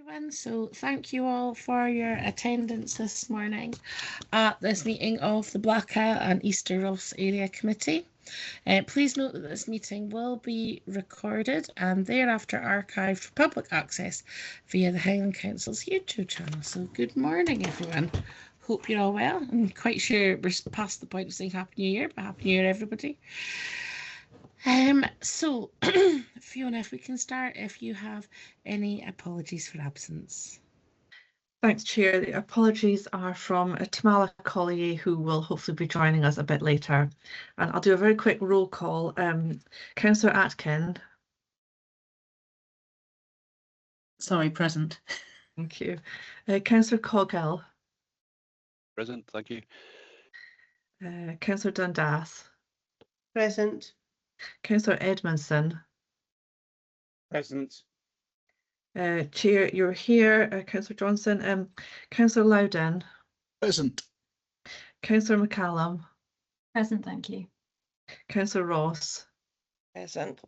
Everyone. So thank you all for your attendance this morning at this meeting of the Black Isle and Easter Ross Area Committee. Please note that this meeting will be recorded and thereafter archived for public access via the Highland Council's YouTube channel. So good morning, everyone. Hope you're all well. I'm quite sure we're past the point of saying Happy New Year, but Happy New Year, everybody. So Fiona, if we can start, if you have any apologies for absence. Thanks, Chair. The apologies are from Tamala Collier, who will hopefully be joining us a bit later. And I'll do a very quick roll call. Councillor Atkin. Sorry, present. Thank you. Councillor Coghill. Present, thank you. Councillor Dundas. Present. Councillor Edmondson. Present. Chair, you're here. Councillor Johnson. Councillor Loudon. Present. Councillor McCallum. Present, thank you. Councillor Ross. Present.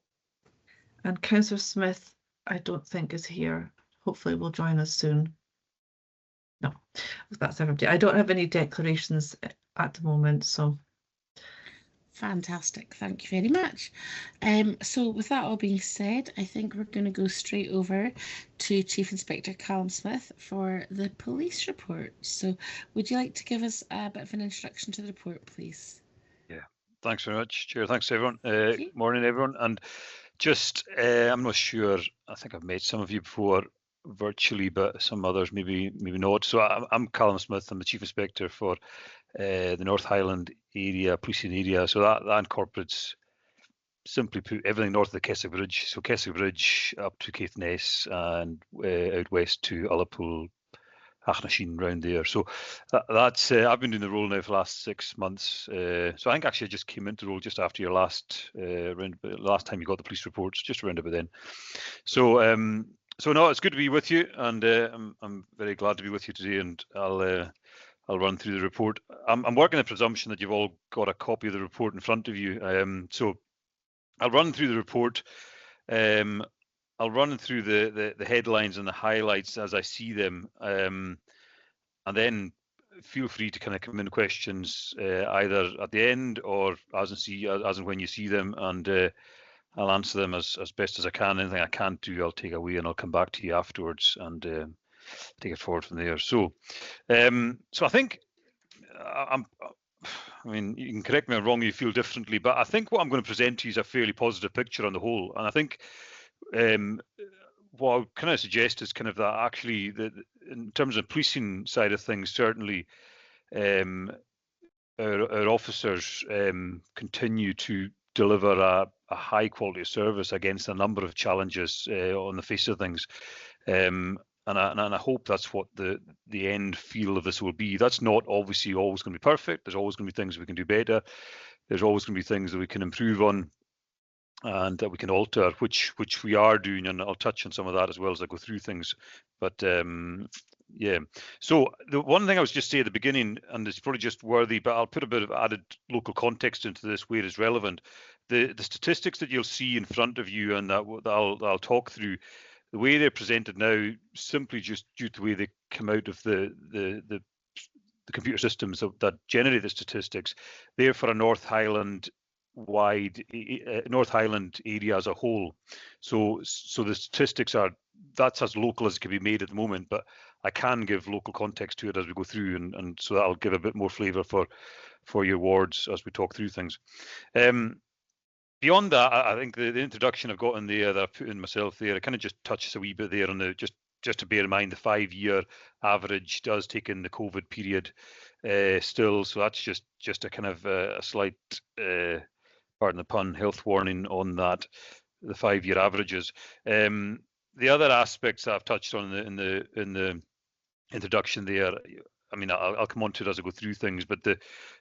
And Councillor Smith, I don't think is here. Hopefully will join us soon. No, that's everybody. I don't have any declarations at the moment, so. Fantastic, thank you very much. So with that all being said, I think we're going to go straight over to Chief Inspector Callum Smith for the police report. So would you like to give us a bit of an introduction to the report, please? Yeah, thanks very much, Chair. Thanks, everyone. Morning, everyone. And just, I'm not sure, I think I've met some of you before virtually, but some others maybe not. So I'm Callum Smith. I'm the Chief Inspector for the North Highland area, policing area. So that incorporates, simply put, everything north of the Keswick Bridge. So Keswick Bridge up to Caithness and out west to Ullapool, Achnasheen, round there. So that's I've been doing the role now for the last 6 months. So I think actually I just came into the role just after your last last time you got the police reports, just around about then. So so no, it's good to be with you, and I'm very glad to be with you today, and I'll run through the report. I'm working the presumption that you've all got a copy of the report in front of you. So I'll run through the report. I'll run through the headlines and the highlights as I see them, and then feel free to kind of come in questions either at the end or as and when you see them, and I'll answer them as best as I can. Anything I can't do, I'll take away, and I'll come back to you afterwards and take it forward from there. So, so I think I mean, you can correct me if I'm wrong, you feel differently, but I think what I'm going to present to you is a fairly positive picture on the whole. And I think what I would kind of suggest is kind of that actually, in terms of the policing side of things, certainly our officers continue to deliver a high quality of service against a number of challenges on the face of things. And I hope that's what the end feel of this will be. That's not obviously always going to be perfect. There's always going to be things we can do better. There's always going to be things that we can improve on and that we can alter, which we are doing, and I'll touch on some of that as well as I go through things. But yeah, so the one thing I was just saying at the beginning, and it's probably just worthy, but I'll put a bit of added local context into this where it's relevant. The statistics that you'll see in front of you and that I'll talk through, the way they're presented now, simply just due to the way they come out of the computer systems that generate the statistics, they're for a North Highland wide North Highland area as a whole. So the statistics that's as local as it can be made at the moment, but I can give local context to it as we go through, and so that'll give a bit more flavour for your wards as we talk through things. Beyond that, I think the introduction I've got in there that I put in myself there, it kind of just touches a wee bit there on the just to bear in mind the 5-year average does take in the COVID period still, so that's just a kind of a slight pardon the pun, health warning on that, the 5-year averages. The other aspects that I've touched on in the introduction there, I mean, I'll come on to it as I go through things, but the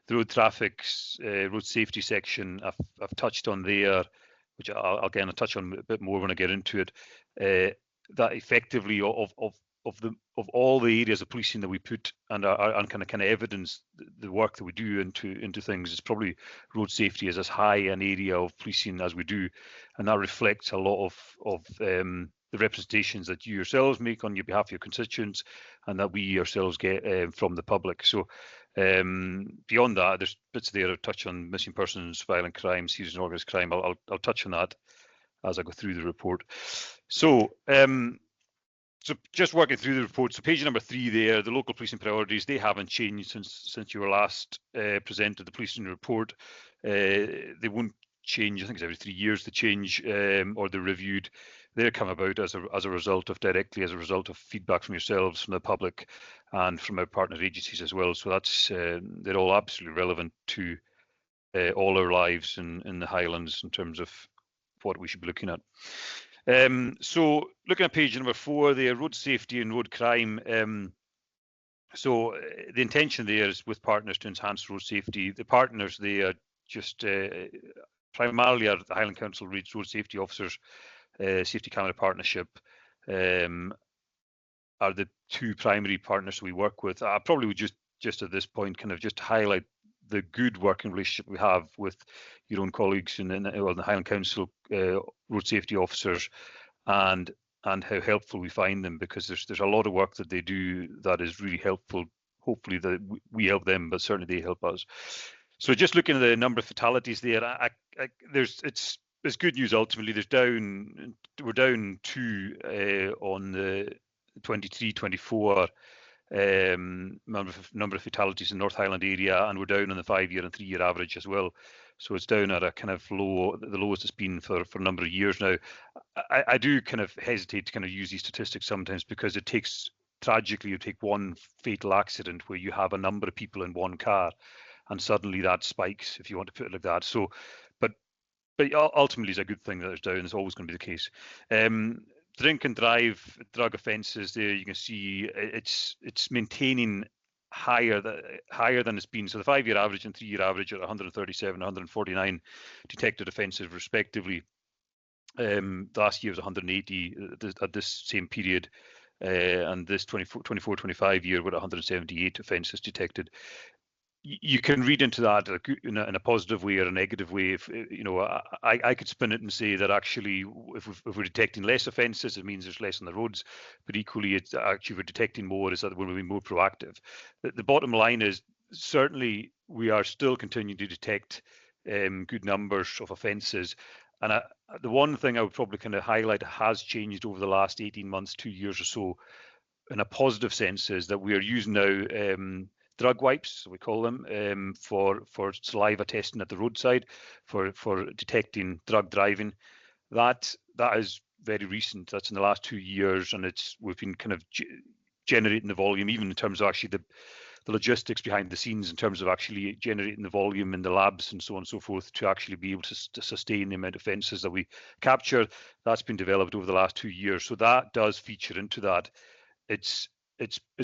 road traffic, road safety section I've touched on there, which I'll touch on a bit more when I get into it. That effectively of all the areas of policing that we put and kind of evidence the work that we do into things, it's probably road safety is as high an area of policing as we do, and that reflects a lot of the representations that you yourselves make on your behalf of your constituents, and that we ourselves get from the public. So beyond that, there's bits there that touch on missing persons, violent crime, serious and organised crime. I'll touch on that as I go through the report. So so just working through the report, so page number 3 there, the local policing priorities, they haven't changed since you were last presented the policing report. They won't change. I think it's every 3 years they change or they're reviewed. They come about as a result of feedback from yourselves, from the public, and from our partner agencies as well. So that's they're all absolutely relevant to all our lives in the Highlands in terms of what we should be looking at. So looking at page number 4 there, road safety and road crime. So the intention there is with partners to enhance road safety. The partners, they are just primarily are the Highland Council Road Safety Officers Safety Camera Partnership are the 2 primary partners we work with. I probably would just at this point kind of just highlight the good working relationship we have with your own colleagues in the Highland Council road safety officers, and how helpful we find them, because there's a lot of work that they do that is really helpful. Hopefully that we help them, but certainly they help us. So just looking at the number of fatalities there, it's good news ultimately. We're down 2 on the 23-24 number of fatalities in North Highland area, and we're down on the 5-year and 3-year average as well. So it's down at a kind of low, the lowest it's been for a number of years now. I do kind of hesitate to kind of use these statistics sometimes, because it takes, tragically, you take one fatal accident where you have a number of people in one car, and suddenly that spikes, if you want to put it like that. So, but ultimately it's a good thing that it's down. It's always going to be the case. Drink and drive drug offences there, you can see it's maintaining higher than it's been. So the 5-year average and 3-year average are 137, 149 detected offences respectively. Last year was 180 at this same period, and this 24-25 year with 178 offences detected. You can read into that in a positive way or a negative way. If I could spin it and say that actually, if we're detecting less offences, it means there's less on the roads. But equally, it's actually, we're detecting more, is that we're being more proactive. The bottom line is certainly we are still continuing to detect good numbers of offences. And the one thing I would probably kind of highlight has changed over the last 18 months, 2 years or so, in a positive sense, is that we are using now drug wipes, we call them, for saliva testing at the roadside for detecting drug driving. That is very recent. That's in the last 2 years, and we've been kind of generating the volume, even in terms of actually the logistics behind the scenes, in terms of actually generating the volume in the labs and so on and so forth, to actually be able to sustain the amount of offences that we capture. That's been developed over the last 2 years, so that does feature into that. It's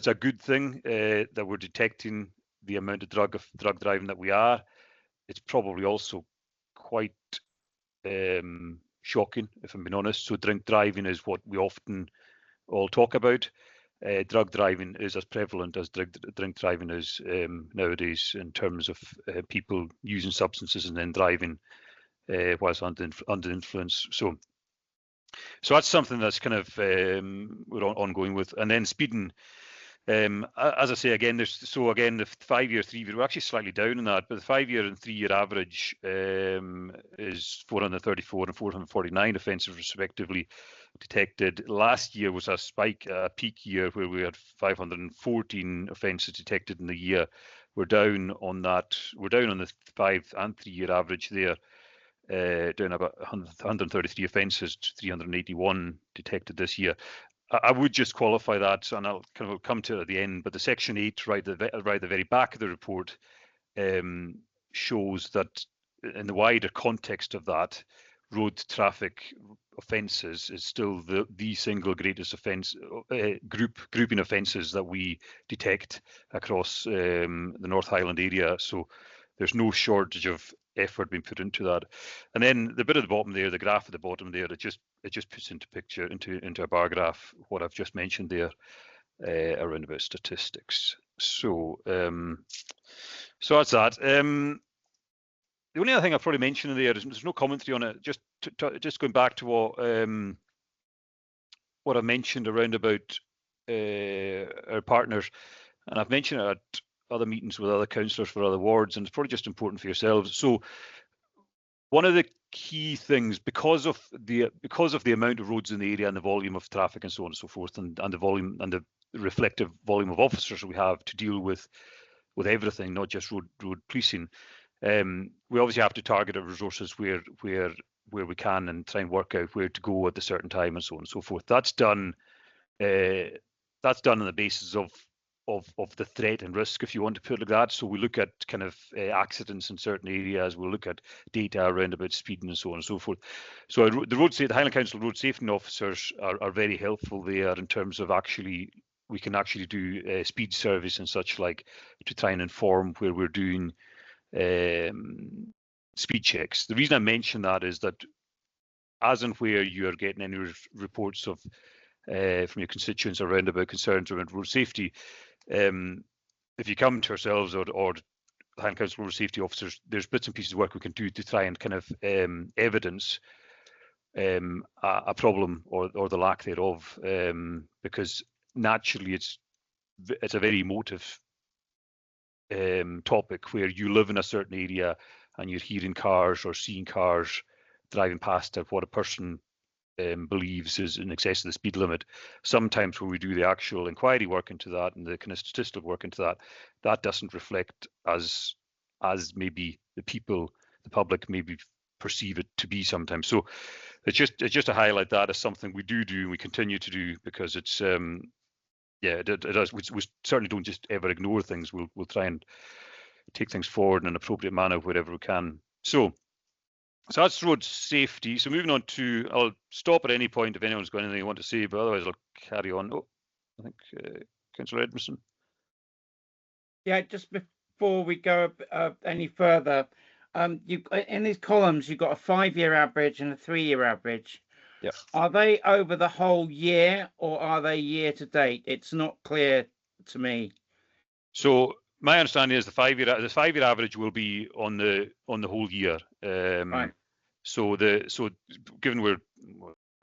a good thing that we're detecting the amount of drug driving that we are. It's probably also quite shocking, if I'm being honest. So drink driving is what we often all talk about. Drug driving is as prevalent as drink driving is nowadays, in terms of people using substances and then driving whilst under influence. So that's something that's kind of we're ongoing with. And then speeding, as I say again, the 5-year, 3-year, we're actually slightly down on that, but the 5-year and 3-year average is 434 and 449 offences respectively detected. Last year was a spike, a peak year, where we had 514 offences detected in the year. We're down on that. We're down on the 5 and 3-year average there. Down about 133 offences to 381 detected this year. I would just qualify that, and I'll kind of come to it at the end, but the section 8 right at the very back of the report shows that in the wider context of that, road traffic offences is still the single greatest offence grouping offences that we detect across the North Highland area. So there's no shortage of effort being put into that. And then the bit at the bottom there, the graph at the bottom there, it just puts into a bar graph what I've just mentioned there around about statistics. So so that's that. The only other thing I'll probably mention there is there's no commentary on it. Just going back to what what I mentioned around about our partners, and I've mentioned it at other meetings with other councillors for other wards, and it's probably just important for yourselves. So one of the key things, because of the amount of roads in the area and the volume of traffic and so on and so forth, and the volume and the reflective volume of officers we have to deal with everything, not just road policing, we obviously have to target our resources where we can and try and work out where to go at a certain time and so on and so forth. That's done on the basis of the threat and risk, if you want to put it like that. So we look at kind of accidents in certain areas. We'll look at data around about speeding and so on and so forth. So the Highland Council road safety officers are very helpful there in terms of we can actually do speed service and such like to try and inform where we're doing speed checks. The reason I mention that is that as and where you are getting any reports of from your constituents around about concerns around road safety, if you come to ourselves or the Highland Council road safety officers, there's bits and pieces of work we can do to try and kind of evidence a problem or the lack thereof, because naturally it's a very emotive topic where you live in a certain area and you're hearing cars or seeing cars driving past at what a person believes is in excess of the speed limit. Sometimes when we do the actual inquiry work into that and the kind of statistical work into that doesn't reflect as maybe the public maybe perceive it to be sometimes. So it's just to highlight that as something we do and we continue to do, because it's it does. We certainly don't just ever ignore things. We'll try and take things forward in an appropriate manner wherever we can. So that's road safety. So moving on to, I'll stop at any point if anyone's got anything you want to say, but otherwise I'll carry on. Oh, I think Councillor Edmondson. Yeah, just before we go any further, you in these columns you've got a 5-year average and a 3-year average. Yeah. Are they over the whole year or are they year to date? It's not clear to me. So my understanding is the 5-year average will be on the whole year. Right. So given we're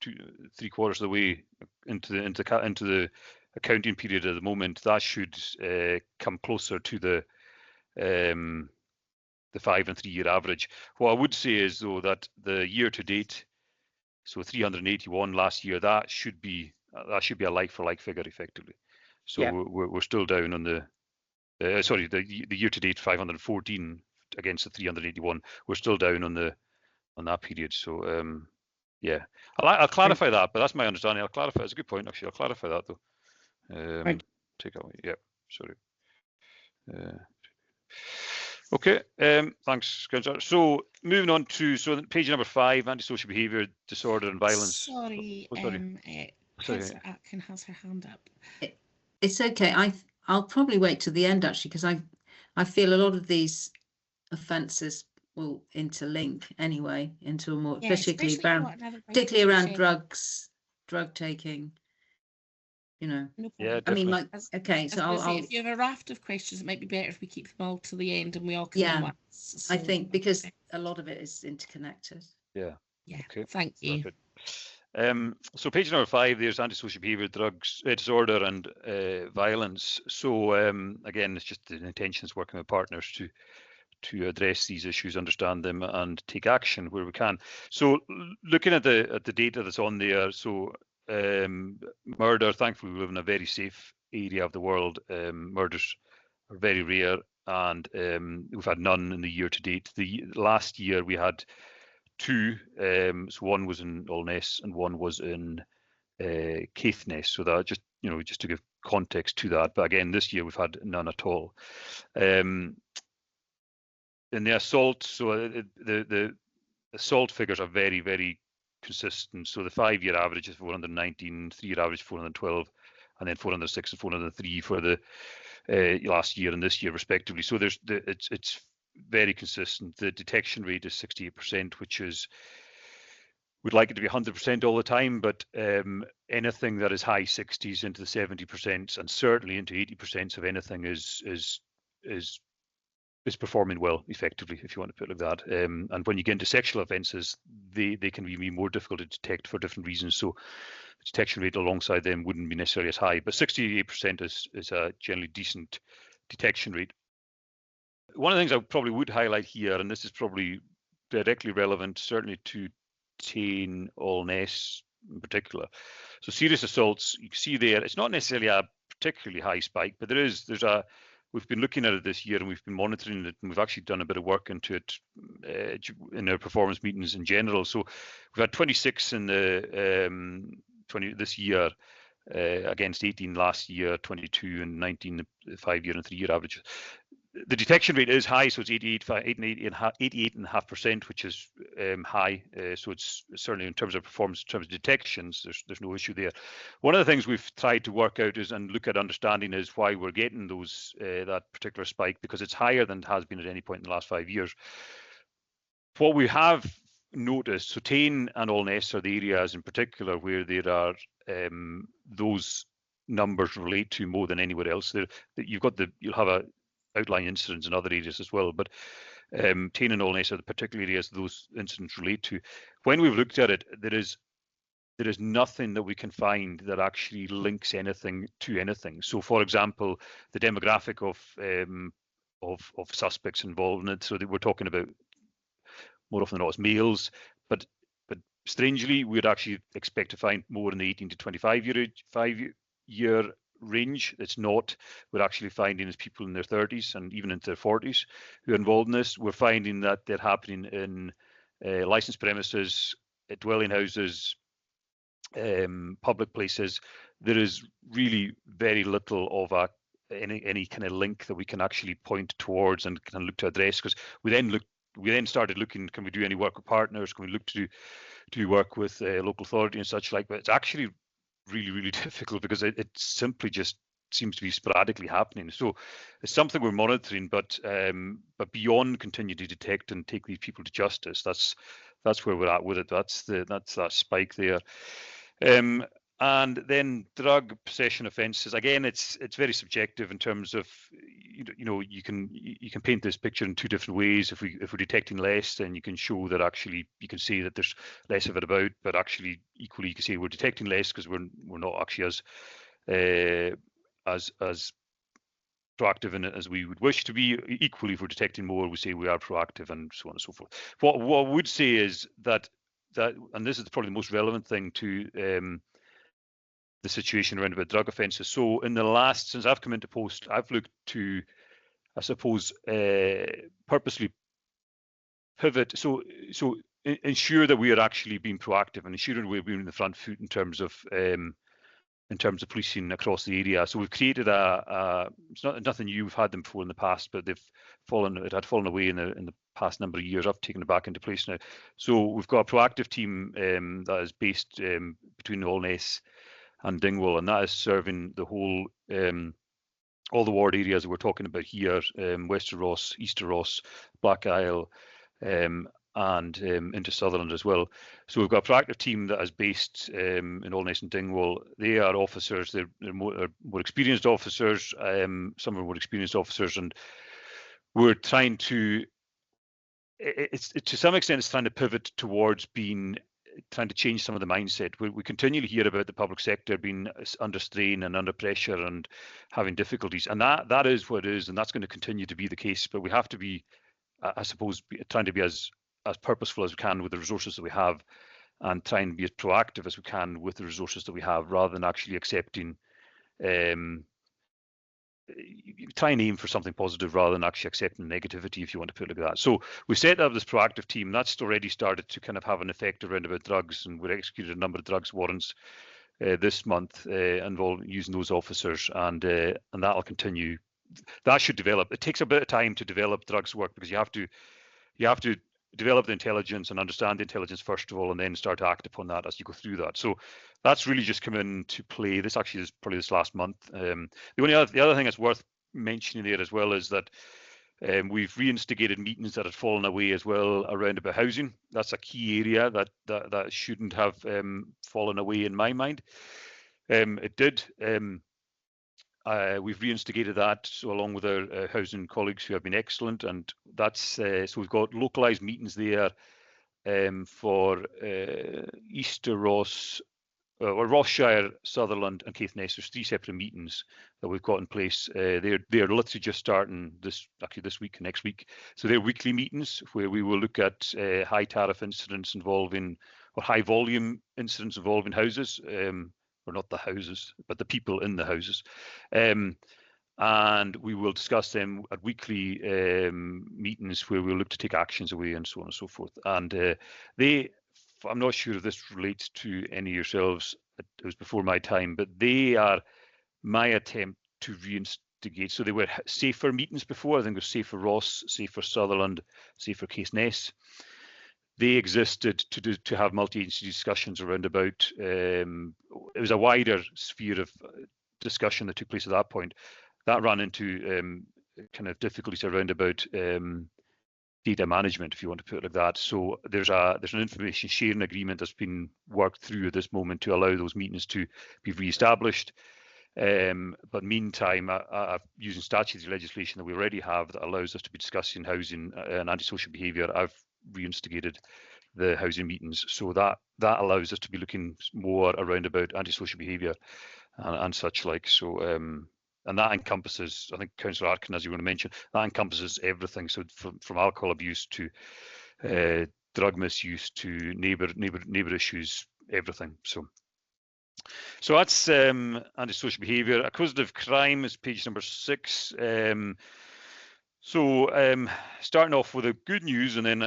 3/4 of the way into the accounting period at the moment, that should come closer to the 5 and 3-year average. What I would say is though that the year to date, so 381 last year, that should be a like for like figure effectively. So yeah. we're still down on the the year to date 514 against the 381. We're still down on that period. So yeah, I'll clarify that, but that's my understanding. I'll clarify. It's a good point actually. I'll clarify that though. Take away. Yeah, sorry. Okay, thanks, Councillor. So moving on to page number 5, antisocial behaviour, disorder and violence. Sorry, Councillor Atkin has her hand up. It's okay. I'll probably wait till the end actually, because I feel a lot of these offences will interlink anyway into a more particularly around drugs, drug taking. You know, no yeah, I mean, like, okay, so I'll if you have a raft of questions, it might be better if we keep them all to the end and we all come once. So, I think because a lot of it is interconnected. Yeah. Okay. Thank you. So page number 5, there's antisocial behaviour, drugs, disorder and violence. So again, it's just the intentions working with partners to address these issues, understand them and take action where we can. So looking at the data that's on there, so murder, thankfully we live in a very safe area of the world. Murders are very rare and we've had none in the year to date. The last year we had 2, so one was in Allness and one was in Caithness. So that just to give context to that. But again, this year we've had none at all. In the assault, so the assault figures are very, very consistent. So the 5-year average is 419, 3-year average 412, and then 406 and 403 for the last year and this year respectively. So it's very consistent. The detection rate is 68%, which is, we'd like it to be 100% all the time, but anything that is high 60s into the 70% and certainly into 80% of anything is is performing well, effectively, if you want to put it like that. And when you get into sexual offences, they can be more difficult to detect for different reasons. So the detection rate alongside them wouldn't be necessarily as high, but 68% is a generally decent detection rate. One of the things I probably would highlight here, and this is probably directly relevant, certainly to Tain Allness in particular. So serious assaults, you can see there, it's not necessarily a particularly high spike, but we've been looking at it this year and we've been monitoring it, and we've actually done a bit of work into it in our performance meetings in general. So we've had 26 in the 20 this year against 18 last year, 22 and 19 the 5-year and 3-year averages. The detection rate is high, so it's 88.5%, which is high. So it's certainly in terms of performance, in terms of detections, there's no issue there. One of the things we've tried to work out and look at understanding is why we're getting that particular spike, because it's higher than it has been at any point in the last 5 years. What we have noticed, so Tain and Allness are the areas in particular where there are those numbers relate to more than anywhere else. You'll have outlying incidents in other areas as well, but Tain and Allness are the particular areas those incidents relate to. When we've looked at it, there is nothing that we can find that actually links anything to anything. So, for example, the demographic of suspects involved in it. So that we're talking about more often than not as males, but strangely, we'd actually expect to find more in the 18 to 25-year range. It's not. We're actually finding is people in their 30s and even into their 40s who are involved in this. We're finding that they're happening in licensed premises, dwelling houses, public places. There is really very little of any kind of link that we can actually point towards and can look to address, because we then started looking, can we do any work with partners? Can we look to do work with local authority and such like? But it's actually really, really difficult because it simply just seems to be sporadically happening. So it's something we're monitoring, but beyond continue to detect and take these people to justice, that's where we're at with it. That's that spike there. And then drug possession offences. Again, it's very subjective in terms of you can paint this picture in two different ways. If we're detecting less, then you can show that actually you can see that there's less of it about. But actually, equally, you can say we're detecting less because we're not actually as proactive in it as we would wish to be. Equally, if we're detecting more, we say we are proactive, and so on and so forth. What I would say is that and this is probably the most relevant thing to the situation around about drug offences. So since I've come into post, I've looked to, I suppose, purposely pivot. So ensure that we are actually being proactive and ensuring we're being in the front foot in terms of policing across the area. So we've created it's nothing new. We've had them before in the past, but it had fallen away in the past number of years. I've taken it back into place now. So we've got a proactive team that is based between Allness and Dingwall, and that is serving the whole all the ward areas that we're talking about here, Wester Ross, Easter Ross, Black Isle, and into Sutherland as well. So we've got a proactive team that is based in Allness and Dingwall. They are officers, they're more experienced officers, some are more experienced officers, and we're trying to, to some extent, it's trying to pivot towards trying to change some of the mindset. We continually hear about the public sector being under strain and under pressure and having difficulties, and that is what it is, and that's going to continue to be the case. But we have to be, I suppose, trying to be as purposeful as we can with the resources that we have, and try and be as proactive as we can with the resources that we have, rather than actually accepting try and aim for something positive rather than actually accepting negativity, if you want to put it like that. So we set up this proactive team that's already started to kind of have an effect around about drugs, and we executed a number of drugs warrants this month involving using those officers, and that'll continue. That should develop. It takes a bit of time to develop drugs work, because you have to develop the intelligence and understand the intelligence first of all, and then start to act upon that as you go through that. So that's really just come into play. This actually is probably this last month. The other thing that's worth mentioning there as well is that we've reinstigated meetings that had fallen away as well around about housing. That's a key area that shouldn't have fallen away in my mind. It did. we've reinstigated that, so along with our housing colleagues who have been excellent, and that's so we've got localised meetings there for Easter Ross, or Rossshire, Sutherland and Caithness. There's 3 separate meetings that we've got in place. They're literally just starting this week, next week. So they're weekly meetings where we will look at high tariff incidents involving, or high volume incidents involving houses, or not the houses, but the people in the houses. And we will discuss them at weekly meetings where we'll look to take actions away and so on and so forth. And I'm not sure if this relates to any of yourselves, it was before my time, but they are my attempt to reinstigate. So they were safer meetings before. I think it was Safer Ross, Safer Sutherland, Safer Caithness. They existed to have multi-agency discussions around about, it was a wider sphere of discussion that took place at that point. That ran into kind of difficulties around about data management, if you want to put it like that. So there's an information sharing agreement that's been worked through at this moment to allow those meetings to be re-established. But meantime, using statutory legislation that we already have that allows us to be discussing housing and antisocial behaviour, I've reinstigated the housing meetings. So that allows us to be looking more around about antisocial behaviour and such like. So and that encompasses, I think Councillor Arkin, as you want to mention, that encompasses everything. So from alcohol abuse to drug misuse to neighbour issues, everything. So that's antisocial behaviour. Acquisitive crime is page number 6. So starting off with the good news, and then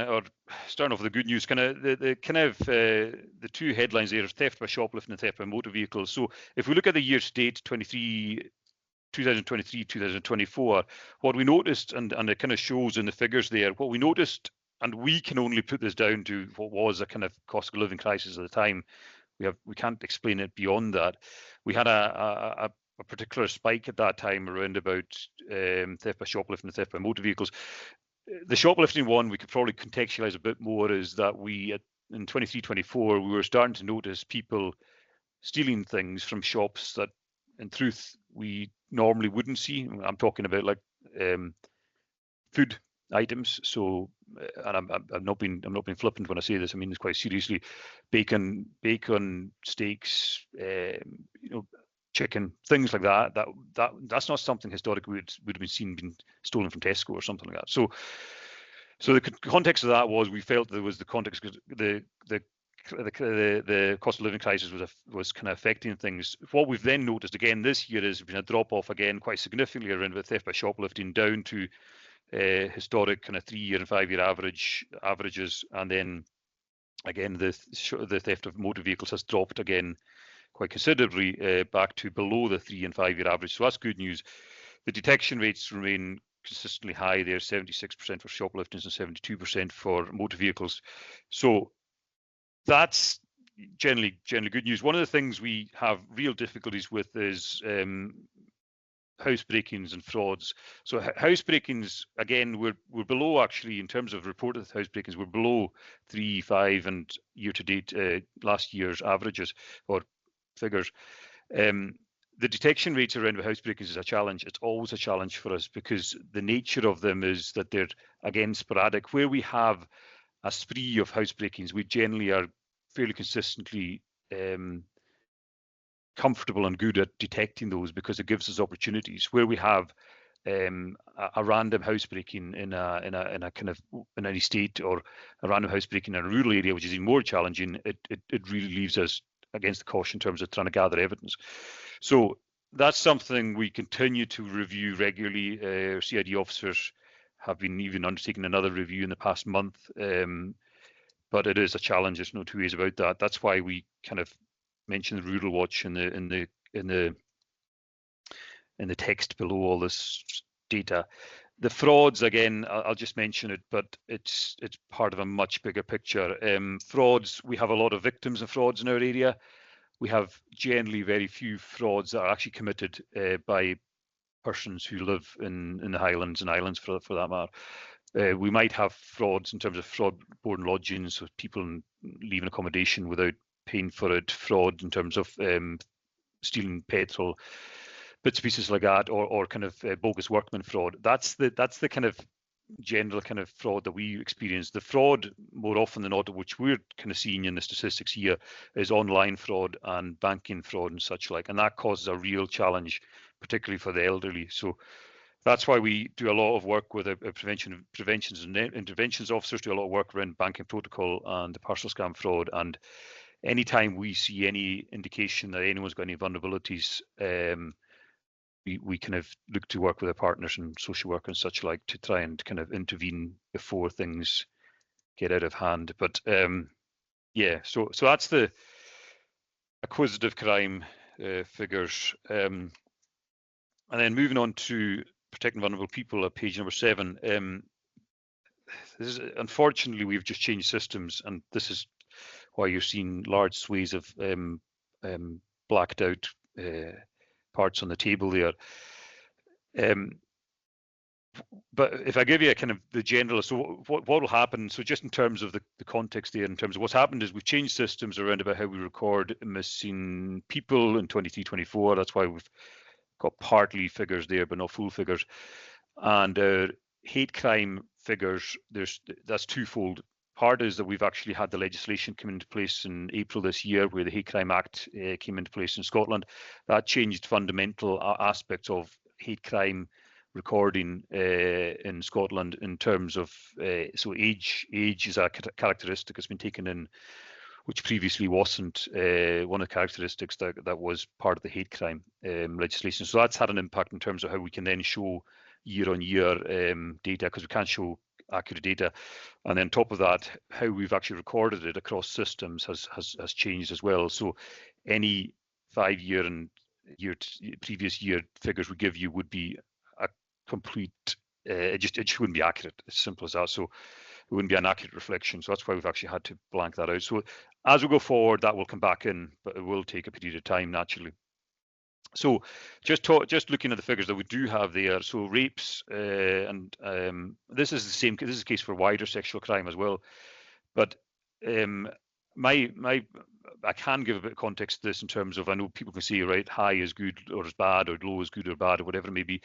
starting off with the good news, kind of the 2 headlines there: theft by shoplifting and theft by motor vehicles. So if we look at the year to date, 2023-2024, what we noticed, and it kind of shows in the figures there, what we noticed, and we can only put this down to what was a kind of cost of living crisis at the time. We can't explain it beyond that. We had a particular spike at that time around about theft by shoplifting and theft by motor vehicles. The shoplifting one we could probably contextualise a bit more is that we, in 23-24, we were starting to notice people stealing things from shops that, in truth, we normally wouldn't see. I'm talking about like food items. So, and I'm not being flippant when I say this. I mean this quite seriously. Bacon, steaks, chicken, things like that. That's not something historically would have been seen being stolen from Tesco or something like that. So the context of that was we felt there was the context because the cost of living crisis was kind of affecting things. What we've then noticed again this year is been a drop off again quite significantly around the theft by shoplifting down to historic kind of 3-year and 5-year averages, and then again the theft of motor vehicles has dropped again quite considerably back to below the 3- and 5-year average. So that's good news. The detection rates remain consistently high there, 76% for shopliftings and 72% for motor vehicles. So that's generally good news. One of the things we have real difficulties with is house breakings and frauds. So house breakings, again, we're below, actually, in terms of reported house breakings, we're below 3, 5 and year to date last year's averages or figures. The detection rates around house breakings is a challenge. It's always a challenge for us because the nature of them is that they're, again, sporadic. Where we have a spree of house breakings, we generally are fairly consistently comfortable and good at detecting those because it gives us opportunities. Where we have a random housebreaking in a kind of in any state, or a random housebreaking in a rural area, which is even more challenging, it really leaves us against the caution in terms of trying to gather evidence. So that's something we continue to review regularly. Our CID officers have been even undertaking another review in the past month, but it is a challenge. There's no 2 ways about that. That's why we kind of mentioned the Rural Watch in the text below all this data. The frauds, again, I'll just mention it, but it's part of a much bigger picture. Frauds, we have a lot of victims of frauds in our area. We have generally very few frauds that are actually committed by persons who live in the Highlands and Islands, for that matter. We might have frauds in terms of fraud-borne lodgings, with people leaving accommodation without paying for it, fraud in terms of stealing petrol, bits and pieces like that, or kind of bogus workman fraud. That's the kind of general kind of fraud that we experience. The fraud, more often than not, which we're kind of seeing in the statistics here, is online fraud and banking fraud and such like, and that causes a real challenge, particularly for the elderly. So that's why we do a lot of work with preventions and interventions officers, do a lot of work around banking protocol and the parcel scam fraud. And anytime we see any indication that anyone's got any vulnerabilities, we kind of look to work with our partners and social work and such like to try and kind of intervene before things get out of hand. But yeah, so that's the acquisitive crime figures. And then moving on to protecting vulnerable people at page number 7. This is, unfortunately, we've just changed systems, and this is why you're seeing large swathes of blacked out parts on the table there. But if I give you a kind of the general, so what will happen, so just in terms of the context there, in terms of what's happened is we've changed systems around about how we record missing people in 23-24. That's why we've got partly figures there, but not full figures. And hate crime figures, that's twofold. Part is that we've actually had the legislation come into place in April this year, where the Hate Crime Act came into place in Scotland. That changed fundamental aspects of hate crime recording in Scotland in terms of so age is a characteristic that's been taken in, which previously wasn't one of the characteristics that was part of the hate crime legislation. So that's had an impact in terms of how we can then show year-on-year data, because we can't show accurate data. And then on top of that, how we've actually recorded it across systems has changed as well. So any 5-year and previous year figures we give you would be a complete, it just wouldn't be accurate. As simple as that. So it wouldn't be an accurate reflection. So that's why we've actually had to blank that out. So as we go forward, that will come back in, but it will take a period of time naturally. So just looking at the figures that we do have there, so rapes and this is the same. This is the case for wider sexual crime as well. But I can give a bit of context to this in terms of, I know people can say, right, high is good or is bad, or low is good or bad, or whatever it may be.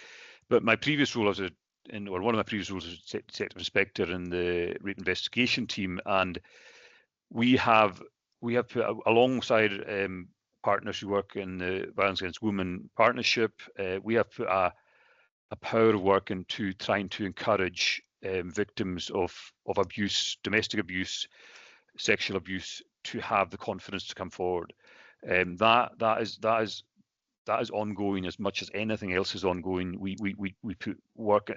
But my previous role one of my previous roles was detective inspector in the rape investigation team, and we have put alongside partners who work in the Violence Against Women partnership, we have put a power of work into trying to encourage victims of abuse, domestic abuse, sexual abuse, to have the confidence to come forward. That is ongoing as much as anything else is ongoing. We put work,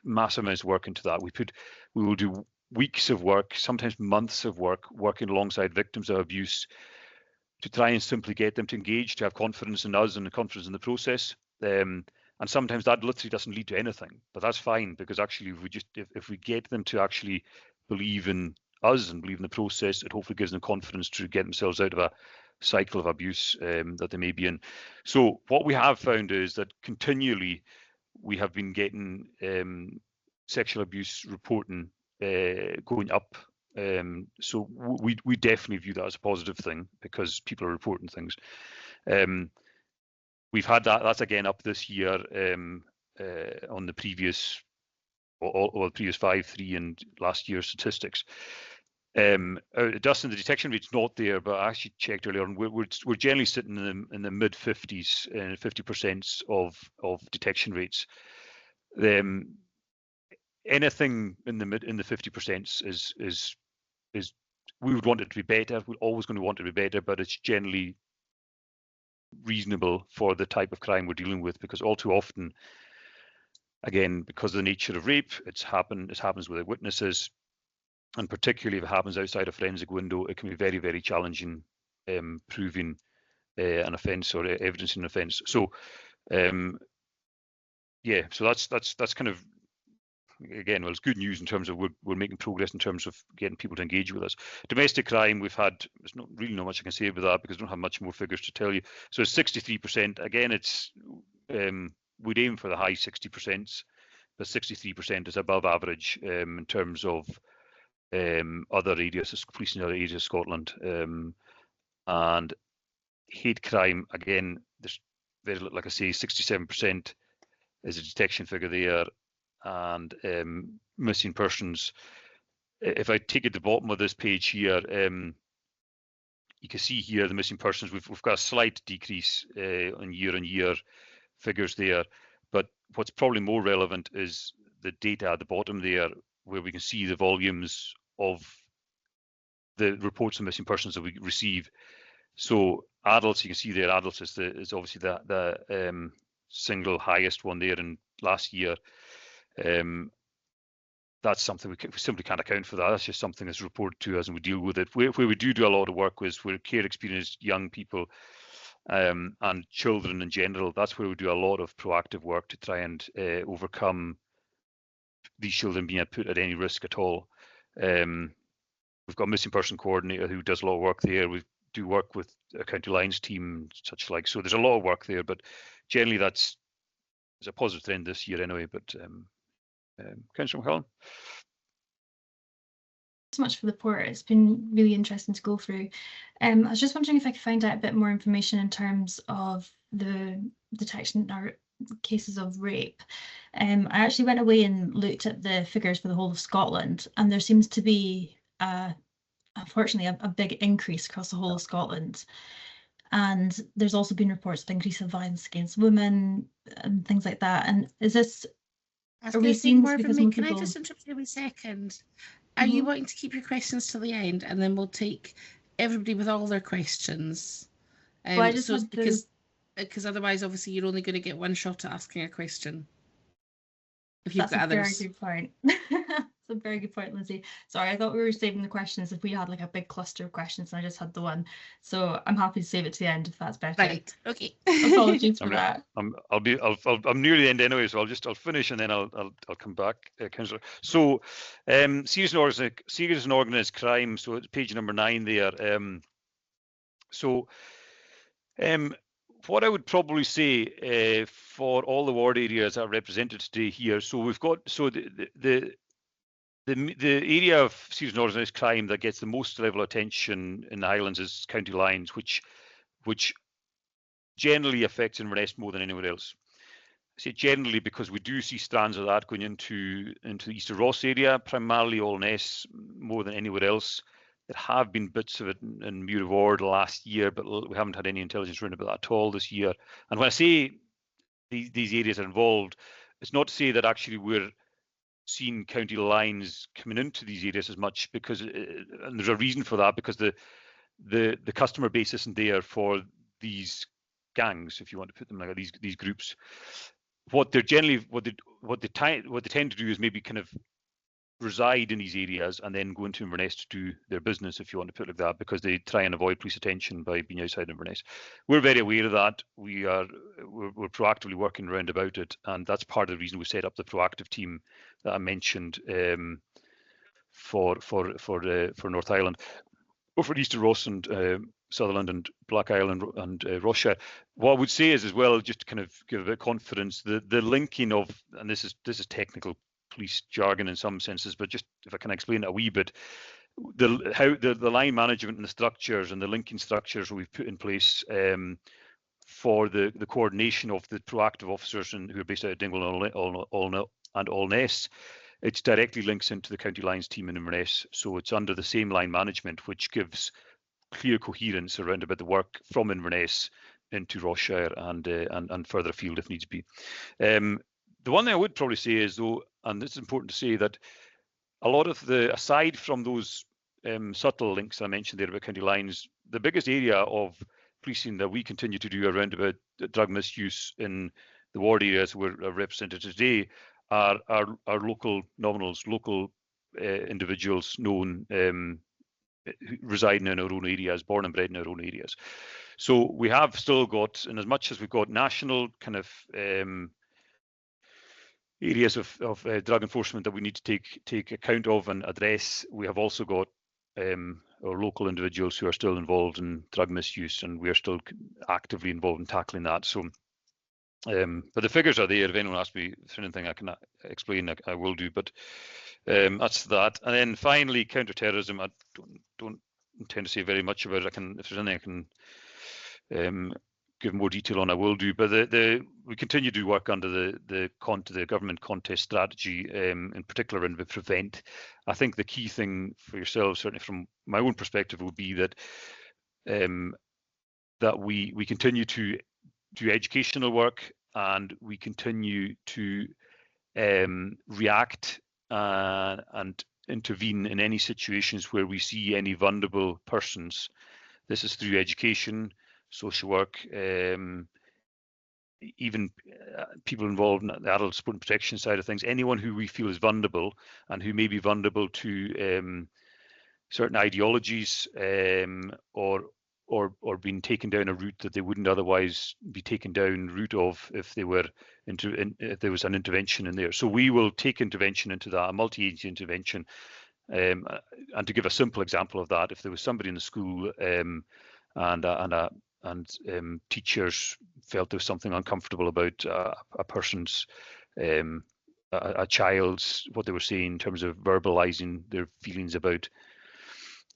massive amounts of work into that. We will do weeks of work, sometimes months of work, working alongside victims of abuse, to try and simply get them to engage, to have confidence in us and confidence in the process. And sometimes that literally doesn't lead to anything, but that's fine, because actually if we get them to actually believe in us and believe in the process, it hopefully gives them confidence to get themselves out of a cycle of abuse that they may be in. So what we have found is that continually we have been getting sexual abuse reporting going up. So we definitely view that as a positive thing, because people are reporting things. We've had that's again up this year on the previous or the previous 5, 3 and last year's statistics. Dustin, the detection rate's not there, but I actually checked earlier on. We're generally sitting in the mid 50s, 50% of detection rates. Anything in the 50% is we would want it to be better. We're always going to want it to be better, but it's generally reasonable for the type of crime we're dealing with, because all too often, again, because of the nature of rape, it happens with witnesses, and particularly if it happens outside a forensic window, it can be very, very challenging proving an offence or evidence in an offence. So yeah, so that's kind of, again, well, it's good news in terms of we're making progress in terms of getting people to engage with us. Domestic crime, there's not really not much I can say about that, because I don't have much more figures to tell you. So it's 63%. Again, it's we'd aim for the high 60%, but 63% is above average in terms of other areas, police in other areas of Scotland. And hate crime, again, there's very little, like I say, 67% is a detection figure there, and missing persons. If I take at the bottom of this page here, you can see here the missing persons. We've got a slight decrease on year figures there, but what's probably more relevant is the data at the bottom there, where we can see the volumes of the reports of missing persons that we receive. So adults, you can see there, adults is obviously the single highest one there in last year. That's something we simply can't account for that. That's just something that's reported to us and we deal with it. Where we do a lot of work with care experienced young people and children in general. That's where we do a lot of proactive work to try and overcome these children being put at any risk at all. We've got a missing person coordinator who does a lot of work there. We do work with a county lines team, such like. So there's a lot of work there, but generally there's a positive trend this year anyway. But Councillor McCallum. So much for the report. It's been really interesting to go through. I was just wondering if I could find out a bit more information in terms of the detection or cases of rape. I actually went away and looked at the figures for the whole of Scotland, and there seems to be unfortunately a big increase across the whole of Scotland. And there's also been reports of increase of violence against women and things like that. And is this, are we seeing more because more people... Can I just interrupt you a second? Are you wanting to keep your questions till the end, and then we'll take everybody with all their questions? Well, I just so because otherwise, obviously, you're only going to get one shot at asking a question. If you've got others. That's a very good point. That's a very good point, Lindsay. Sorry, I thought we were saving the questions if we had like a big cluster of questions, and I just had the one. So I'm happy to save it to the end if that's better. Right. Okay. Apologies for that. I'm near the end anyway, so I'll finish and then I'll come back, Councillor. So, serious and organised crime. So it's page number 9 there. What I would probably say for all the ward areas that are represented today here, so we've got the area of serious and organised crime that gets the most level of attention in the Highlands is county lines, which generally affects Inverness more than anywhere else. I say generally because we do see strands of that going into the Easter Ross area, primarily Allness more than anywhere else. There have been bits of it in Muir Ward last year, but we haven't had any intelligence around about that at all this year. And when I say these areas are involved, it's not to say that actually we're seeing county lines coming into these areas as much, because and there's a reason for that, because the customer base isn't there for these gangs, if you want to put them like these groups. What they tend to do is maybe kind of reside in these areas and then go into Inverness to do their business, if you want to put it like that, because they try and avoid police attention by being outside Inverness. We're very aware of that. We're proactively working around about it, and that's part of the reason we set up the proactive team that I mentioned for North Island, or for Easter Ross and Sutherland and Black Island and Ross-shire. What I would say is as well, just to kind of give a bit of confidence, the linking of, and this is technical police jargon in some senses, but just if I can explain it a wee bit, how the line management and the structures and the linking structures we've put in place for the coordination of the proactive officers who are based out of Dingle and Allness, it directly links into the county lines team in Inverness. So it's under the same line management, which gives clear coherence around about the work from Inverness into Ross-shire and further afield if needs be. The one thing I would probably say is, though, and this is important to say, that a lot of aside from those subtle links I mentioned there about county lines, the biggest area of policing that we continue to do around about drug misuse in the ward areas we're represented today are local nominals, local individuals known residing in our own areas, born and bred in our own areas. So we have still got, and as much as we've got national kind of areas of drug enforcement that we need to take account of and address, we have also got our local individuals who are still involved in drug misuse, and we are still actively involved in tackling that. So, but the figures are there. If anyone asks me if there's anything I can explain, I will do. But that's that. And then finally, counter-terrorism. I don't intend to say very much about it. If there's anything I can give more detail on, I will do. But we continue to work under the government contest strategy, in particular in the prevent. I think the key thing for yourselves, certainly from my own perspective, will be that that we continue to do educational work, and we continue to react and intervene in any situations where we see any vulnerable persons. This is through education, social work, even people involved in the adult support and protection side of things. Anyone who we feel is vulnerable and who may be vulnerable to certain ideologies, or being taken down a route that they wouldn't otherwise be taken down route of if they were if there was an intervention in there. So we will take intervention into that, a multi-agency intervention. And to give a simple example of that, if there was somebody in the school and teachers felt there was something uncomfortable about a person's, a child's, what they were saying in terms of verbalizing their feelings about,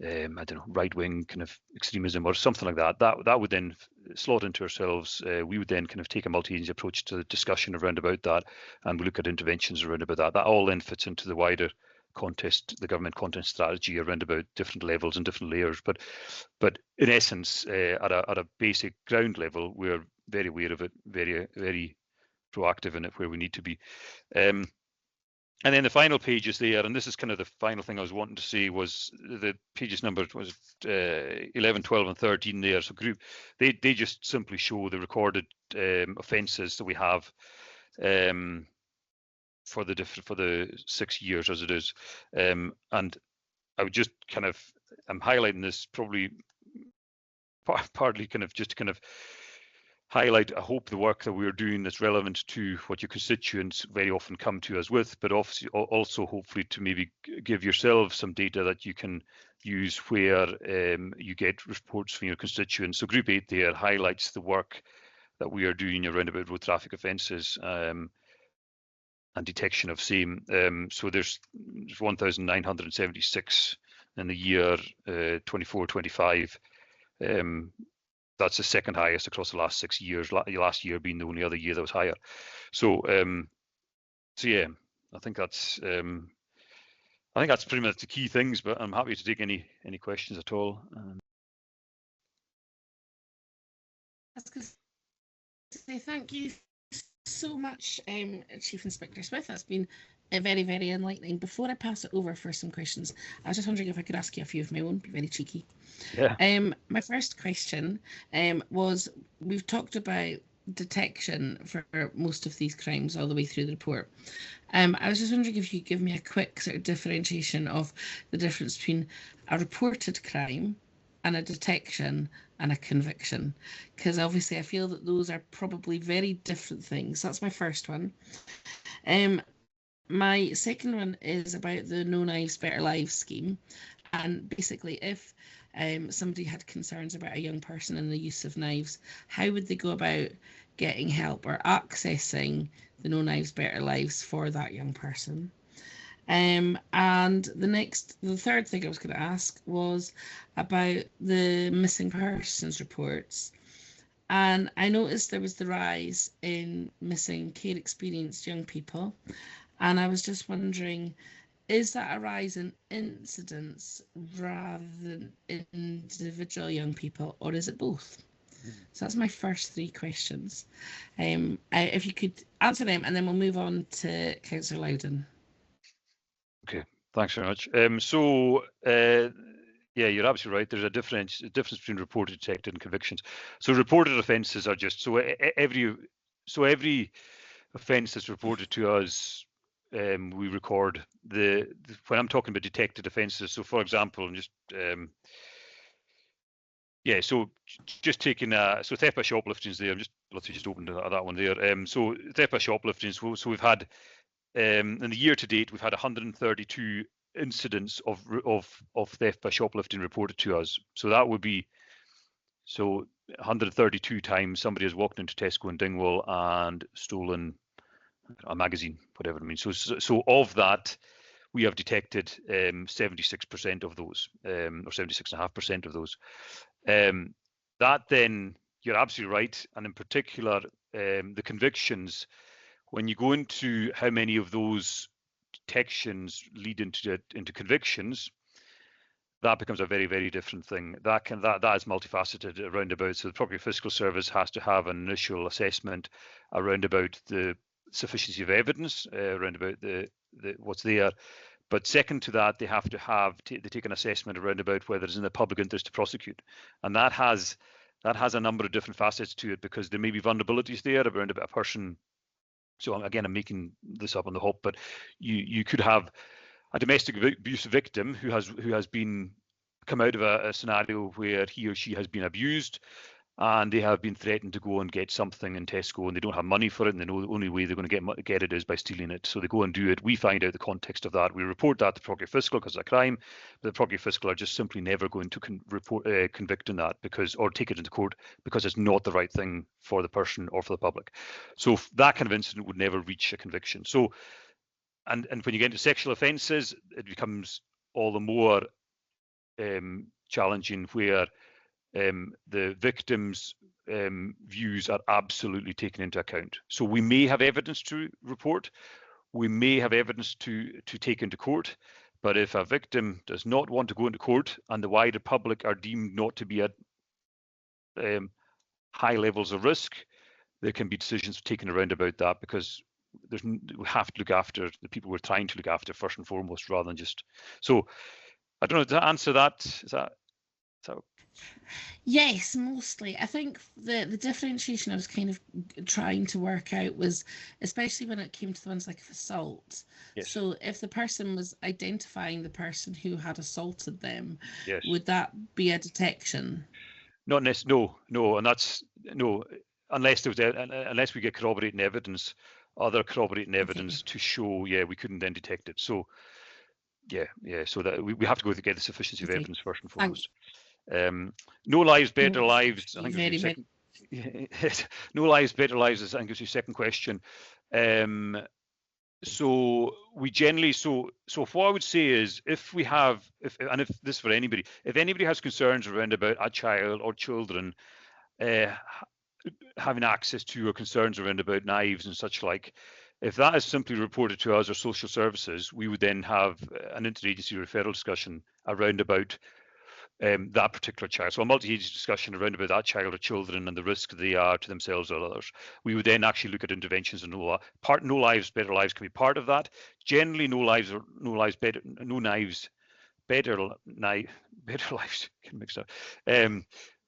I don't know, right-wing kind of extremism or something like that, that would then slot into ourselves. We would then kind of take a multi-agency approach to the discussion around about that, and we look at interventions around about that. That all then fits into the wider contest, the government contest strategy around about different levels and different layers. But in essence, at a basic ground level, we're very aware of it, very proactive in it where we need to be. And then the final page is there, and this is kind of the final thing I was wanting to say, was the pages numbered was 11, 12, and 13 there. So group, they just simply show the recorded offences that we have for the 6 years as it is. And I would just kind of, I'm highlighting this probably partly kind of just to kind of highlight, I hope, the work that we're doing that's relevant to what your constituents very often come to us with, but obviously also hopefully to maybe give yourselves some data that you can use where you get reports from your constituents. So Group 8 there highlights the work that we are doing around about road traffic offences and detection of same. So there's 1,976 in the year 24-25. That's the second highest across the last 6 years, last year being the only other year that was higher. So yeah, I think that's pretty much the key things, but I'm happy to take any questions at all. That's good. Thank you so much, Chief Inspector Smith. That's been very, very enlightening. Before I pass it over for some questions, I was just wondering if I could ask you a few of my own, be very cheeky. Yeah. My first question was, we've talked about detection for most of these crimes all the way through the report. I was just wondering if you could give me a quick sort of differentiation of the difference between a reported crime and a detection and a conviction, because obviously I feel that those are probably very different things. That's my first one. My second one is about the No Knives, Better Lives scheme. And basically, if somebody had concerns about a young person and the use of knives, how would they go about getting help or accessing the No Knives, Better Lives for that young person? And the third thing I was going to ask was about the missing persons reports. And I noticed there was the rise in missing care experienced young people. And I was just wondering, is that a rise in incidents rather than individual young people, or is it both? So that's my first three questions. If you could answer them, and then we'll move on to Councillor Loudon. Okay, thanks very much. Yeah, you're absolutely right. There's a difference between reported, detected, and convictions. So reported offences are just every offence that's reported to us, we record. When I'm talking about detected offences, so for example, just yeah, so just taking so theft by shoplifting is there. I'm just opened that one there. So theft by shoplifting. So we've had in the year to date, we've had 132 incidents of theft by shoplifting reported to us. So that would be 132 times somebody has walked into Tesco in Dingwall and stolen a magazine, whatever it means. So of that, we have detected 76% of those, or 76.5% of those. That then you're absolutely right, and in particular, the convictions. When you go into how many of those detections lead into convictions, that becomes a very, very different thing. That is multifaceted around about. So the Property Fiscal Service has to have an initial assessment around about the sufficiency of evidence, around about the what's there. But second to that, they have to they take an assessment around about whether it's in the public interest to prosecute, and that has a number of different facets to it, because there may be vulnerabilities there around about a person. So again, I'm making this up on the hop, but you could have a domestic abuse victim who has been come out of a scenario where he or she has been abused, and they have been threatened to go and get something in Tesco, and they don't have money for it, and they know the only way they're going to get it is by stealing it. So they go and do it. We find out the context of that. We report that to Property Fiscal because it's a crime, but the Property Fiscal are just simply never going to convict in that, or take it into court, because it's not the right thing for the person or for the public. So that kind of incident would never reach a conviction. So, and when you get into sexual offences, it becomes all the more challenging, where the victim's views are absolutely taken into account. So we may have evidence to report, we may have evidence to take into court, but if a victim does not want to go into court and the wider public are deemed not to be at high levels of risk, there can be decisions taken around about that, because we have to look after the people we're trying to look after first and foremost, rather than just. So I don't know, does that answer that? Is that Yes, mostly. I think the differentiation I was kind of trying to work out was, especially when it came to the ones like assault. Yes. So if the person was identifying the person who had assaulted them, yes, would that be a detection? Not necessarily. No, and that's no, unless there was unless we get corroborating evidence, other corroborating evidence to show, we couldn't then detect it. So so that we have to go to get the sufficiency of evidence first and foremost. No lives, better lives. I think it was your second. No lives, better lives. I think it was your second question. So we generally, so what I would say is, if this for anybody, if anybody has concerns around about a child or children having access to, or concerns around about knives and such like, if that is simply reported to us or social services, we would then have an interagency referral discussion around about that particular child. So a multi-agency discussion around about that child or children and the risk they are to themselves or others. We would then actually look at interventions, and no lives, better lives can be part of that. Generally, no lives, better, no knives, better lives can mix up.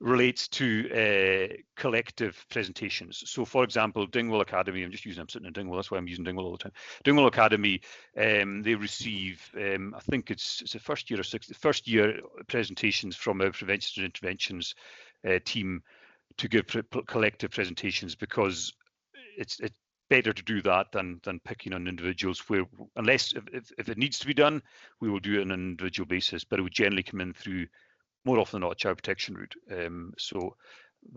Relates to collective presentations. So, for example, Dingwall Academy, I'm sitting in Dingwall, that's why I'm using Dingwall all the time. Dingwall Academy, they receive, I think it's a first year presentations from our prevention and interventions team to give collective presentations, because it's better to do that than picking on individuals, where unless if it needs to be done, we will do it on an individual basis, but it would generally come in through, more often than not, a child protection route. So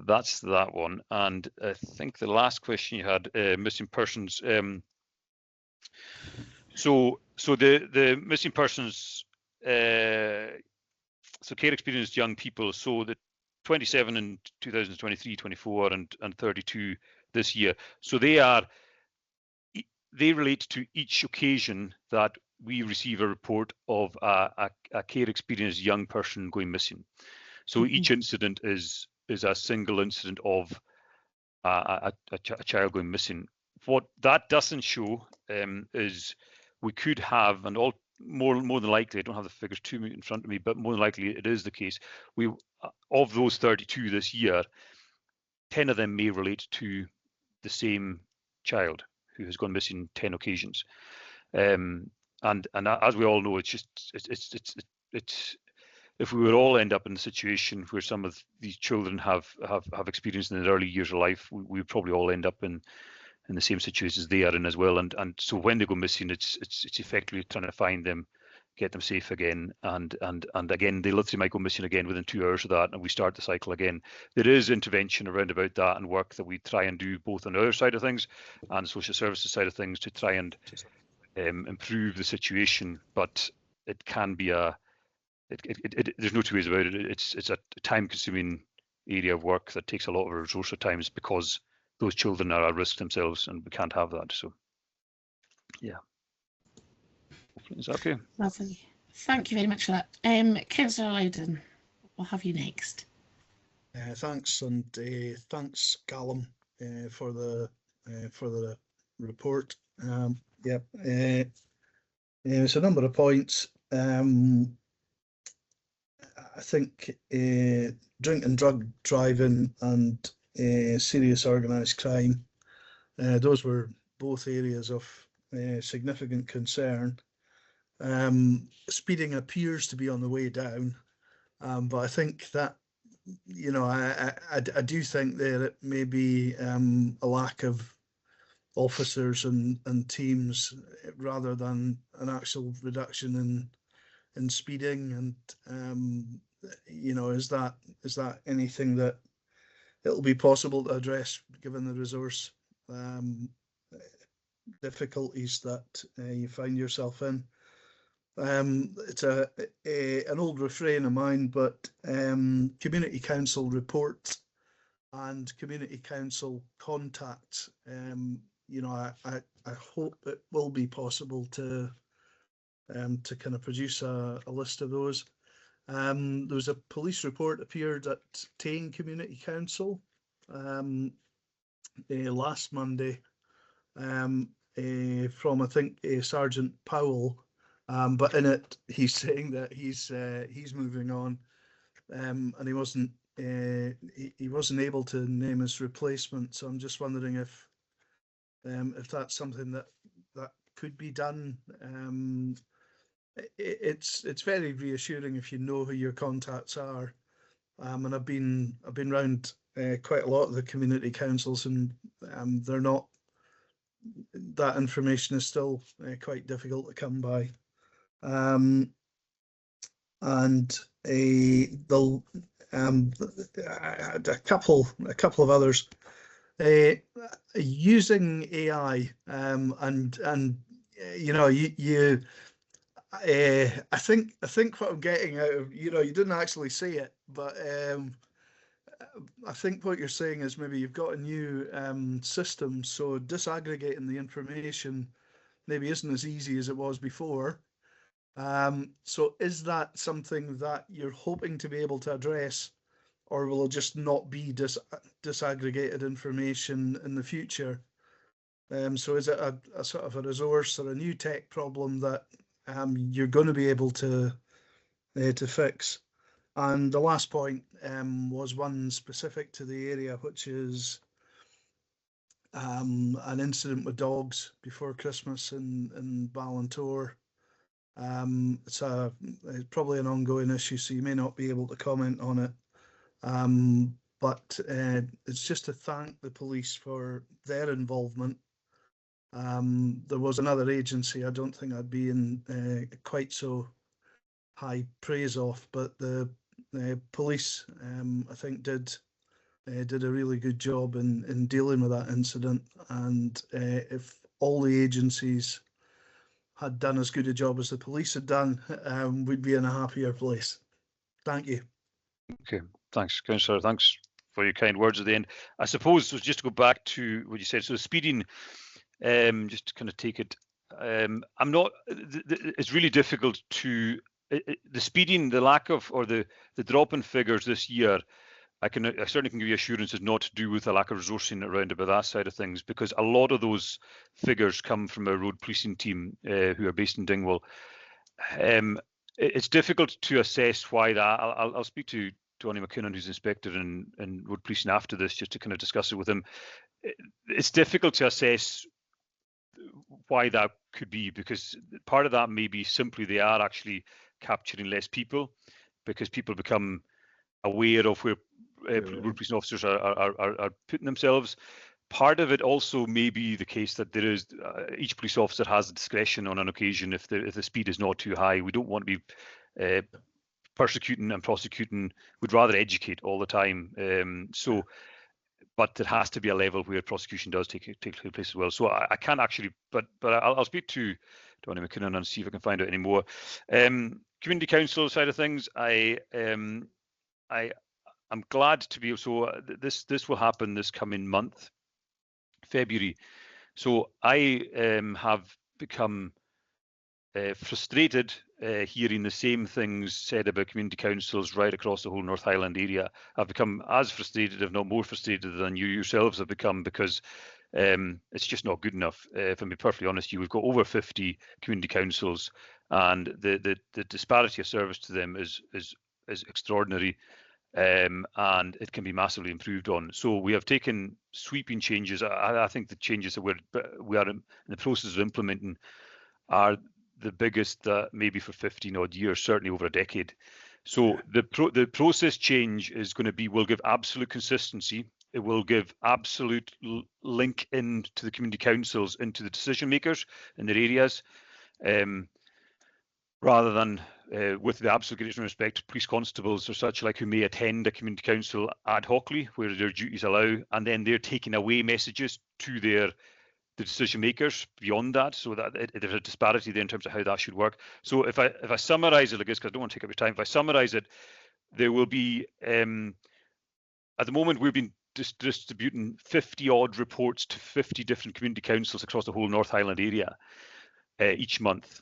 that's that one. And I think the last question you had, missing persons. So the missing persons, so care experienced young people, so the 27 in 2023, 24 and 32 this year. So they relate to each occasion that we receive a report of a care experienced young person going missing. So each incident is a single incident of a child going missing. What that doesn't show is we could have, and all more than likely, I don't have the figures in front of me, but more than likely it is the case, of those 32 this year, 10 of them may relate to the same child who has gone missing 10 occasions. And as we all know, it's if we would all end up in a situation where some of these children have experienced in their early years of life, we would probably all end up in the same situations they are in as well. And so when they go missing, it's effectively trying to find them, get them safe again, and again they literally might go missing again within 2 hours of that, and we start the cycle again. There is intervention around about that and work that we try and do both on our side of things and social services side of things to try and improve the situation, but it can be there's no two ways about it. It's a time-consuming area of work that takes a lot of our resource at times, because those children are at risk themselves, and we can't have that. So, yeah. Is that okay? Lovely. Thank you very much for that. Councillor Loudon, we'll have you next. Thanks, and thanks, Callum, for the report. It's a number of points. I think drink and drug driving and serious organised crime, those were both areas of significant concern. Speeding appears to be on the way down, but I think that, you know, I do think that it may be a lack of officers and teams rather than an actual reduction in speeding. And you know, is that anything that it'll be possible to address given the resource difficulties that you find yourself in? It's an old refrain of mine, but community council reports and community council contacts, you know, I hope it will be possible to kind of produce a list of those. There was a police report appeared at Tain Community Council last Monday from, I think, Sergeant Powell. But in it, he's saying that he's moving on, and he wasn't able to name his replacement. So I'm just wondering if that's something that could be done. It's very reassuring if you know who your contacts are, and I've been round quite a lot of the community councils, and they're not. That information is still quite difficult to come by. And a couple of others using AI, and you know, I think what I'm getting out of, you know, you didn't actually say it, but I think what you're saying is maybe you've got a new system, so disaggregating the information maybe isn't as easy as it was before. So is that something that you're hoping to be able to address, or will it just not be disaggregated information in the future? So is it a sort of a resource or a new tech problem that you're going to be able to fix? And the last point was one specific to the area, which is an incident with dogs before Christmas in Ballantor. It's probably an ongoing issue, so you may not be able to comment on it. But it's just to thank the police for their involvement. There was another agency I don't think I'd be in quite so high praise of, but the police I think did a really good job in dealing with that incident. And if all the agencies had done as good a job as the police had done, we'd be in a happier place. Thank you. Okay, thanks, Councillor. Thanks for your kind words at the end. I suppose, so just to go back to what you said, so speeding, just to kind of take it, I'm not, it's really difficult to, the speeding, the lack of, or the drop in figures this year, I certainly can give you assurance is not to do with a lack of resourcing around about that side of things, because a lot of those figures come from a road policing team who are based in Dingwall. It's difficult to assess why that. I'll speak to Donnie McKinnon, who's inspector in road policing after this, just to kind of discuss it with him. It's difficult to assess why that could be, because part of that may be simply they are actually capturing less people because people become aware of where road policing officers are putting themselves. Part of it also may be the case that there is each police officer has the discretion on an occasion if the speed is not too high. We don't want to be persecuting and prosecuting. We'd rather educate all the time. But there has to be a level where prosecution does take place as well. So I can't actually, but I'll speak to Donnie McKinnon and see if I can find out any more. Community council side of things, I'm glad to be able. So this will happen this coming month, February. So I have become frustrated hearing the same things said about community councils right across the whole North Highland area. I've become as frustrated, if not more frustrated, than you yourselves have become, because it's just not good enough. If I'm being perfectly honest, we've got over 50 community councils, and the disparity of service to them is extraordinary, and it can be massively improved on. So we have taken sweeping changes. I think the changes that we are in the process of implementing are the biggest maybe for 15 odd years, certainly over a decade. So the process change is going to be, will give absolute consistency. It will give absolute link into the community councils, into the decision makers in their areas, rather than with the absolute greatest respect, police constables or such like, who may attend a community council ad hocly where their duties allow, and then they're taking away messages to the decision makers beyond that, so that there's a disparity there in terms of how that should work. So if I summarize it, I guess, because I don't want to take up your time, if I summarize it, there will be, at the moment, we've been distributing 50 odd reports to 50 different community councils across the whole North Highland area each month.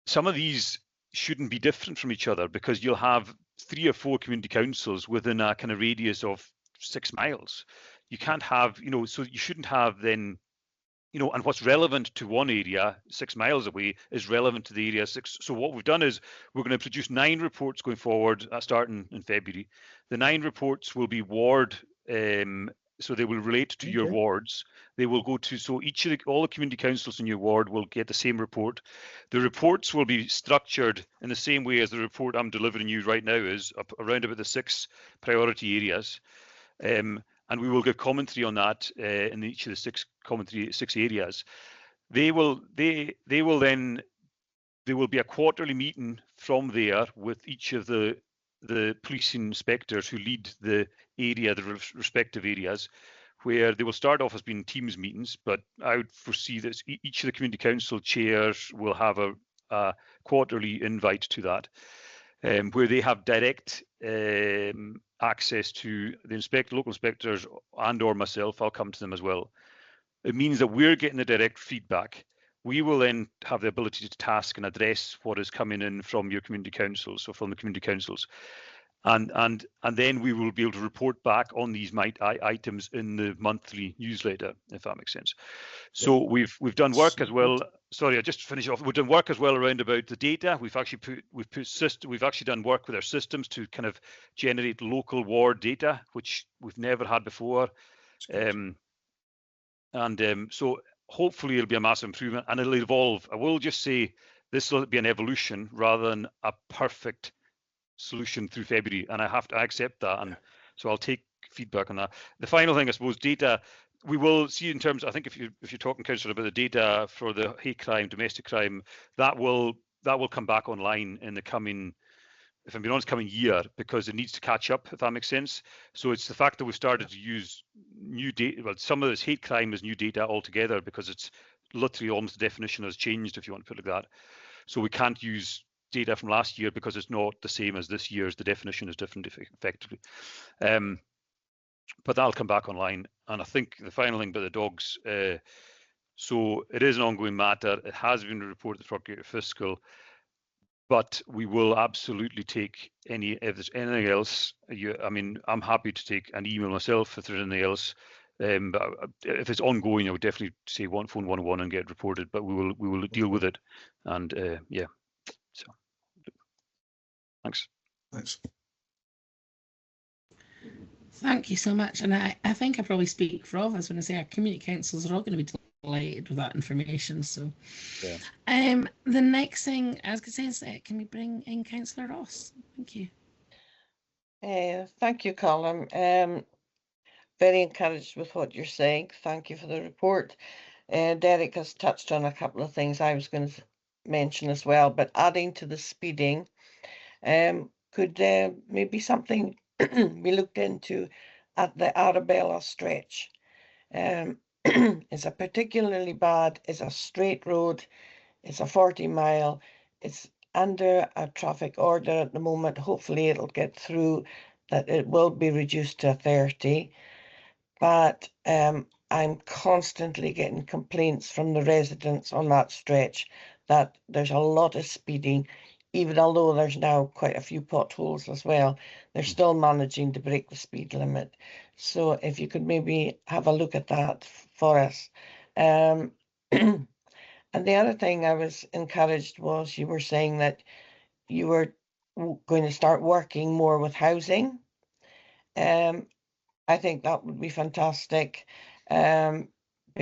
Some of these shouldn't be different from each other, because you'll have 3 or 4 community councils within a kind of radius of 6 miles. You can't have, so you shouldn't have then, and what's relevant to one area 6 miles away is relevant to the area 6. So what we've done is we're going to produce 9 reports going forward, starting in February. The 9 reports will be ward, so they will relate to your wards. They will go to, so all the community councils in your ward will get the same report. The reports will be structured in the same way as the report I'm delivering you right now is, around about the 6 priority areas. And we will give commentary on that in each of the 6 areas. There will be a quarterly meeting from there with each of the police inspectors who lead the respective areas, where they will start off as being Teams meetings, but I would foresee that each of the community council chairs will have a quarterly invite to that, where they have direct access to the local inspectors and/or myself. I'll come to them as well. It means that we're getting the direct feedback. We will then have the ability to task and address what is coming in from your community councils, or from the community councils, and then we will be able to report back on these items in the monthly newsletter, if that makes sense. So we've done work as well. Sorry, I just finish off. We've done work as well around about the data. We've actually done work with our systems to kind of generate local ward data, which we've never had before. So hopefully it'll be a massive improvement, and it'll evolve. I will just say this will be an evolution rather than a perfect solution through February, and I accept that, and so I'll take feedback on that. The final thing, I suppose, data. We will see in terms, I think if you're talking, Councillor, about the data for the hate crime, domestic crime, that will come back online in the coming, if I'm being honest, coming year, because it needs to catch up, if that makes sense. So it's the fact that we've started to use new data. Well, some of this hate crime is new data altogether, because it's literally almost the definition has changed, if you want to put it like that. So we can't use data from last year because it's not the same as this year's. The definition is different, effectively. But that'll come back online. And I think the final thing about the dogs, so it is an ongoing matter. It has been reported to the Procurator Fiscal, but we will absolutely take if there's anything else. I mean, I'm happy to take an email myself if there's anything else. But if it's ongoing, I would definitely say phone 101 and get it reported. But we will deal with it. And yeah, so thanks. Thanks. Thank you so much. And I think I probably speak for all of us when I say our community councils are all going to be delighted with that information. So yeah. The next thing I was going to say is, can we bring in Councillor Ross? Thank you. Thank you, Colin. Very encouraged with what you're saying. Thank you for the report. Derek has touched on a couple of things I was going to mention as well, but adding to the speeding, could maybe something we looked into at the Arabella stretch. It's a particularly bad, it's a straight road, it's a 40-mile, it's under a traffic order at the moment. Hopefully it'll get through that it will be reduced to 30, but I'm constantly getting complaints from the residents on that stretch that there's a lot of speeding, even although there's now quite a few potholes as well. They're still managing to break the speed limit. So if you could maybe have a look at that for us. And the other thing I was encouraged was you were saying that you were going to start working more with housing. I think that would be fantastic,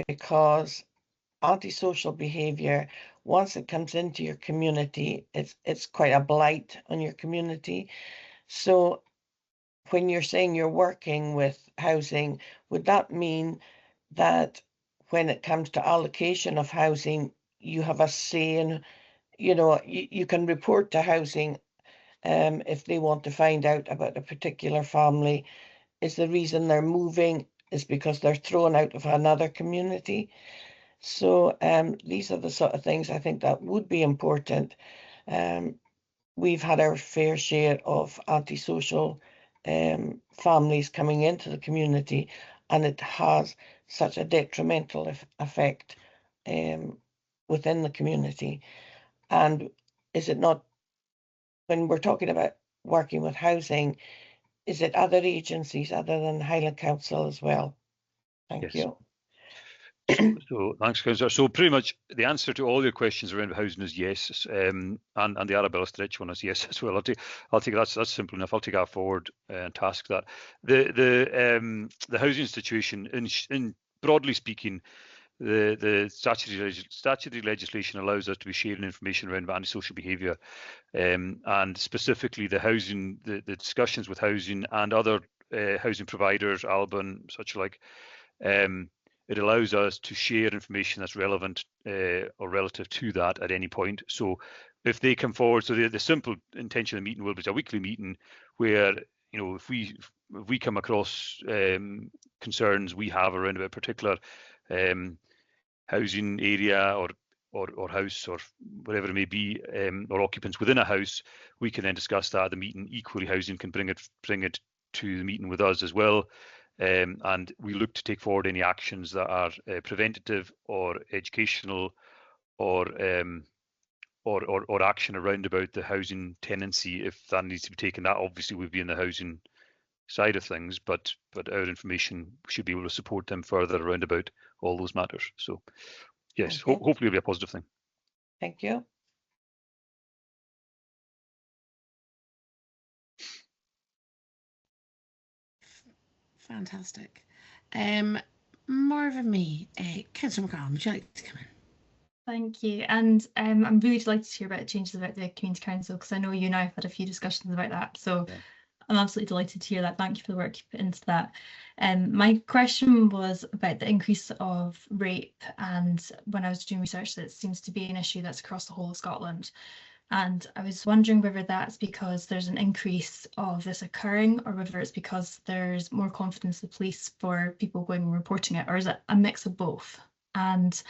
because antisocial behaviour, once it comes into your community, it's quite a blight on your community. So when you're saying you're working with housing, would that mean that when it comes to allocation of housing, you have a say in, you can report to housing if they want to find out about a particular family? Is the reason they're moving is because they're thrown out of another community? So these are the sort of things I think that would be important. We've had our fair share of antisocial families coming into the community, and it has such a detrimental effect within the community. And is it not, when we're talking about working with housing, is it other agencies other than Highland Council as well? Thank you. So thanks, Councillor. So pretty much the answer to all your questions around housing is yes, and the Arabella Stretch one is yes as well. I'll take that's simple enough. I'll take that forward and task that. The housing situation, in broadly speaking, the statutory legislation allows us to be sharing information around antisocial behaviour, and specifically the discussions with housing and other housing providers, Alban, such like. It allows us to share information that's relevant or relative to that at any point. So if they come forward, so the simple intention of the meeting will be a weekly meeting where, if we come across concerns we have around a particular housing area or house or whatever it may be, or occupants within a house, we can then discuss that at the meeting. Equally, housing can bring it to the meeting with us as well. And we look to take forward any actions that are preventative or educational or action around about the housing tenancy if that needs to be taken. That obviously would be in the housing side of things, but our information should be able to support them further around about all those matters. So yes, hopefully it'll be a positive thing. Thank you. Fantastic. Marvin May, Councillor McCallum, would you like to come in? Thank you. And I'm really delighted to hear about changes about the Community Council, because I know you and I have had a few discussions about that. So yeah. I'm absolutely delighted to hear that. Thank you for the work you put into that. My question was about the increase of rape, and when I was doing research, that seems to be an issue that's across the whole of Scotland. And I was wondering whether that's because there's an increase of this occurring, or whether it's because there's more confidence in the police for people going and reporting it, or is it a mix of both? And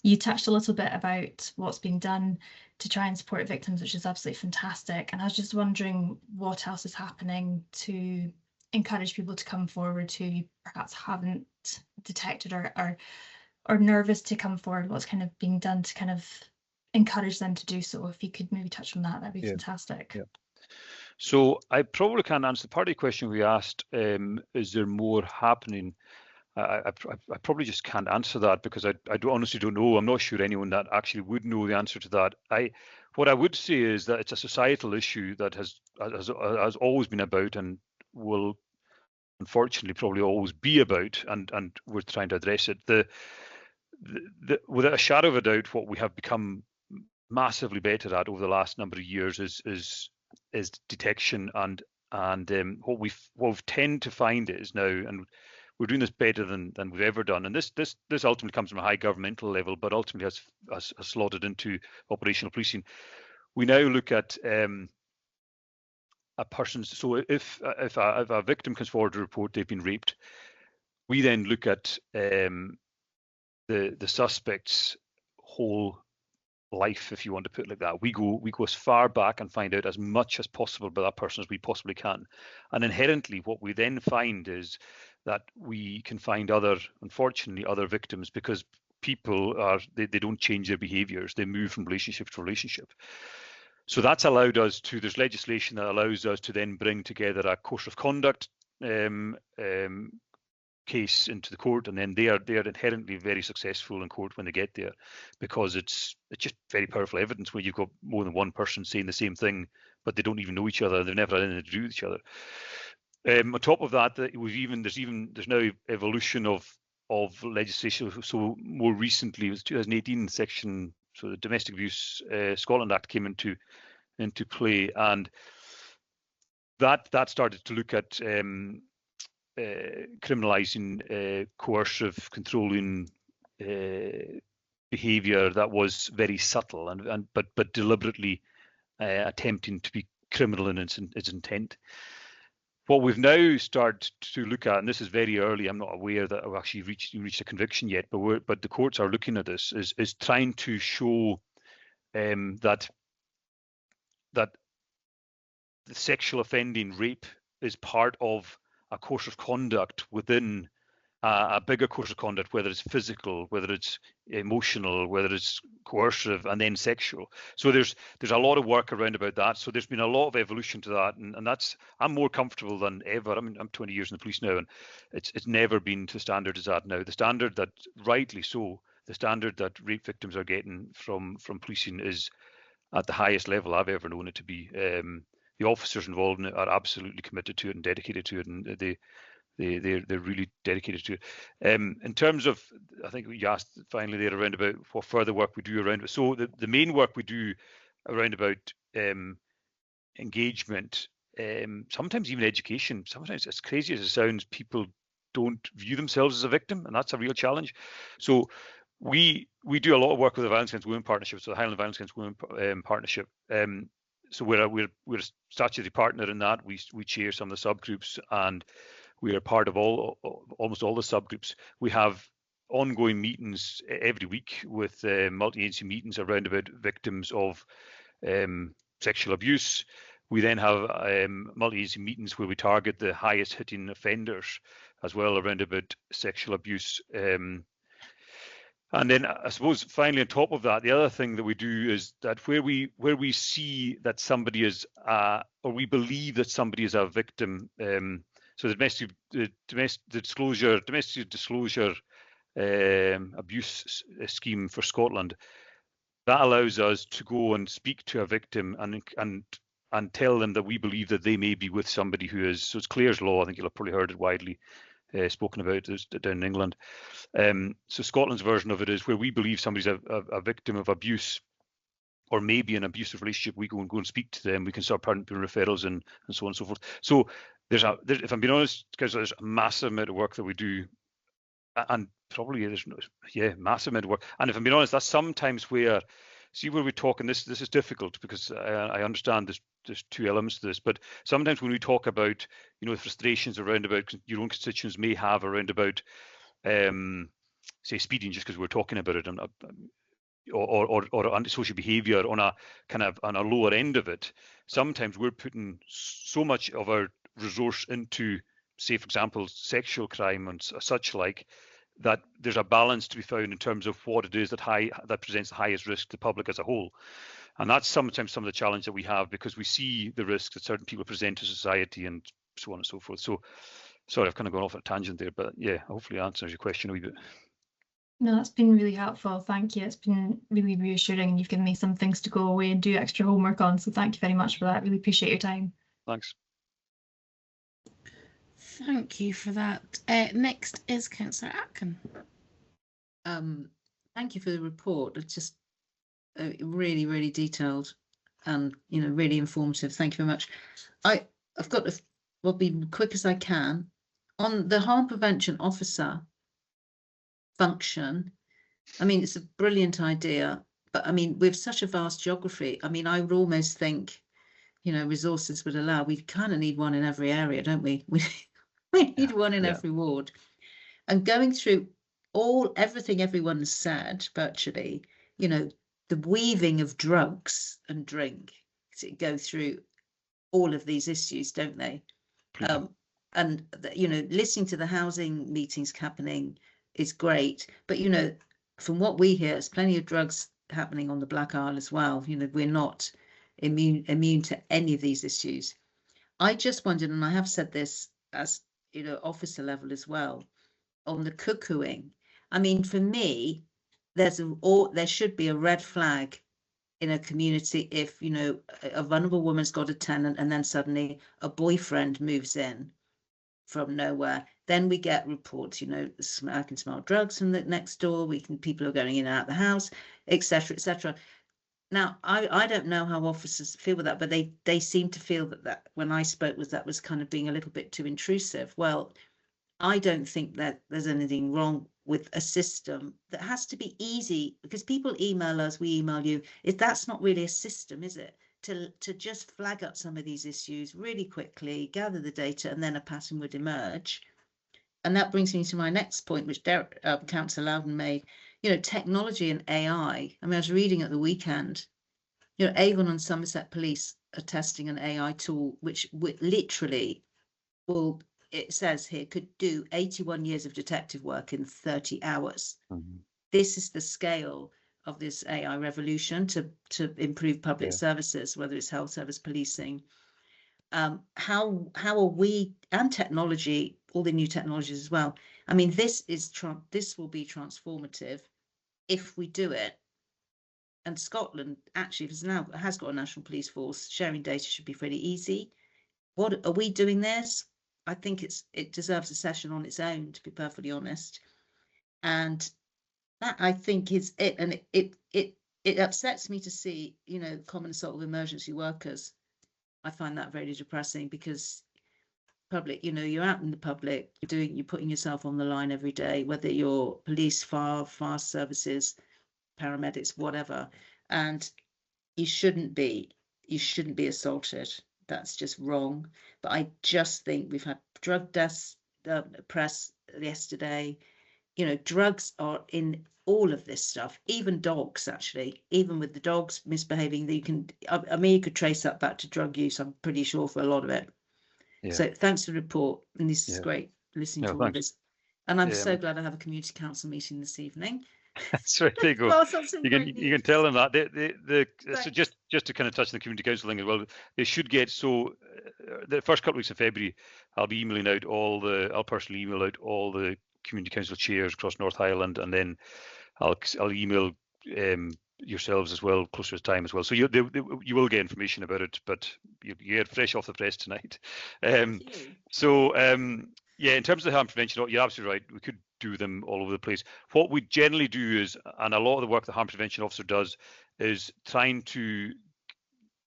you touched a little bit about what's being done to try and support victims, which is absolutely fantastic. And I was just wondering what else is happening to encourage people to come forward who perhaps haven't detected or are nervous to come forward. What's kind of being done to kind of encourage them to do so? If you could maybe touch on that, that'd be fantastic. Yeah. So I probably can't answer the part of the question we asked, is there more happening? I probably just can't answer that because I honestly don't know. I'm not sure anyone that actually would know the answer to that. What I would say is that it's a societal issue that has always been about and will unfortunately probably always be about, and we're trying to address it. Without a shadow of a doubt, what we have become massively better at over the last number of years is detection, and what we've tend to find is now, and we're doing this better than we've ever done. And this ultimately comes from a high governmental level, but ultimately has slotted into operational policing. We now look at a person's. So if a victim comes forward to report they've been raped, we then look at the suspect's whole life, if you want to put it like that. We go as far back and find out as much as possible about that person as we possibly can. And inherently, what we then find is that we can find unfortunately, other victims, because people they don't change their behaviours. They move from relationship to relationship. So that's allowed us to, there's legislation that allows us to then bring together a course of conduct case into the court, and then they are inherently very successful in court when they get there, because it's just very powerful evidence where you've got more than one person saying the same thing, but they don't even know each other. They've never had anything to do with each other. On top of that, there's now evolution of legislation. So more recently, it was 2018 section. So the Domestic Abuse Scotland Act came into play, and that started to look at criminalising coercive, controlling behaviour that was very subtle but deliberately attempting to be criminal in its intent. What we've now started to look at, and this is very early, I'm not aware that I've actually reached a conviction yet, but the courts are looking at this, is trying to show that the sexual offending, rape, is part of a course of conduct within a bigger course of conduct, whether it's physical, whether it's emotional, whether it's coercive, and then sexual. So there's a lot of work around about that. So there's been a lot of evolution to that, and that's, I'm more comfortable than ever. I mean, I'm 20 years in the police now, and it's never been to standard as that now. The standard that, rightly so, the standard that rape victims are getting from policing is at the highest level I've ever known it to be. The officers involved in it are absolutely committed to it and dedicated to it, and they're really dedicated to it. In terms of, I think you asked finally there around about what further work we do around it. So the main work we do around about engagement, sometimes even education. Sometimes, as crazy as it sounds, people don't view themselves as a victim, and that's a real challenge. So we do a lot of work with the Violence Against Women Partnership, so the Highland Violence Against Women Partnership. So we're a statutory partner in that. We chair some of the subgroups, and we are part of almost all the subgroups. We have ongoing meetings every week with multi-agency meetings around about victims of sexual abuse. We then have multi-agency meetings where we target the highest hitting offenders as well around about sexual abuse. And then I suppose finally on top of that, the other thing that we do is that where we see that somebody is, or we believe that somebody is a victim, so the domestic disclosure abuse scheme for Scotland, that allows us to go and speak to a victim and tell them that we believe that they may be with somebody who is, so it's Clare's Law, I think you'll have probably heard it widely spoken about down in England. So Scotland's version of it is where we believe somebody's a victim of abuse or maybe an abusive relationship, we go and speak to them. We can start putting referrals and so on and so forth. So there's if I'm being honest, guys, there's a massive amount of work that we do, and probably there's massive amount of work. And if I'm being honest, that's sometimes where, see where we're talking, this is difficult because I understand there's two elements to this, but sometimes when we talk about, the frustrations around about your own constituents may have around about, say, speeding, just because we're talking about it, or antisocial behaviour on a kind of on a lower end of it, sometimes we're putting so much of our resource into, say, for example, sexual crime and such like, that there's a balance to be found in terms of what it is that presents the highest risk to the public as a whole. And that's sometimes some of the challenge that we have, because we see the risk that certain people present to society and so on and so forth. So sorry, I've kind of gone off on a tangent there, but yeah, hopefully it answers your question a wee bit. No, that's been really helpful. Thank you. It's been really reassuring, and you've given me some things to go away and do extra homework on. So thank you very much for that. Really appreciate your time. Thanks. Thank you for that. Next is Councillor Atkin. Thank you for the report. It's just really, really detailed and really informative. Thank you very much. I've got to, will be quick as I can on the harm prevention officer function. I mean, it's a brilliant idea, but I mean, with such a vast geography, I mean, I would almost think, resources would allow, we kind of need one in every area, don't we? We need one in every ward. And going through everything everyone has said, virtually, the the weaving of drugs and drink to go through all of these issues, don't they? And you know, listening to the housing meetings happening is great, but you know, from what we hear, there's plenty of drugs happening on the Black Isle as well. You know, we're not immune to any of these issues. I just wondered, and I have said this as, you know, officer level as well, on the cuckooing. I mean, for me, there should be a red flag in a community if, you know, a vulnerable woman's got a tenant and then suddenly a boyfriend moves in from nowhere. Then we get reports, you know, I can smell drugs from the next door. People are going in and out of the house, etc., etc. Now, I don't know how officers feel with that, but they seem to feel that when I spoke that was kind of being a little bit too intrusive. Well, I don't think that there's anything wrong with a system that has to be easy, because people email us, we email you. That's not really a system, is it? To just flag up some of these issues really quickly, gather the data, and then a pattern would emerge. And that brings me to my next point, which Councillor Loudon made. You know, technology and AI. I mean, I was reading at the weekend, you know, Avon and Somerset Police are testing an AI tool, which literally will, it says here, could do 81 years of detective work in 30 hours. Mm-hmm. This is the scale of this AI revolution to improve public services, whether it's health service, policing. How are we, and technology, all the new technologies as well. I mean, this will be transformative if we do it. And Scotland actually has got a national police force. Sharing data should be pretty easy. What are we doing this? I think it deserves a session on its own, to be perfectly honest. And that, I think, is it. And it upsets me to see, you know, common assault of emergency workers. I find that very depressing, because public, you know, you're out in the public, you're putting yourself on the line every day, whether you're police, fast services, paramedics, whatever, and you shouldn't be assaulted. That's just wrong. But I just think we've had drug deaths, press yesterday. You know, drugs are in all of this stuff, even dogs, actually, even with the dogs misbehaving, I mean, you could trace that back to drug use, I'm pretty sure, for a lot of it. Yeah. So thanks for the report. And this is great listening to all of this. And I'm so glad I have a community council meeting this evening. That's right. There you go. You can tell them that so just to kind of touch on the community council thing as well. They should get, so the first couple of weeks of February, I'll be emailing out I'll personally email out all the community council chairs across North Highland, and then I'll email yourselves as well closer to time as well. So you will get information about it, but you get fresh off the press tonight. Yeah, in terms of the harm prevention, you're absolutely right. We could do them all over the place. What we generally do is, and a lot of the work the harm prevention officer does, is trying to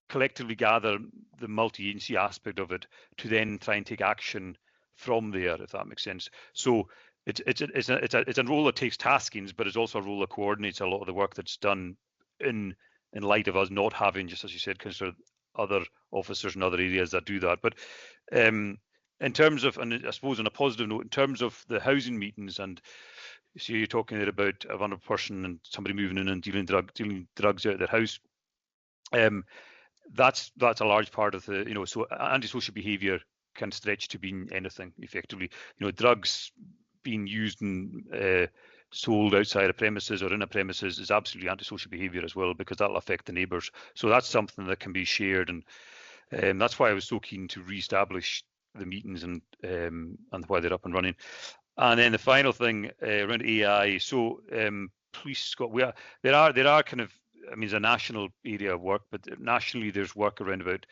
collectively gather the multi-agency aspect of it to then try and take action from there, if that makes sense. So it's a role that takes taskings, but it's also a role that coordinates a lot of the work that's done in light of us not having, just as you said, kind of other officers in other areas that do that. But in terms of, and I suppose on a positive note, in terms of the housing meetings, and so you're talking there about a vulnerable person and somebody moving in and dealing drugs out of their house. That's a large part of the, you know, so antisocial behaviour can stretch to being anything effectively. You know, drugs being used and sold outside of premises or in a premises is absolutely antisocial behaviour as well, because that'll affect the neighbours. So that's something that can be shared, and that's why I was so keen to re-establish the meetings and why they're up and running. And then the final thing around AI. So police, Scott, there are kind of, I mean, it's a national area of work, but nationally there's work around about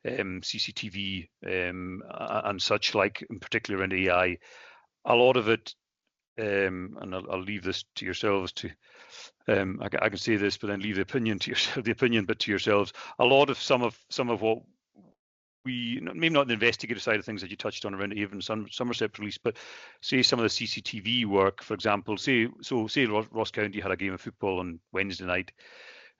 CCTV and such, like, in particular around AI. A lot of it, and I'll leave this to yourselves to, I can say this, but then leave the opinion to yourselves. A lot of some of what we, maybe not the investigative side of things that you touched on around even Somerset Police, but say some of the CCTV work, for example, say Ross County had a game of football on Wednesday night.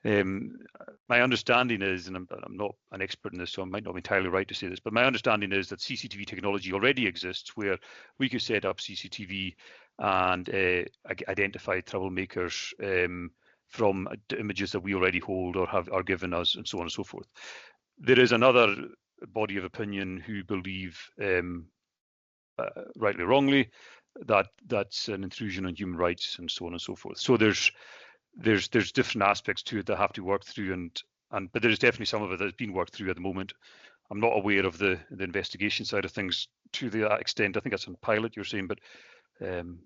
My understanding is, and I'm not an expert in this, so I might not be entirely right to say this, but my understanding is that CCTV technology already exists where we could set up CCTV and identify troublemakers from images that we already hold or are given us, and so on and so forth. There is another body of opinion who believe, rightly or wrongly, that that's an intrusion on human rights, and so on and so forth. So there's different aspects to it that have to work through, but there is definitely some of it that's being worked through at the moment. I'm not aware of the investigation side of things to that extent. I think that's on pilot you're saying, but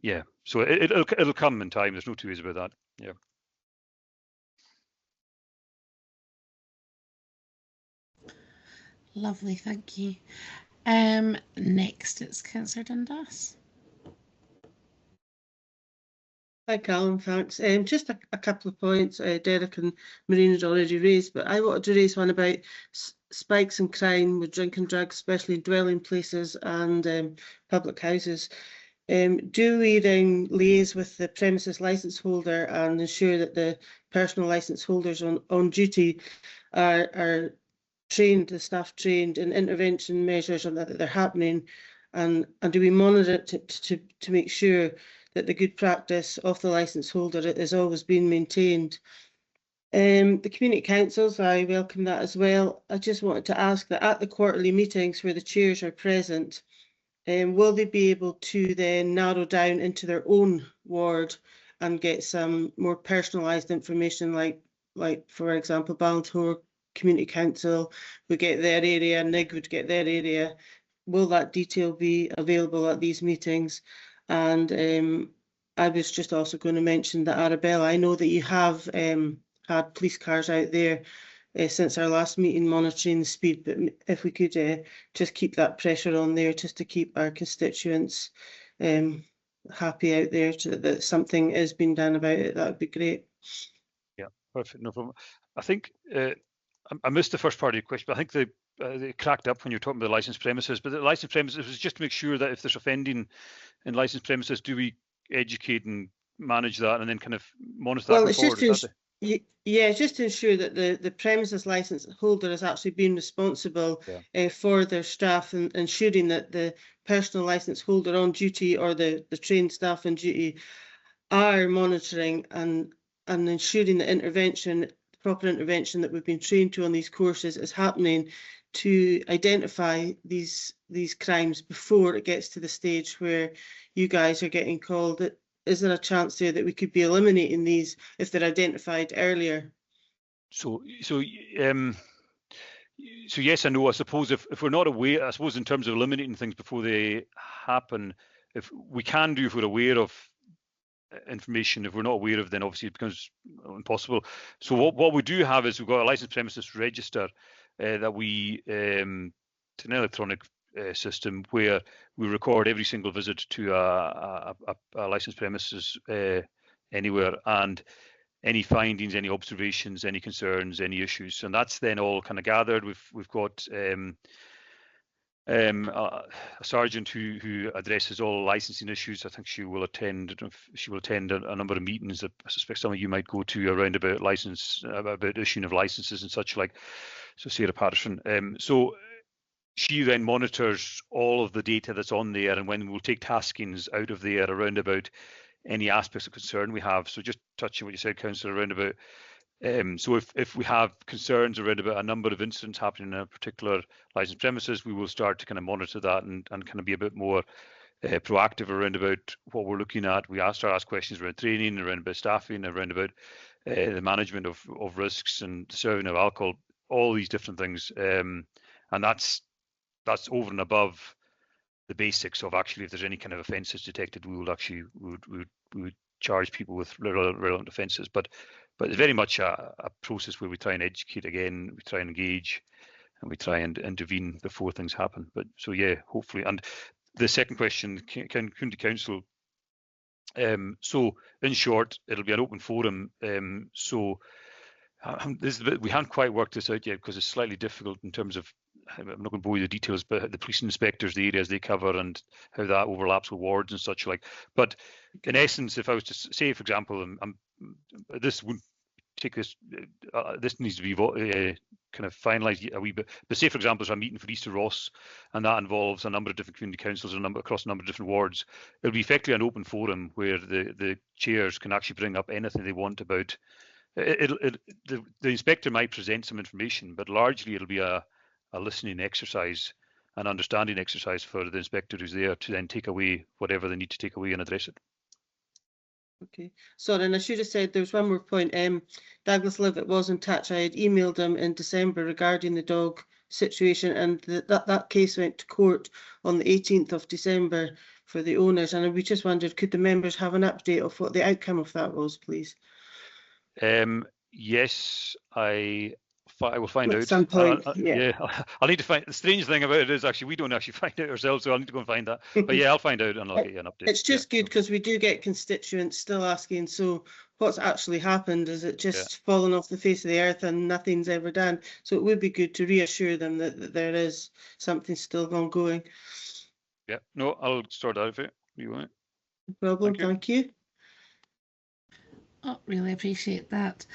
yeah. So it'll come in time. There's no two ways about that. Yeah. Lovely, thank you. Next, it's Councillor Dundas. Hi, Callum, thanks. Just a couple of points Derek and Maureen had already raised, but I wanted to raise one about spikes in crime with drinking drugs, especially in dwelling places and public houses. Do we then liaise with the premises licence holder and ensure that the personal licence holders on duty are trained, the staff trained in intervention measures and that they're happening, and do we monitor it to make sure that the good practice of the licence holder is always being maintained? The community councils, I welcome that as well. I just wanted to ask that at the quarterly meetings where the chairs are present, will they be able to then narrow down into their own ward and get some more personalised information, like for example, Ballantor Community Council would get their area, NIG would get their area. Will that detail be available at these meetings? And I was just also going to mention that, Arabella, I know that you have had police cars out there since our last meeting monitoring the speed, but if we could just keep that pressure on there, just to keep our constituents happy out there, that something is being done about it, that would be great. Yeah, perfect, no problem. I think I missed the first part of your question, but I think they cracked up when you're talking about the licensed premises. But the licensed premises was just to make sure that if there's offending in licensed premises, do we educate and manage that and then kind of monitor that? Well, it's just just to ensure that the premises licence holder has actually been responsible for their staff, and ensuring that the personal licence holder on duty or the trained staff on duty are monitoring and ensuring that proper intervention that we've been trained to on these courses is happening to identify these crimes before it gets to the stage where you guys are getting called. Is there a chance there that we could be eliminating these if they're identified earlier? So yes and no. I suppose if we're not aware, I suppose in terms of eliminating things before they happen, if we're aware of information, if we're not aware of, then obviously it becomes impossible. So what we do have is we've got a licensed premises register that we to an electronic system where we record every single visit to a licensed premises anywhere, and any findings, any observations, any concerns, any issues, and that's then all kind of gathered. We've got a sergeant who addresses all licensing issues. I think she will attend a number of meetings that I suspect some of you might go to around about about issuing of licenses and such like. So Sarah Patterson. So she then monitors all of the data that's on there, and when we'll take taskings out of there around about any aspects of concern we have. So just touching what you said, Councillor, around about so if we have concerns around about a number of incidents happening in a particular licensed premises, we will start to kind of monitor that and kind of be a bit more proactive around about what we're looking at. We start to ask questions around training, around about staffing, around about the management of risks and the serving of alcohol, all these different things. And that's over and above the basics of actually if there's any kind of offences detected, we would charge people with relevant offences. But it's very much a process where we try and educate again, we try and engage, and we try and intervene before things happen. But so yeah, hopefully. And the second question, can Community Council? So in short, it'll be an open forum. So we haven't quite worked this out yet because it's slightly difficult in terms of, I'm not going to bore you with the details, but the police inspectors, the areas they cover and how that overlaps with wards and such like. But in essence, if I was to say, for example, this wouldn't take this, this needs to be kind of finalised a wee bit. But say, for example, there's a meeting for Easter Ross, and that involves a number of different community councils across a number of different wards. It'll be effectively an open forum where the chairs can actually bring up anything they want about the inspector might present some information, but largely it'll be a listening exercise, an understanding exercise for the inspector who's there to then take away whatever they need to take away and address it. Okay, sorry, and I should have said there was one more point. Douglas Livet was in touch. I had emailed him in December regarding the dog situation, and that case went to court on the 18th of December for the owners. And we just wondered, could the members have an update of what the outcome of that was, please? Yes, I will find out at some point. yeah, I'll need to find. The strange thing about it is actually we don't actually find out ourselves, so I'll need to go and find that. But yeah, I'll find out and I'll get you an update. It's just good because we do get constituents still asking, so what's actually happened? Is it just fallen off the face of the earth and nothing's ever done? So it would be good to reassure them that there is something still ongoing. Yeah, no, I'll sort that out for you. You want it? No problem, thank you. Oh, really appreciate that.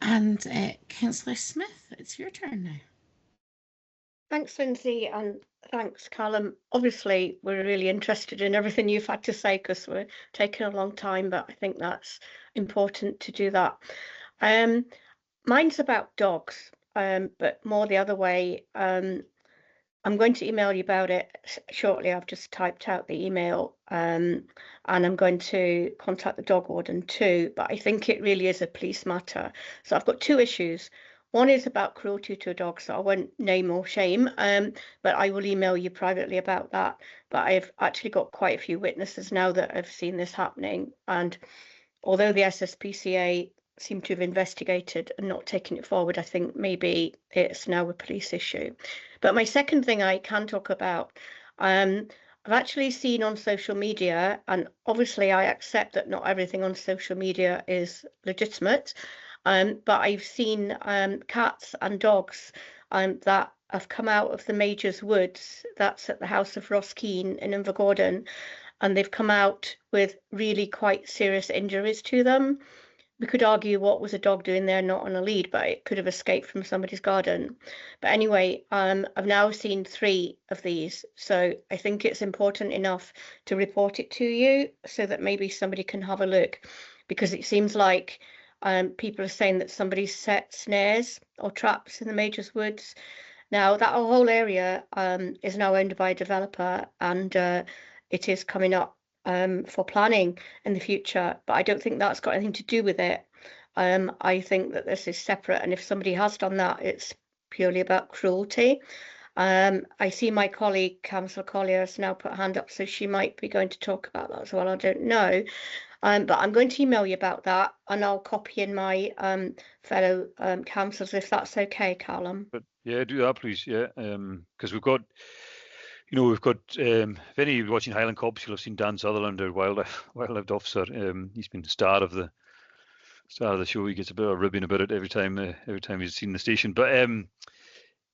And Councillor Smith, it's your turn now. Thanks, Lindsay, and thanks, Callum. Obviously, we're really interested in everything you've had to say because we're taking a long time, but I think that's important to do that. Mine's about dogs, but more the other way. I'm going to email you about it shortly. I've just typed out the email and I'm going to contact the dog warden too, but I think it really is a police matter. So I've got two issues. One is about cruelty to a dog, so I won't name or shame, but I will email you privately about that. But I've actually got quite a few witnesses now that have seen this happening. And although the SSPCA seem to have investigated and not taken it forward, I think maybe it's now a police issue. But my second thing I can talk about, I've actually seen on social media, and obviously I accept that not everything on social media is legitimate, but I've seen cats and dogs that have come out of the Major's Woods, that's at the House of Roskeen in Invergordon, and they've come out with really quite serious injuries to them. We could argue what was a dog doing there, not on a lead, but it could have escaped from somebody's garden. But anyway, I've now seen 3 of these. So I think it's important enough to report it to you so that maybe somebody can have a look, because it seems like people are saying that somebody set snares or traps in the Major's Woods. Now, that whole area is now owned by a developer, and it is coming up for planning in the future, but I don't think that's got anything to do with it. I think that this is separate, and if somebody has done that, it's purely about cruelty. I see my colleague, Councillor Collier, has now put a hand up, so she might be going to talk about that as well. I don't know. But I'm going to email you about that, and I'll copy in my fellow councillors if that's okay, Callum. But yeah, do that, please. Yeah, because we've got. We've got, if any of you watching Highland Cops, you'll have seen Dan Sutherland, our wildlife officer. He's been the star of the show. He gets a bit of a ribbing about it every time he's seen the station. But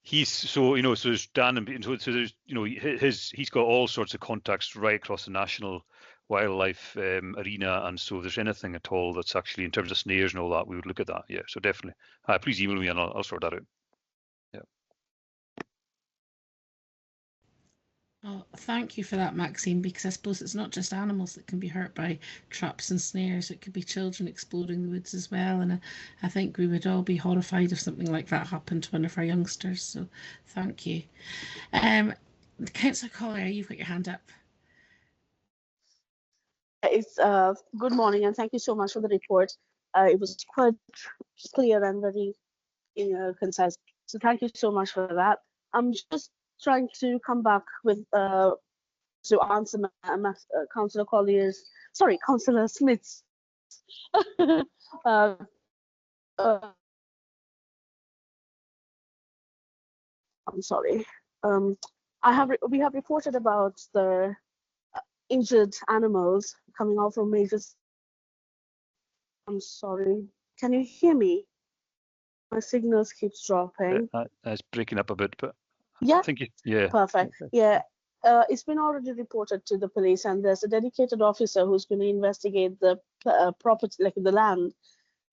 he's so there's Dan, and so there's he's got all sorts of contacts right across the national wildlife arena, and so if there's anything at all that's actually in terms of snares and all that, we would look at that. Yeah, so definitely. Please email me and I'll sort that out. Oh, thank you for that, Maxine, because I suppose it's not just animals that can be hurt by traps and snares. It could be children exploring the woods as well. And I think we would all be horrified if something like that happened to one of our youngsters. So thank you. Councillor Collier, you've got your hand up. It's good morning, and thank you so much for the report. It was quite clear and very concise. So thank you so much for that. I'm just trying to come back with to answer Councillor Collier's, sorry, Councillor Smith's I'm sorry. We have reported about the injured animals coming out from Major's. I'm sorry. Can you hear me? My signals keeps dropping. It's breaking up a bit, but yeah, I think yeah. Perfect. Yeah, it's been already reported to the police, and there's a dedicated officer who's going to investigate the property, like the land.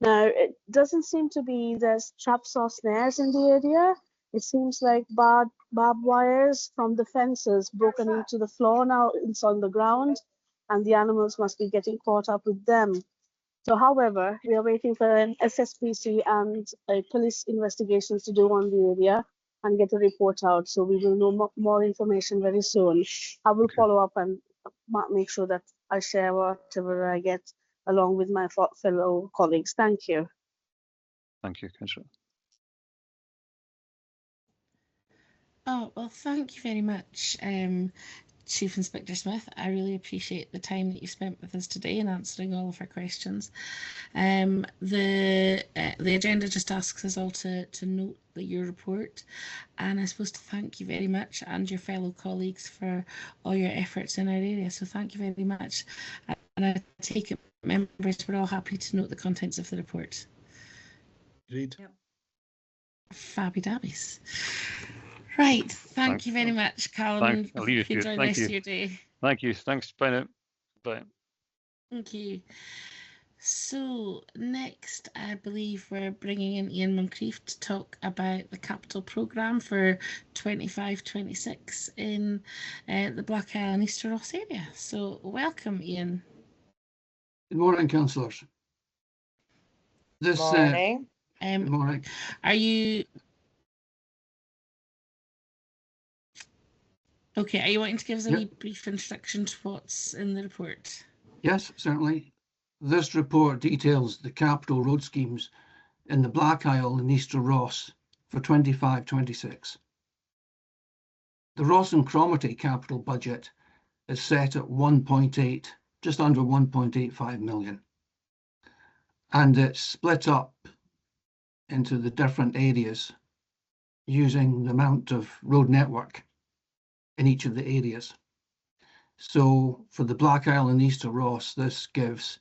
Now, it doesn't seem to be there's traps or snares in the area. It seems like barbed wires from the fences broken into the floor. Now it's on the ground, and the animals must be getting caught up with them. So, however, we are waiting for an SSPC and police investigations to do on the area and get a report out. So we will know more information very soon. I will follow up and make sure that I share whatever I get along with my fellow colleagues. Thank you. Thank you, Councillor. Oh, well, thank you very much, Chief Inspector Smith. I really appreciate the time that you spent with us today and answering all of our questions. The agenda just asks us all to note your report, and I suppose to thank you very much and your fellow colleagues for all your efforts in our area. So thank you very much. And I take it, members, we're all happy to note the contents of the report. Agreed. Yep. Fabby-dabbies. Right, thank you very much, Callum. I'll leave you to it. Thank you. Your day. Thank you. Thanks. Bye now. Bye. Thank you. So next, I believe we're bringing in Ian Moncrief to talk about the capital programme for 25-26 in the Black Isle and Easter Ross area. So welcome, Ian. Good morning, councillors. Good morning. Good morning. Are you okay? Are you wanting to give us a wee brief introduction to what's in the report? Yes, certainly. This report details the capital road schemes in the Black Isle and Easter Ross for 25-26. The Ross and Cromarty capital budget is set at 1.8, just under 1.85 million. And it's split up into the different areas using the amount of road network in each of the areas. So for the Black Isle and Easter Ross, this gives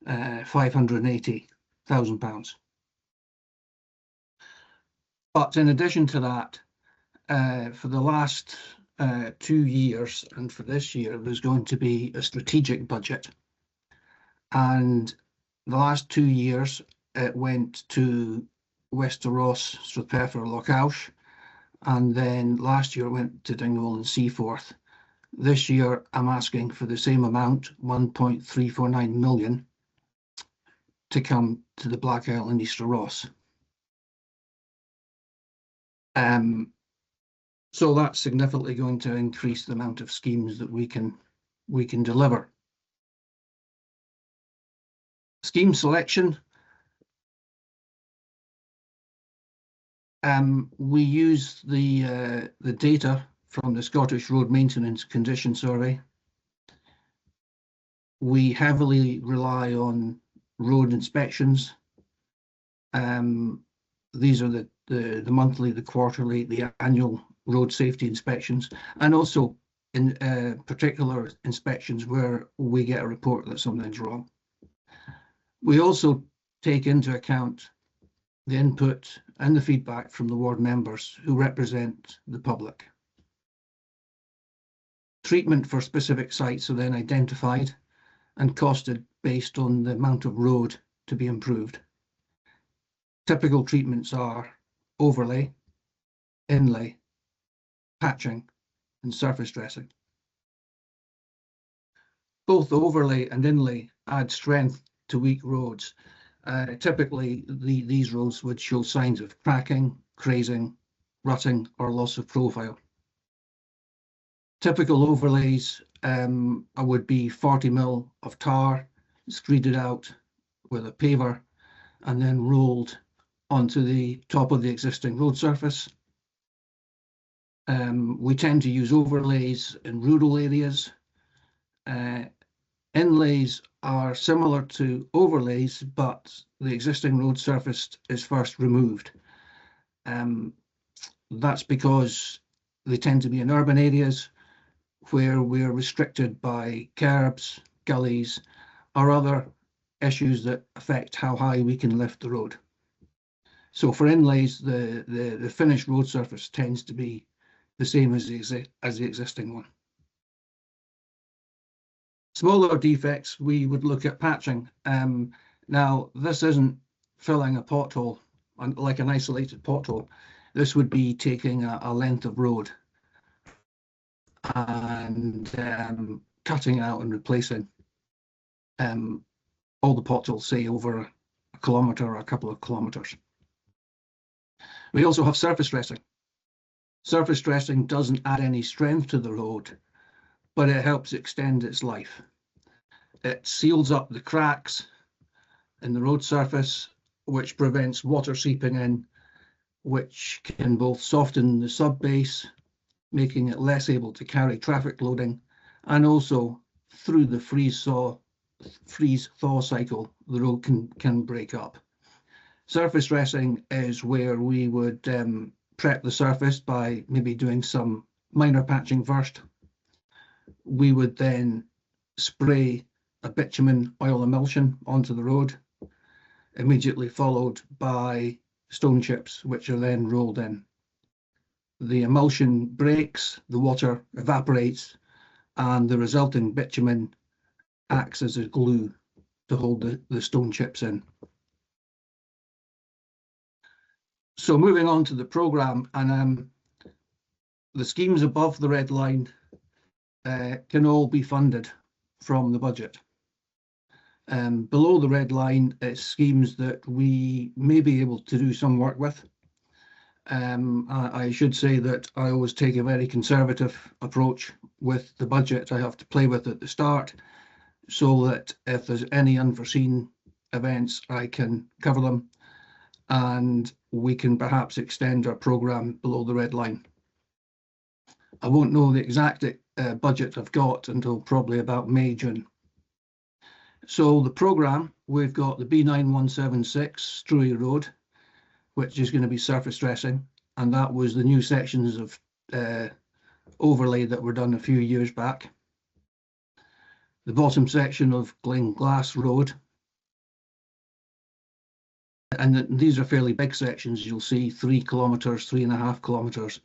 £580,000. But in addition to that, for the last 2 years and for this year, there's going to be a strategic budget. And the last 2 years, it went to Wester Ross, Strathpeffer, Lochaush, and then last year it went to Dingwall and Seaforth. This year, I'm asking for the same amount, 1.349 million, to come to the Black Isle and Easter Ross. So that's significantly going to increase the amount of schemes that we can deliver. Scheme selection. We use the data from the Scottish Road Maintenance Condition Survey. We heavily rely on road inspections. These are the monthly, the quarterly, the annual road safety inspections, and also in particular inspections where we get a report that something's wrong. We also take into account the input and the feedback from the ward members who represent the public. Treatment for specific sites are then identified and costed based on the amount of road to be improved. Typical treatments are overlay, inlay, patching, and surface dressing. Both overlay and inlay add strength to weak roads. Typically, these roads would show signs of cracking, crazing, rutting, or loss of profile. Typical overlays would be 40 mil of tar, screeded out with a paver, and then rolled onto the top of the existing road surface. We tend to use overlays in rural areas. Inlays are similar to overlays, but the existing road surface is first removed. That's because they tend to be in urban areas where we're restricted by curbs, gullies, or other issues that affect how high we can lift the road. So for inlays, the finished road surface tends to be the same as the existing one. Smaller defects, we would look at patching. Now, this isn't filling a pothole, like an isolated pothole. This would be taking a length of road and cutting out and replacing. all the potholes, say, over a kilometre or a couple of kilometres. We also have surface dressing. Surface dressing doesn't add any strength to the road, but it helps extend its life. It seals up the cracks in the road surface, which prevents water seeping in, which can both soften the subbase, making it less able to carry traffic loading, and also through the freeze-thaw cycle, the road can break up. Surface dressing is where we would prep the surface by maybe doing some minor patching first. We would then spray a bitumen oil emulsion onto the road, immediately followed by stone chips, which are then rolled in. The emulsion breaks, the water evaporates, and the resulting bitumen acts as a glue to hold the stone chips in. So moving on to the programme, and the schemes above the red line can all be funded from the budget. Below the red line, it's schemes that we may be able to do some work with. I should say that I always take a very conservative approach with the budget I have to play with at the start, so that if there's any unforeseen events, I can cover them, and we can perhaps extend our programme below the red line. I won't know the exact budget I've got until probably about May, June. So the programme, we've got the B9176 Struy Road, which is going to be surface dressing, and that was the new sections of overlay that were done a few years back. The bottom section of Glenglass Road, and these are fairly big sections. You'll see 3 kilometres, 3.5 kilometres.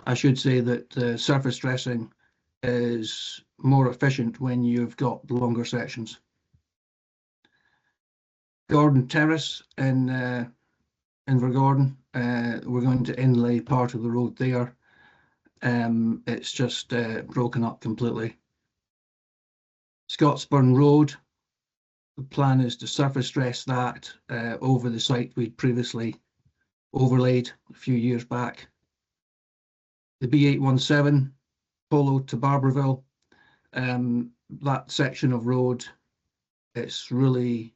I should say that surface dressing is more efficient when you've got longer sections. Gordon Terrace in Invergordon, we're going to inlay part of the road there. It's just broken up completely. Scotsburn Road, the plan is to surface dress that over the site we'd previously overlaid a few years back. The B817, Polo to Barberville, that section of road, it's really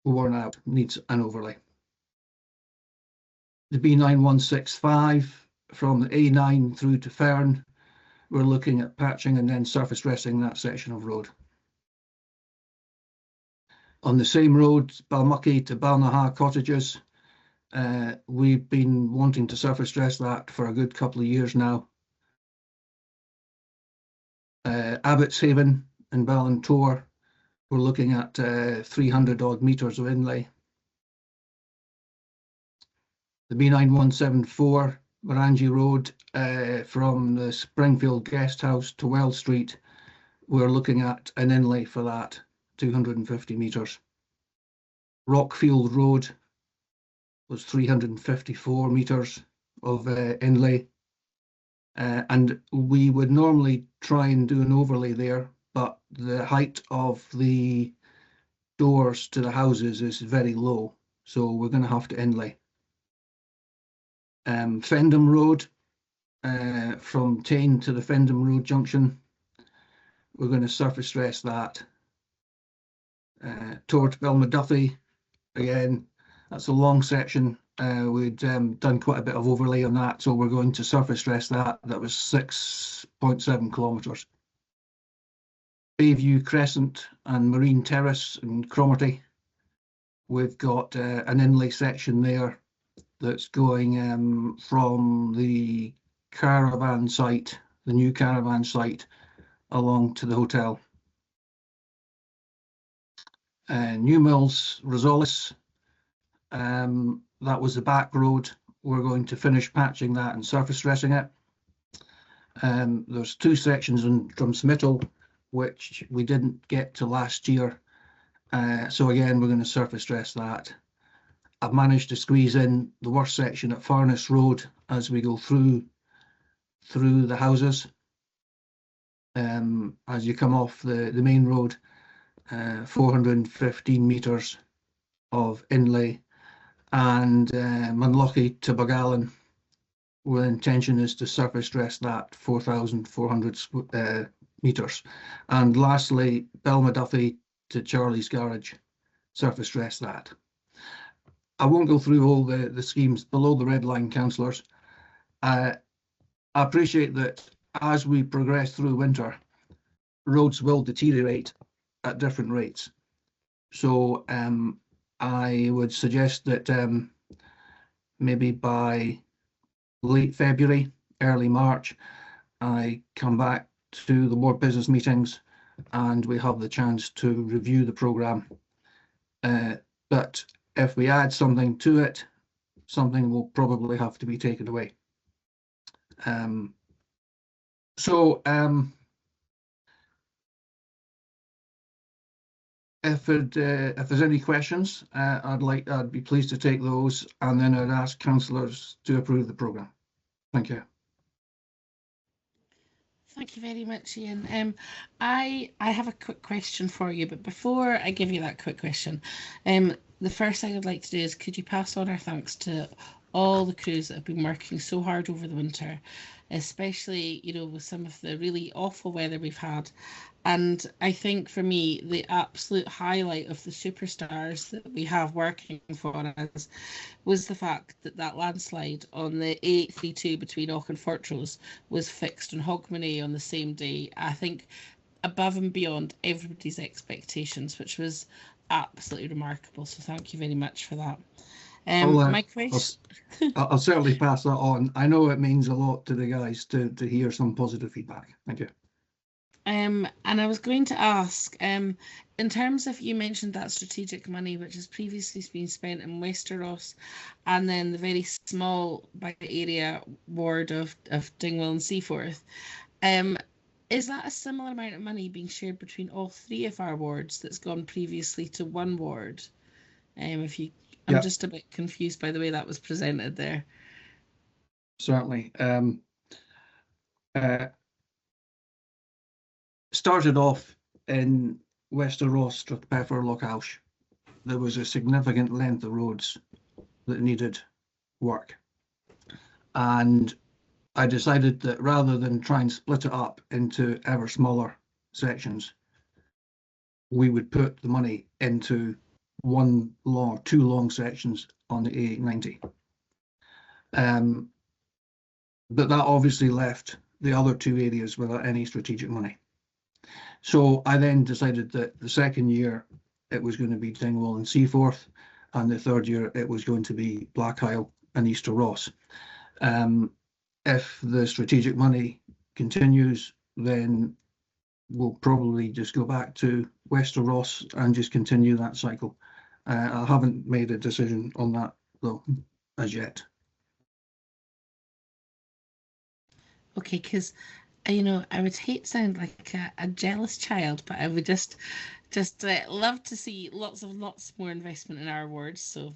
worn out, needs an overlay. The B9165 from the A9 through to Fern, we're looking at patching and then surface dressing that section of road. On the same road, Balmucky to Balnaha Cottages, we've been wanting to surface dress that for a good couple of years now. Abbotshaven and Ballantor, we're looking at 300 odd metres of inlay. The B9174 Marangi Road from the Springfield Guest House to Wells Street, we're looking at an inlay for that, 250 metres. Rockfield Road was 354 metres of inlay, and we would normally try and do an overlay there, but the height of the doors to the houses is very low, so we're going to have to inlay. Fendham Road, from Tain to the Fendham Road junction, we're going to surface dress that. Towards Belmaduffy, again, that's a long section. We'd done quite a bit of overlay on that, so we're going to surface dress that. That was 6.7 kilometres. Bayview Crescent and Marine Terrace in Cromarty, we've got an inlay section there that's going from the caravan site, the new caravan site, along to the hotel. New Mills Rosolis, that was the back road. We're going to finish patching that and surface dressing it. There's 2 sections in Drumsmittle which we didn't get to last year, so again we're going to surface dress that. I've managed to squeeze in the worst section at Farness Road as we go through the houses. As you come off the main road, 415 metres of inlay, and Munlucky to Bugallen, where the intention is to surface dress that 4,400 metres. And lastly, Belmaduffy to Charlie's Garage, surface dress that. I won't go through all the schemes below the red line, councillors. I appreciate that as we progress through winter, roads will deteriorate at different rates. So I would suggest that maybe by late February, early March, I come back to the ward business meetings and we have the chance to review the programme. But if we add something to it, something will probably have to be taken away. If there's any questions, I'd be pleased to take those, and then I'd ask councillors to approve the programme. Thank you. Thank you very much, Ian. I have a quick question for you, but before I give you that quick question, the first thing I'd like to do is, could you pass on our thanks to all the crews that have been working so hard over the winter, especially, you know, with some of the really awful weather we've had. And I think for me, the absolute highlight of the superstars that we have working for us was the fact that that landslide on the A832 between Ock and Fortrose was fixed on Hogmanay on the same day. I think above and beyond everybody's expectations, which was absolutely remarkable. So thank you very much for that. My question. I'll certainly pass that on. I know it means a lot to the guys to hear some positive feedback. Thank you. And I was going to ask, in terms of, you mentioned that strategic money which has previously been spent in Westeros, and then the very small by area ward of Dingwall and Seaforth, is that a similar amount of money being shared between all three of our wards that's gone previously to one ward? I'm just a bit confused by the way that was presented there. Certainly. Started off in Westeros, Strathpeffer, Lochaush. There was a significant length of roads that needed work. And I decided that rather than try and split it up into ever smaller sections, we would put the money into two long sections on the A890. But that obviously left the other two areas without any strategic money. So I then decided that the second year it was going to be Dingwall and Seaforth, and the third year it was going to be Black Isle and Easter Ross. If the strategic money continues, then we'll probably just go back to Westeros and just continue that cycle. I haven't made a decision on that though as yet. Okay, because I would hate to sound like a jealous child, but I would just love to see lots more investment in our wards. So,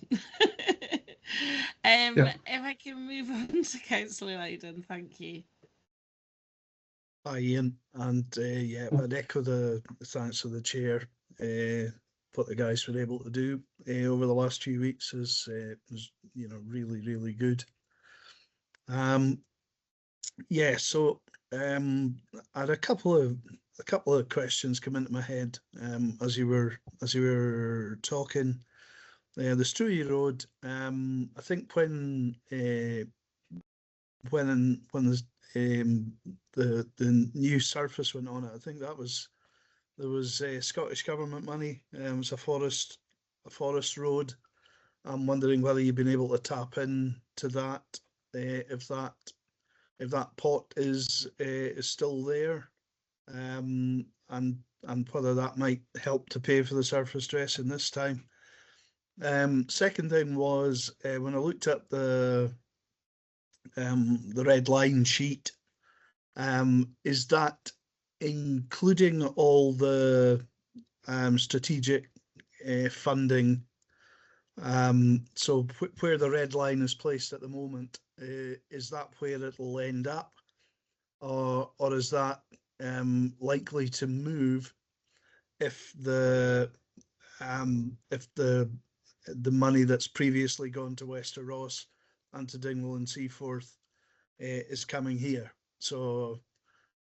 if I can move on to Councillor Lydon, thank you. Hi, Ian, and I'd echo the thanks of the chair. What the guys were able to do over the last few weeks was really, really good. So I had a couple of questions come into my head as you were talking. The Struy Road. I think when the new surface went on it, I think there was Scottish Government money. It was a forest road. I'm wondering whether you've been able to tap into that, if that pot is still there, and whether that might help to pay for the surface dressing this time. Second thing was when I looked at the red line sheet, is that including all the strategic funding? So where the red line is placed at the moment, is that where it'll end up, or is that likely to move if the money that's previously gone to Wester Ross and to Dingwall and Seaforth is coming here. So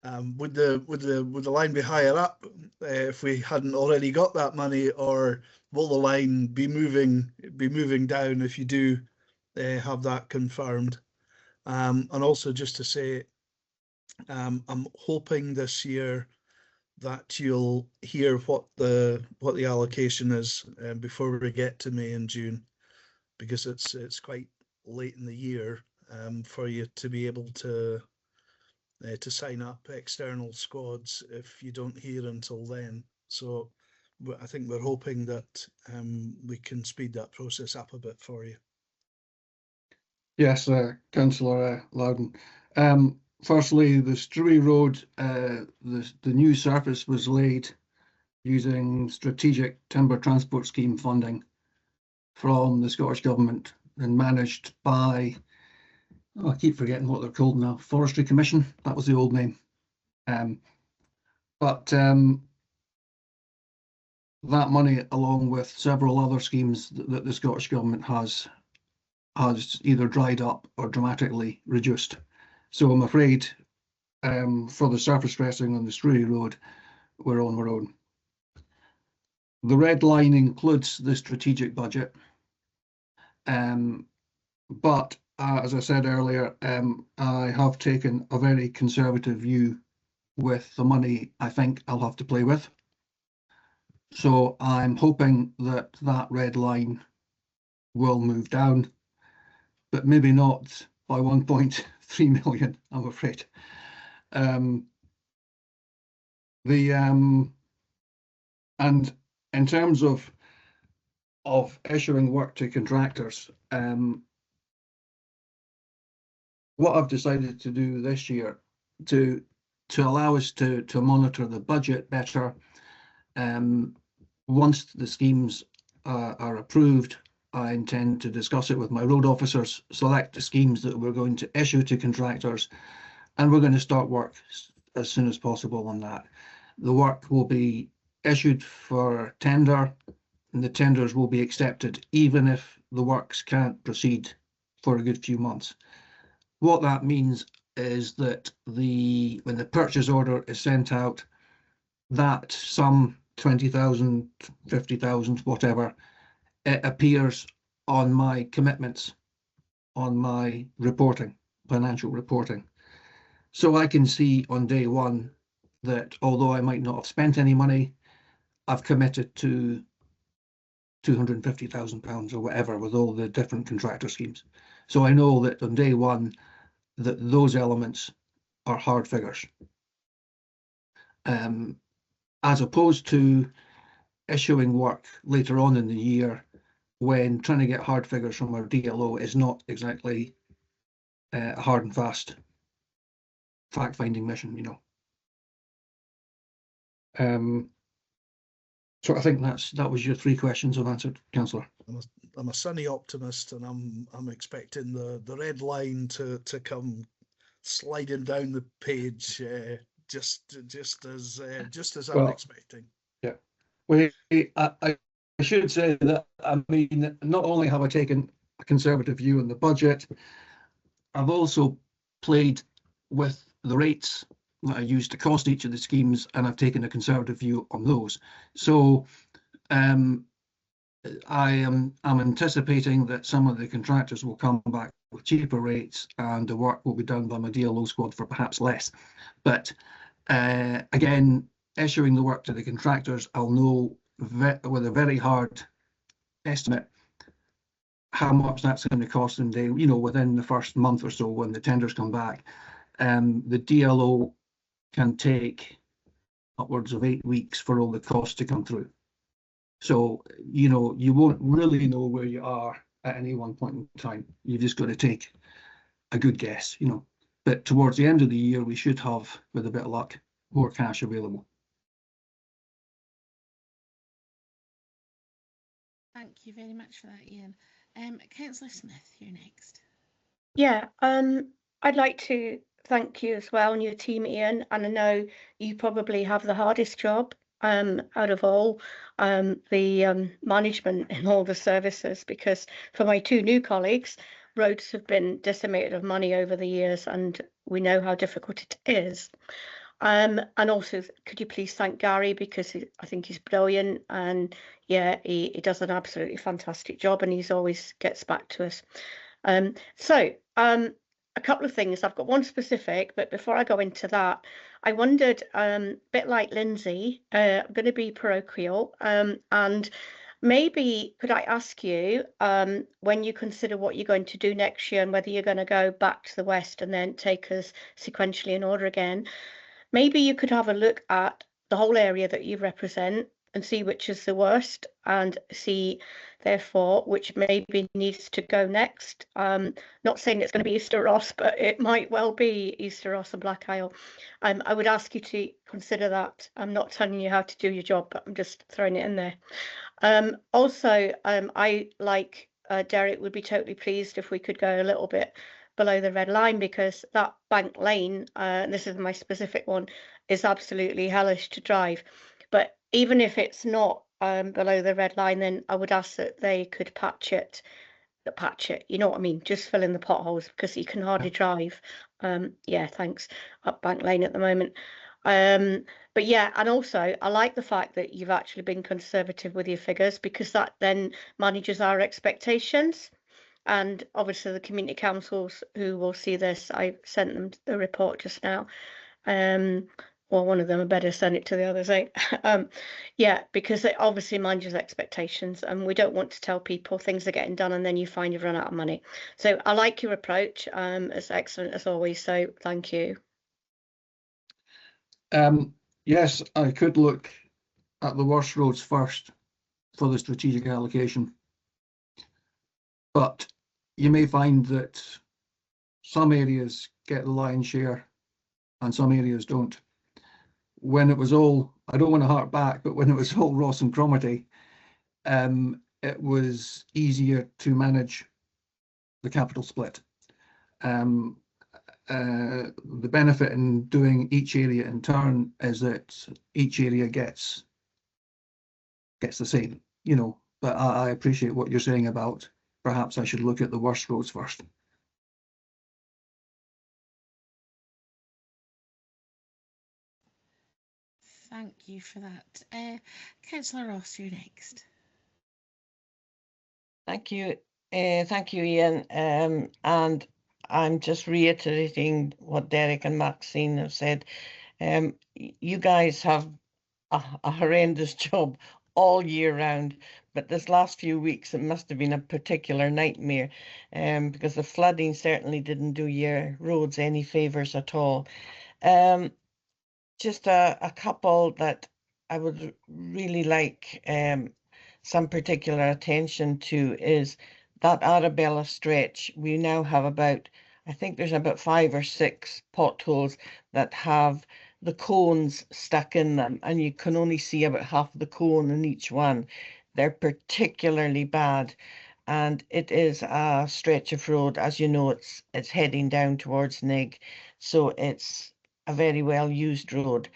would the line be higher up if we hadn't already got that money, or will the line be moving down if you do have that confirmed? And also just to say, I'm hoping this year that you'll hear what the allocation is before we get to May and June, because it's quite late in the year for you to be able to sign up external squads if you don't hear until then. So I think we're hoping that we can speed that process up a bit for you. Yes, Councillor Loudon. Firstly, the Struy Road, the new surface was laid using Strategic Timber Transport Scheme funding from the Scottish Government and managed by, I keep forgetting what they're called now, Forestry Commission, that was the old name. But that money, along with several other schemes that the Scottish Government has either dried up or dramatically reduced. So I'm afraid for the surface dressing on the Struy Road, we're on our own. The red line includes the strategic budget, but as I said earlier, I have taken a very conservative view with the money I think I'll have to play with. So I'm hoping that that red line will move down, but maybe not by 1.3 million, I'm afraid. And in terms of issuing work to contractors, what I've decided to do this year to allow us to monitor the budget better, once the schemes are approved, I intend to discuss it with my road officers, select the schemes that we're going to issue to contractors, and we're going to start work as soon as possible on that. The work will be issued for tender, and the tenders will be accepted even if the works can't proceed for a good few months. What that means is that when the purchase order is sent out, that sum, 20,000, 50,000, whatever, it appears on my commitments, on my reporting, financial reporting. So I can see on day one that although I might not have spent any money, I've committed to £250,000 or whatever with all the different contractor schemes. So I know that on day one that those elements are hard figures. As opposed to issuing work later on in the year when trying to get hard figures from our DLO is not exactly a hard and fast fact-finding mission, you know. So I think that was your three questions I've answered, Councillor. I'm a sunny optimist, and I'm expecting the red line to come sliding down the page just as I'm expecting. Yeah, I should say that, I mean, not only have I taken a conservative view on the budget, I've also played with the rates that I use to cost each of the schemes, and I've taken a conservative view on those. So I'm anticipating that some of the contractors will come back with cheaper rates and the work will be done by my DLO squad for perhaps less. But again, issuing the work to the contractors, I'll know with a very hard estimate how much that's going to cost them, you know, within the first month or so when the tenders come back. The DLO can take upwards of 8 weeks for all the costs to come through. So, you know, you won't really know where you are at any one point in time. You've just got to take a good guess, you know. But towards the end of the year, we should have, with a bit of luck, more cash available. Thank you very much for that, Ian. Councillor Smith, you're next. Yeah, I'd like to thank you as well and your team, Ian. And I know you probably have the hardest job out of all the management in all the services, because for my two new colleagues, roads have been decimated of money over the years, and we know how difficult it is. And also, could you please thank Gary, because I think he's brilliant, and yeah, he does an absolutely fantastic job, and he's always gets back to us. A couple of things. I've got one specific, but before I go into that, I wondered, a bit like Lindsay, I'm going to be parochial, and maybe could I ask you, when you consider what you're going to do next year and whether you're going to go back to the west and then take us sequentially in order again, maybe you could have a look at the whole area that you represent and see which is the worst, and see therefore which maybe needs to go next. Not saying it's going to be Easter Ross, but it might well be Easter Ross and Black Isle. I would ask you to consider that. I'm not telling you how to do your job, but I'm just throwing it in there. Also, I, like Derek, would be totally pleased if we could go a little bit below the red line, because that Bank Lane, and this is my specific one, is absolutely hellish to drive. But even if it's not below the red line, then I would ask that they could patch it, you know what I mean, just fill in the potholes, because you can hardly drive. Yeah, thanks, up Bank Lane at the moment. But yeah, and also I like the fact that you've actually been conservative with your figures, because that then manages our expectations. And obviously the community councils who will see this, I sent them the report just now. Well, one of them, I better send it to the others, eh? Yeah, because it obviously manages expectations, and we don't want to tell people things are getting done and then you find you've run out of money. So I like your approach. It's excellent as always, so thank you. Yes, I could look at the worst roads first for the strategic allocation, but you may find that some areas get the lion's share and some areas don't. When it was all, I don't want to hark back, but when it was all Ross and Cromarty, it was easier to manage the capital split. The benefit in doing each area in turn is that each area gets the same, you know, but I appreciate what you're saying about perhaps I should look at the worst roads first. Thank you for that. Councillor Ross, you're next. Thank you, Ian. And I'm just reiterating what Derek and Maxine have said. You guys have a horrendous job all year round, but this last few weeks it must have been a particular nightmare, because the flooding certainly didn't do your roads any favours at all. Just a couple that I would really like some particular attention to is that Arabella stretch. We now have about, I think there's about 5 or 6 potholes that have the cones stuck in them, and you can only see about half of the cone in each one. They're particularly bad, and it is a stretch of road. As you know, it's heading down towards Nig, so it's a very well used road.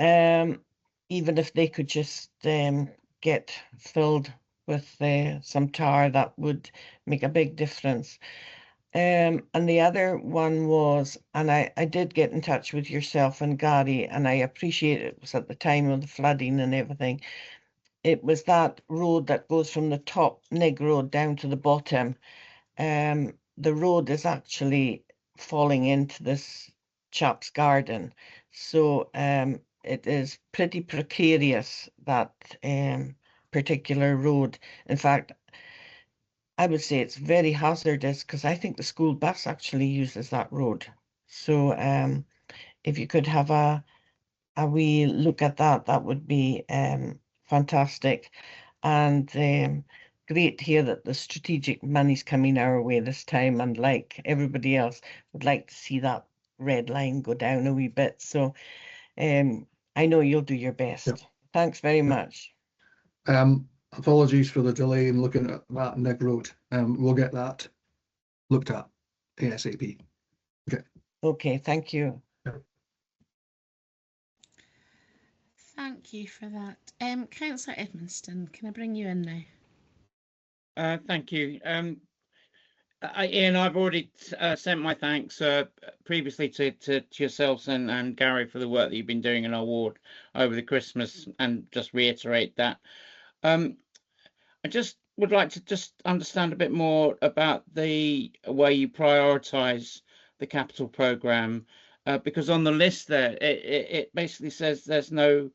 Even if they could just get filled with some tar, that would make a big difference. And the other one was, and I did get in touch with yourself and Gary, and I appreciate it was at the time of the flooding and everything. It was that road that goes from the top Nig Road down to the bottom. The road is actually falling into this chap's garden. So it is pretty precarious, that particular road. In fact, I would say it's very hazardous, because I think the school bus actually uses that road. So if you could have a wee look at that, that would be fantastic. And great to hear that the strategic money's coming our way this time, and like everybody else, would like to see that red line go down a wee bit. So I know you'll do your best. Yep. Thanks very much. Apologies for the delay in looking at that Nig Road. We'll get that looked at ASAP. Okay. Okay, thank you. Yep. Thank you for that. Councillor Edmonston, can I bring you in now? Thank you. Ian, I've already sent my thanks previously to yourselves and Gary for the work that you've been doing in our ward over the Christmas, and just reiterate that. I just would like to just understand a bit more about the way you prioritise the capital programme, because on the list there, it basically says there's no,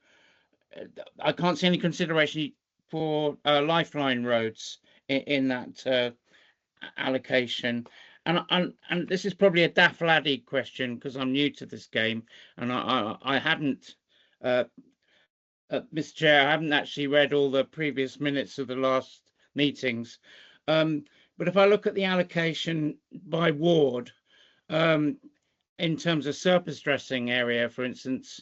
I can't see any consideration for lifeline roads in that allocation. And this is probably a daft laddie question because I'm new to this game, and I hadn't, Mr. Chair, I haven't actually read all the previous minutes of the last meetings. But if I look at the allocation by ward, in terms of surface dressing area, for instance,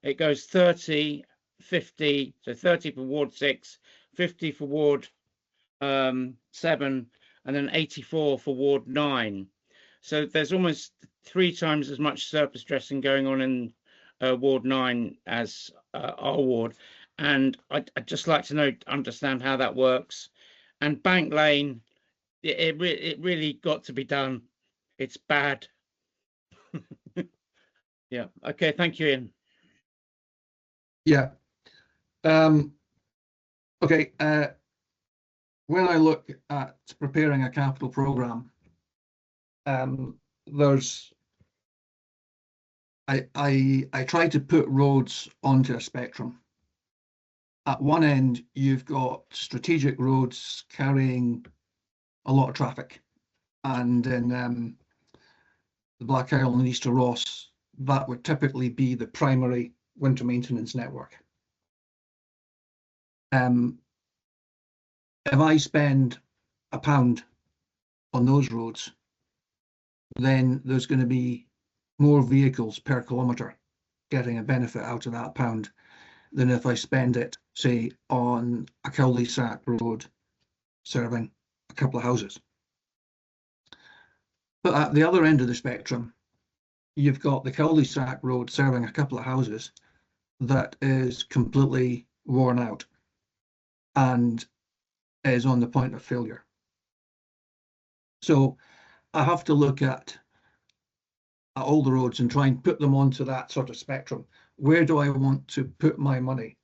it goes 30, 50, so 30 for Ward 6, 50 for Ward 7, and then 84 for Ward 9. So there's almost 3 times as much surface dressing going on in Ward 9 as our ward. And I'd just like to understand how that works. And Bank Lane, it really got to be done. It's bad. Yeah. Okay. Thank you, Ian. Yeah. Okay. When I look at preparing a capital programme, there's I try to put roads onto a spectrum. At one end, you've got strategic roads carrying a lot of traffic, and in the Black Isle and Easter Ross, that would typically be the primary winter maintenance network. If I spend £1 on those roads, then there's going to be more vehicles per kilometre getting a benefit out of that £1 than if I spend it, say, on a cul-de-sac road serving a couple of houses. But at the other end of the spectrum, you've got the cul-de-sac road serving a couple of houses that is completely worn out and is on the point of failure. So I have to look at all the roads and try and put them onto that sort of spectrum. Where do I want to put my money?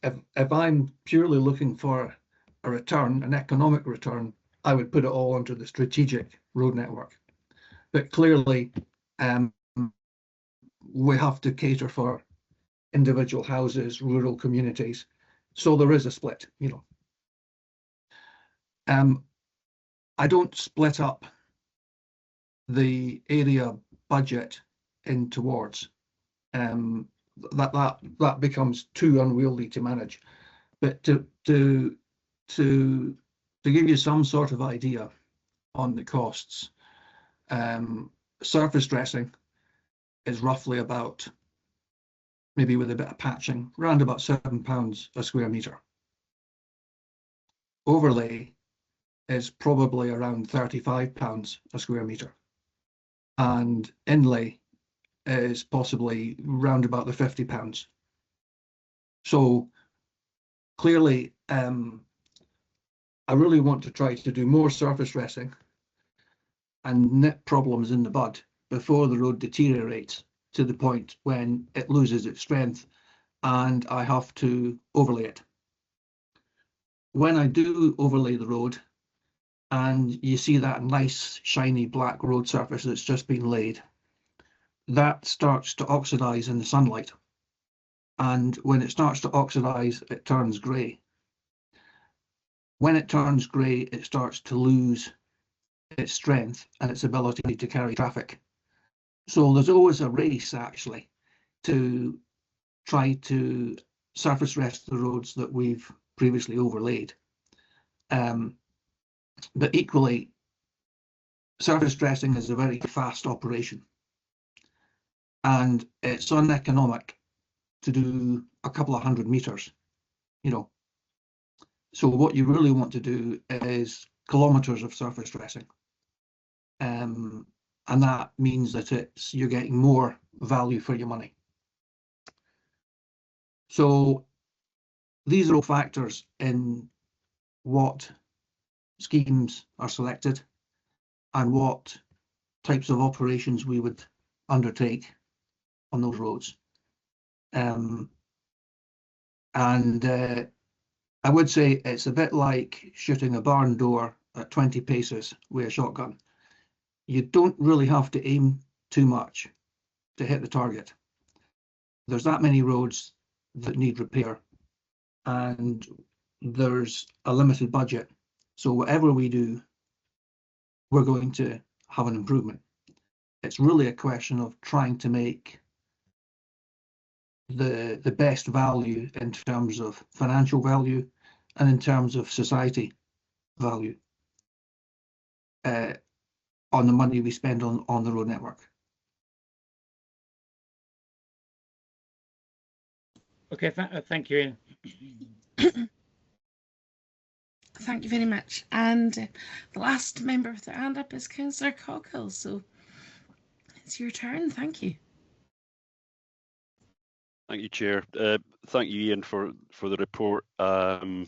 If I'm purely looking for a return, an economic return, I would put it all onto the strategic road network. But clearly, we have to cater for individual houses, rural communities. So there is a split, you know. I don't split up the area budget into wards. That becomes too unwieldy to manage. But to give you some sort of idea on the costs, surface dressing is roughly about, maybe with a bit of patching, around about £7 a square metre. Overlay is probably around £35 a square metre. And inlay is possibly round about the £50. So clearly, I really want to try to do more surface dressing and nip problems in the bud before the road deteriorates to the point when it loses its strength and I have to overlay it. When I do overlay the road and you see that nice shiny black road surface that's just been laid, that starts to oxidize in the sunlight. And when it starts to oxidize, it turns grey. When it turns grey, it starts to lose its strength and its ability to carry traffic. So there's always a race, actually, to try to surface rest the roads that we've previously overlaid. But equally, surface dressing is a very fast operation. And it's uneconomic to do a couple of 100 metres, you know. So what you really want to do is kilometres of surface dressing. And that means that you're getting more value for your money. So these are all factors in what schemes are selected and what types of operations we would undertake on those roads. And I would say it's a bit like shooting a barn door at 20 paces with a shotgun. You don't really have to aim too much to hit the target. There's that many roads that need repair, and there's a limited budget. So whatever we do, we're going to have an improvement. It's really a question of trying to make the best value in terms of financial value and in terms of society value on the money we spend on the road network. Okay, thank you, Ian. Thank you very much. And the last member with their hand up is Councillor Coghill. So it's your turn. Thank you. Thank you, Chair. Thank you, Ian, for the report and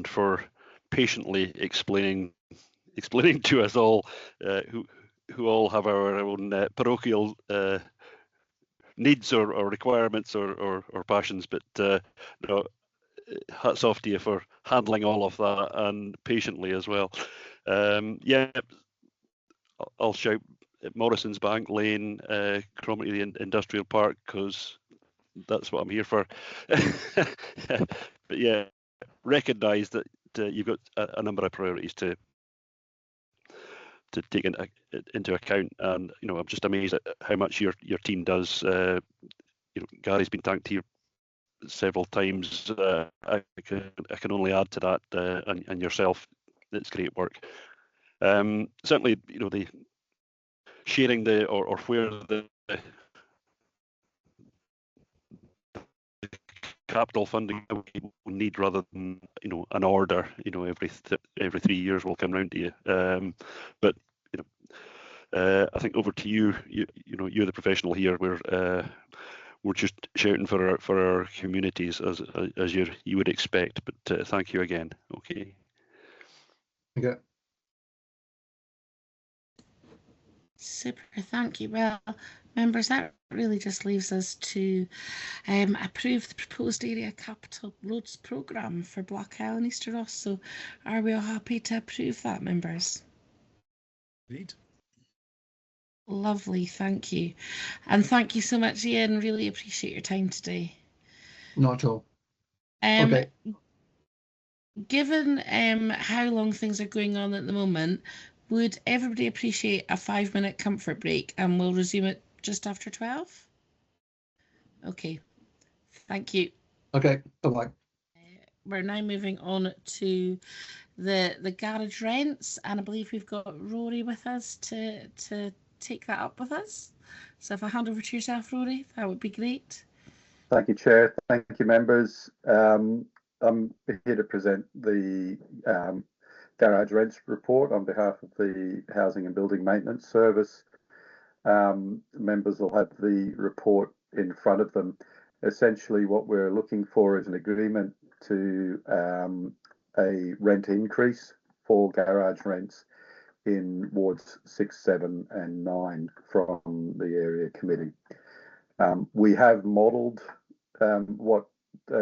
for patiently explaining to us all who all have our own parochial needs or requirements or passions. But no, hats off to you for handling all of that and patiently as well. Yeah, I'll shout Morrison's Bank Lane, Cromarty the Industrial Park, because that's what I'm here for. But yeah, recognise that you've got a number of priorities to take into account, and I'm just amazed at how much your team does. Gary's been thanked here several times. I can only add to that, and yourself. It's great work. Certainly, the sharing or where the capital funding we need, rather than an order. Every 3 years we'll come round to you. But I think over to you. You're the professional here. We're just shouting for our communities as you would expect. But thank you again. Okay. Okay. Super, thank you. Well, members, that really just leaves us to approve the proposed area capital roads programme for Black Isle and Easter Ross. So are we all happy to approve that, members? Agreed. Lovely, thank you. And thank you so much, Ian. Really appreciate your time today. Not at all. Okay. Given how long things are going on at the moment, would everybody appreciate a 5-minute comfort break, and we'll resume it just after 12? Okay, thank you. Okay, bye-bye. We're now moving on to the garage rents, and I believe we've got Rory with us to take that up with us. So if I hand over to yourself, Rory, that would be great. Thank you, Chair. Thank you, members. I'm here to present the garage rents report on behalf of the Housing and Building Maintenance Service. Members will have the report in front of them. Essentially, what we're looking for is an agreement to a rent increase for garage rents in wards 6, 7 and 9 from the area committee. We have modelled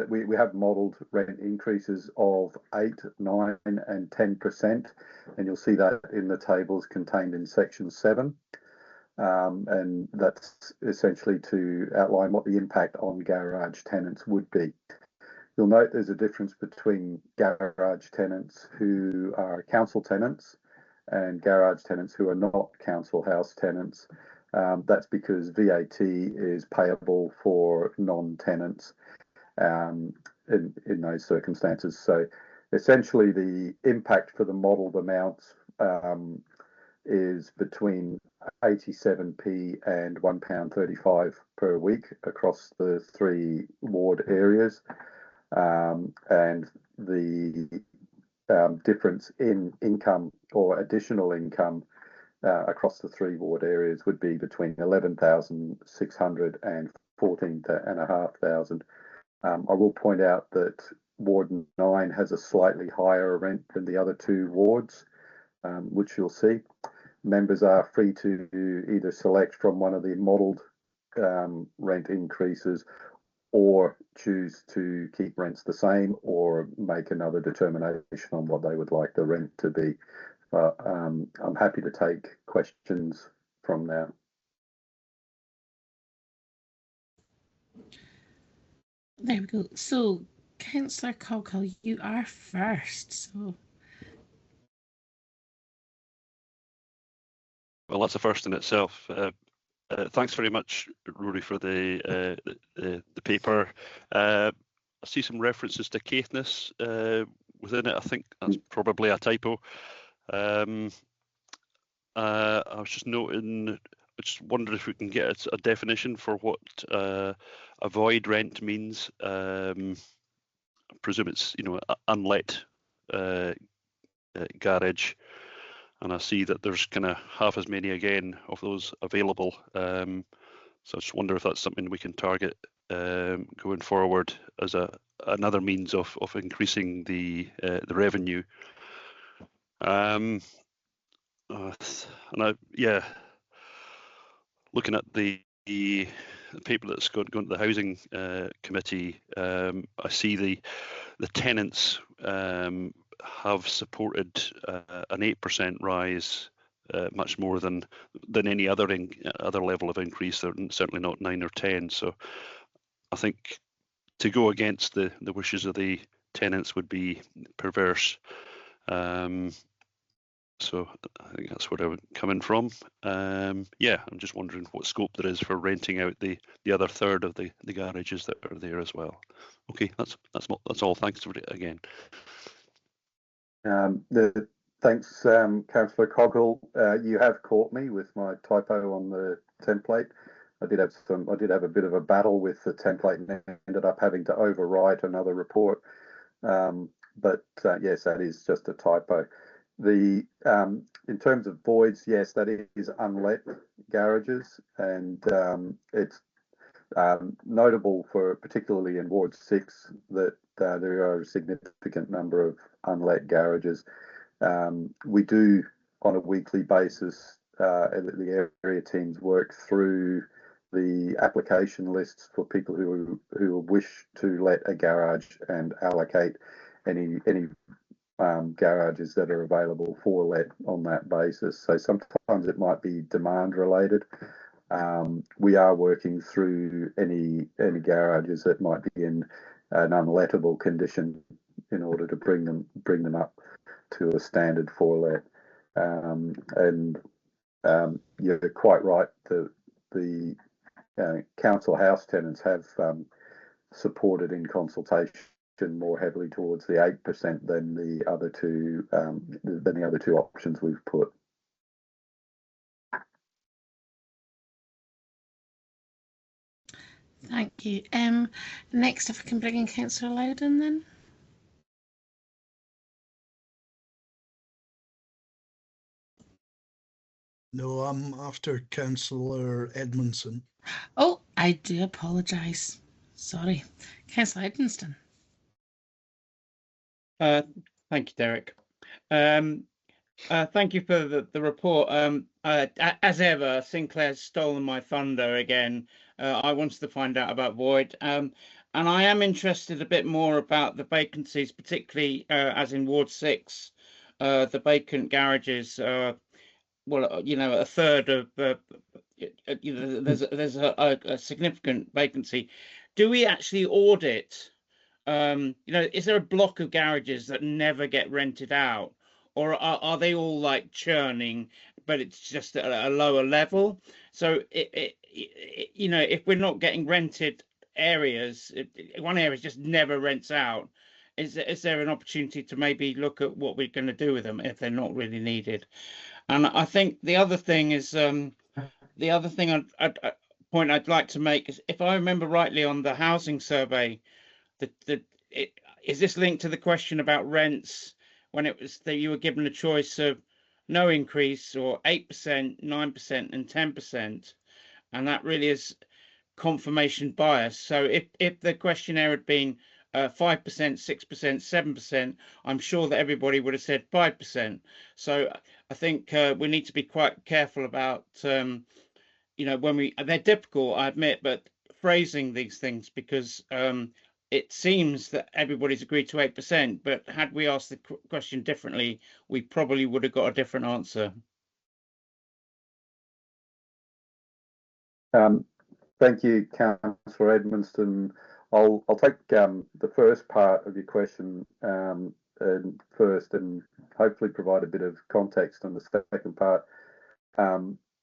we have modelled rent increases of 8, 9 and 10%, and you'll see that in the tables contained in section 7. And that's essentially to outline what the impact on garage tenants would be. You'll note there's a difference between garage tenants who are council tenants and garage tenants who are not council house tenants. That's because VAT is payable for non-tenants in those circumstances. So essentially the impact for the modelled amounts is between 87p and £1.35 per week across the 3 ward areas, and the difference in income or additional income across the 3 ward areas would be between 11,600 and 14,500. I will point out that Ward 9 has a slightly higher rent than the other two wards, which you'll see. Members are free to either select from one of the modelled rent increases or choose to keep rents the same or make another determination on what they would like the rent to be. I'm happy to take questions from now. There we go. So, Councillor Cockle, you are first. So, well, that's a first in itself. Thanks very much, Rory, for the paper. I see some references to Caithness within it. I think that's probably a typo. I was just noting. I just wondered if we can get a definition for what a void rent means. I presume it's unlet garage. And I see that there's kind of half as many again of those available. So I just wonder if that's something we can target going forward as another means of increasing the revenue. And looking at the paper that's going to the housing committee, I see the tenants have supported an 8% rise, much more than any other level of increase. They're certainly not 9 or 10. So I think to go against the wishes of the tenants would be perverse. So I think that's where I would come in from. I'm just wondering what scope there is for renting out the other third of the garages that are there as well. Okay, that's all. Thanks for it again. Thanks, Councillor Cockle. You have caught me with my typo on the template. I did have a bit of a battle with the template and ended up having to overwrite another report. But yes, that is just a typo. In terms of voids, yes, that is unlet garages, and it's notable for particularly in Ward 6 that there are a significant number of unlet garages. We do on a weekly basis, the area teams work through the application lists for people who wish to let a garage and allocate any garages that are available for let on that basis. So sometimes it might be demand related. We are working through any garages that might be in an unlettable condition in order to bring them up to a standard for let. You're quite right. The council house tenants have supported in consultation more heavily towards the 8% than the other two options we've put. thank you. Next, if I can bring in Councillor Loudon, then. No, I'm after Councillor Edmondson. Oh, I do apologise. Sorry. Councillor Edmondson. Thank you, Derek. Thank you for the report. As ever, Sinclair's stolen my thunder again. I wanted to find out about void. And I am interested a bit more about the vacancies, particularly as in Ward 6, the vacant garages. Well, a third of there's a significant vacancy. Do we actually audit? Is there a block of garages that never get rented out, or are they all like churning, but it's just at a lower level? So if we're not getting rented areas, one area just never rents out. Is there an opportunity to maybe look at what we're going to do with them if they're not really needed? And I think the other thing is I'd like to make is, if I remember rightly on the housing survey, is this linked to the question about rents when it was that you were given a choice of no increase or 8%, 9% and 10%, and that really is confirmation bias. So if the questionnaire had been 5%, 6%, 7%, I'm sure that everybody would have said 5%. So I think we need to be quite careful about, you know, when they're difficult, I admit, but phrasing these things, because it seems that everybody's agreed to 8%, but had we asked the question differently, we probably would have got a different answer. Thank you, Councillor Edmonston. I'll take the first part of your question first, and hopefully provide a bit of context on the second part.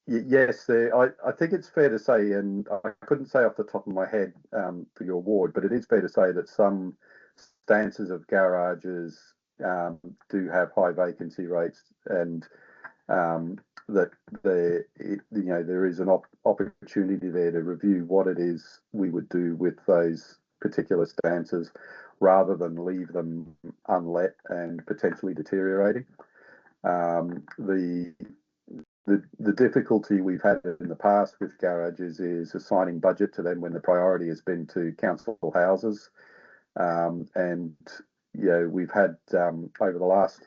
Yes, I think it's fair to say, and I couldn't say off the top of my head for your ward, but it is fair to say that some stances of garages do have high vacancy rates, and that there is an opportunity there to review what it is we would do with those particular stances, rather than leave them unlet and potentially deteriorating. The difficulty we've had in the past with garages is assigning budget to them when the priority has been to council houses, and we've had over the last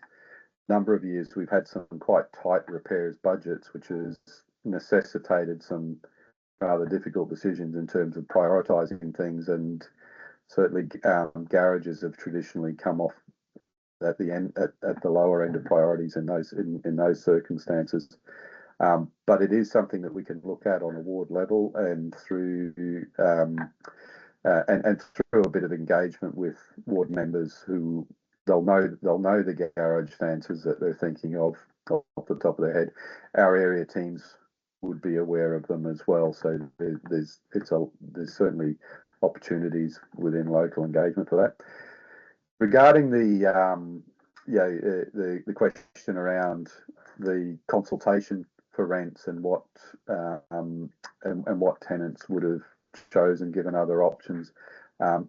number of years, we've had some quite tight repairs budgets, which has necessitated some rather difficult decisions in terms of prioritising things, and certainly garages have traditionally come off at the end, at the lower end of priorities in those circumstances. But it is something that we can look at on a ward level, and through and through a bit of engagement with ward members, who they'll know the garage stances that they're thinking of off the top of their head. Our area teams would be aware of them as well. So there's certainly opportunities within local engagement for that. Regarding the question around the consultation for rents and what tenants would have chosen given other options,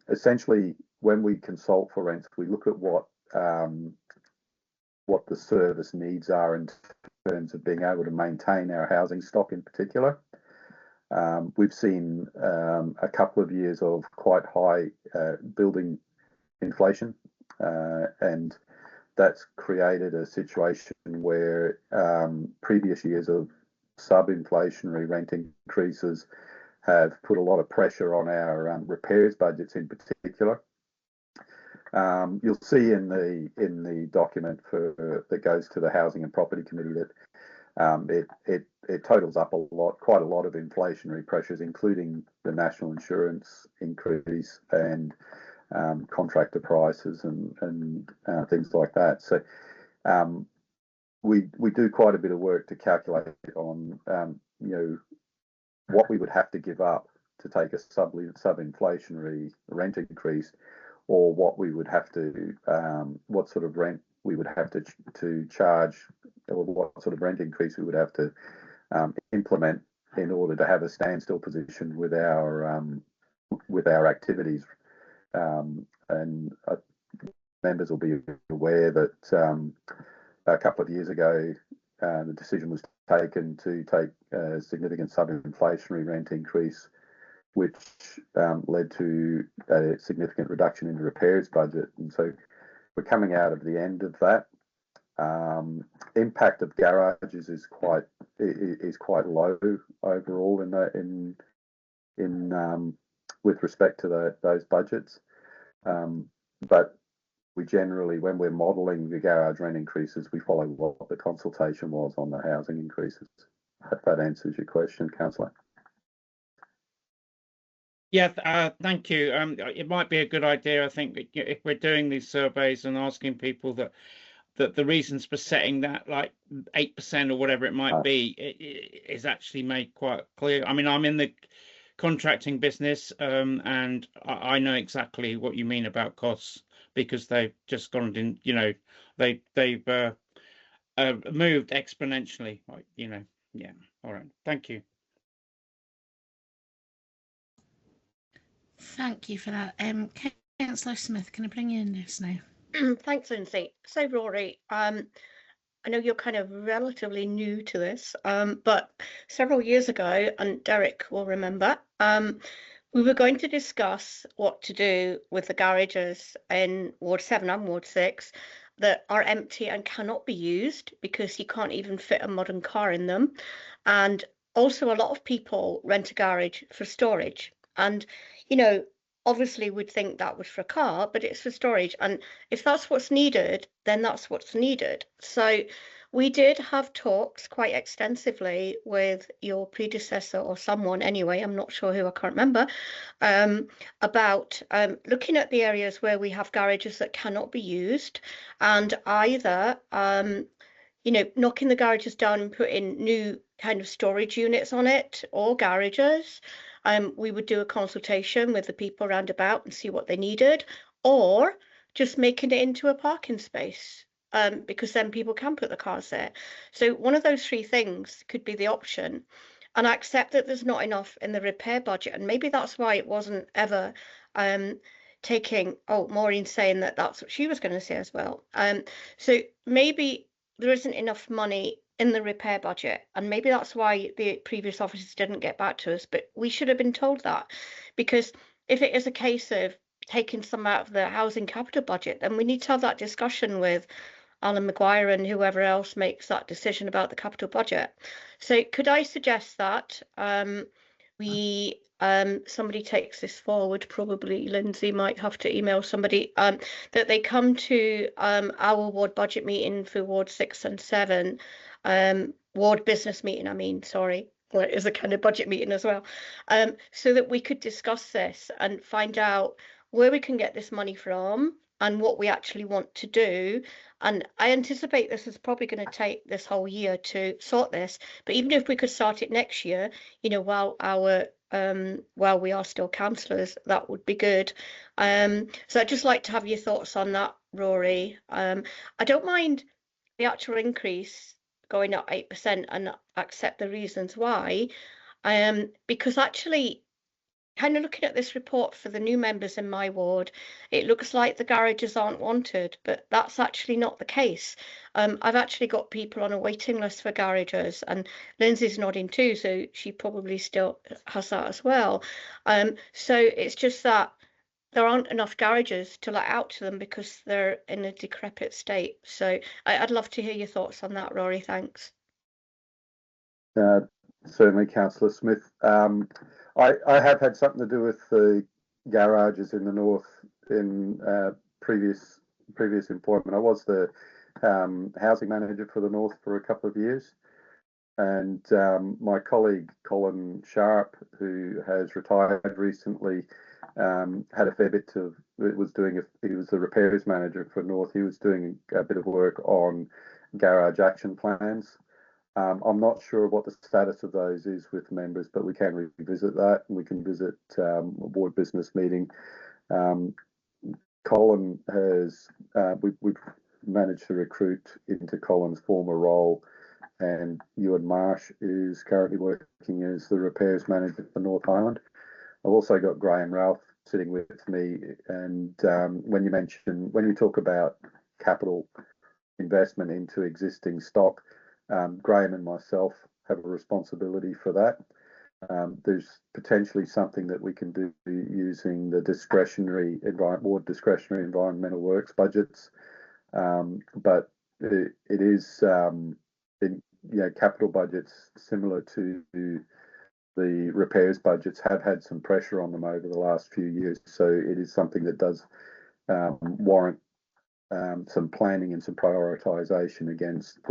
essentially, when we consult for rents, we look at what the service needs are in terms of being able to maintain our housing stock in particular. We've seen a couple of years of quite high building inflation, and that's created a situation where previous years of sub-inflationary rent increases have put a lot of pressure on our repairs budgets in particular. You'll see in the document that goes to the Housing and Property Committee that it totals up quite a lot of inflationary pressures, including the national insurance increase and contractor prices and things like that. So we do quite a bit of work to calculate on what we would have to give up to take a sub-inflationary rent increase, or what we would have to what sort of rent we would have to charge, or what sort of rent increase we would have to implement in order to have a standstill position with our activities. And members will be aware that a couple of years ago, the decision was taken to take a significant sub-inflationary rent increase, which led to a significant reduction in the repairs budget. And so we're coming out of the end of that. Impact of garages is quite low overall in with respect to those budgets. But we generally, when we're modelling the garage rent increases, we follow what the consultation was on the housing increases. If that answers your question, Councillor. Yeah, thank you. It might be a good idea, I think, if we're doing these surveys and asking people that the reasons for setting that, like 8% or whatever it might be, is actually made quite clear. I mean, I'm in the contracting business, and I know exactly what you mean about costs, because they've just gone in, they've moved exponentially, yeah. All right, thank you. Thank you for that. Councillor Smith, can I bring you in this now? Thanks, Lindsay. So, Rory, I know you're kind of relatively new to this, but several years ago, and Derek will remember, We were going to discuss what to do with the garages in Ward 7 and Ward 6 that are empty and cannot be used because you can't even fit a modern car in them. And also a lot of people rent a garage for storage. And, you know, obviously we'd think that was for a car, but it's for storage. And if that's what's needed, then that's what's needed. So we did have talks quite extensively with your predecessor or someone anyway, I'm not sure who, I can't remember, about looking at the areas where we have garages that cannot be used and either, you know, knocking the garages down and putting new kind of storage units on it or garages. We would do a consultation with the people around about and see what they needed, or just making it into a parking space. Because then people can put the cars there. So one of those three things could be the option. And I accept that there's not enough in the repair budget. And maybe that's why it wasn't ever taking, oh, Maureen's saying that that's what she was going to say as well. So maybe there isn't enough money in the repair budget. And maybe that's why the previous officers didn't get back to us. But we should have been told that. Because if it is a case of taking some out of the housing capital budget, then we need to have that discussion with Alan Maguire and whoever else makes that decision about the capital budget. So could I suggest that we somebody takes this forward, probably Lindsay might have to email somebody, that they come to our ward budget meeting for Ward 6 and 7, ward business meeting, I mean, sorry. Well, it is a kind of budget meeting as well, so that we could discuss this and find out where we can get this money from and what we actually want to do. And I anticipate this is probably going to take this whole year to sort this, but even if we could start it next year, you know, while we are still councillors, that would be good. So I'd just like to have your thoughts on that, Rory. I don't mind the actual increase going up 8% and accept the reasons why, because actually, kind of looking at this report for the new members in my ward, it looks like the garages aren't wanted, but that's actually not the case. I've actually got people on a waiting list for garages, and Lindsay's nodding too, so she probably still has that as well. So it's just that there aren't enough garages to let out to them because they're in a decrepit state. So I'd love to hear your thoughts on that, Rory. Thanks. Certainly, Councillor Smith. I have had something to do with the garages in the north in previous employment. I was the housing manager for the north for a couple of years, and my colleague Colin Sharp, who has retired recently, had a fair bit of. He was the repairs manager for north. He was doing a bit of work on garage action plans. I'm not sure what the status of those is with members, but we can revisit that, and we can visit a ward business meeting. Colin has, we've managed to recruit into Colin's former role, and Ewan Marsh is currently working as the repairs manager for North Highland. I've also got Graham Ralph sitting with me, and when you talk about capital investment into existing stock, Graham and myself have a responsibility for that. There's potentially something that we can do using the ward discretionary environmental works budgets, but it is capital budgets similar to the repairs budgets have had some pressure on them over the last few years. So it is something that does warrant some planning and some prioritisation against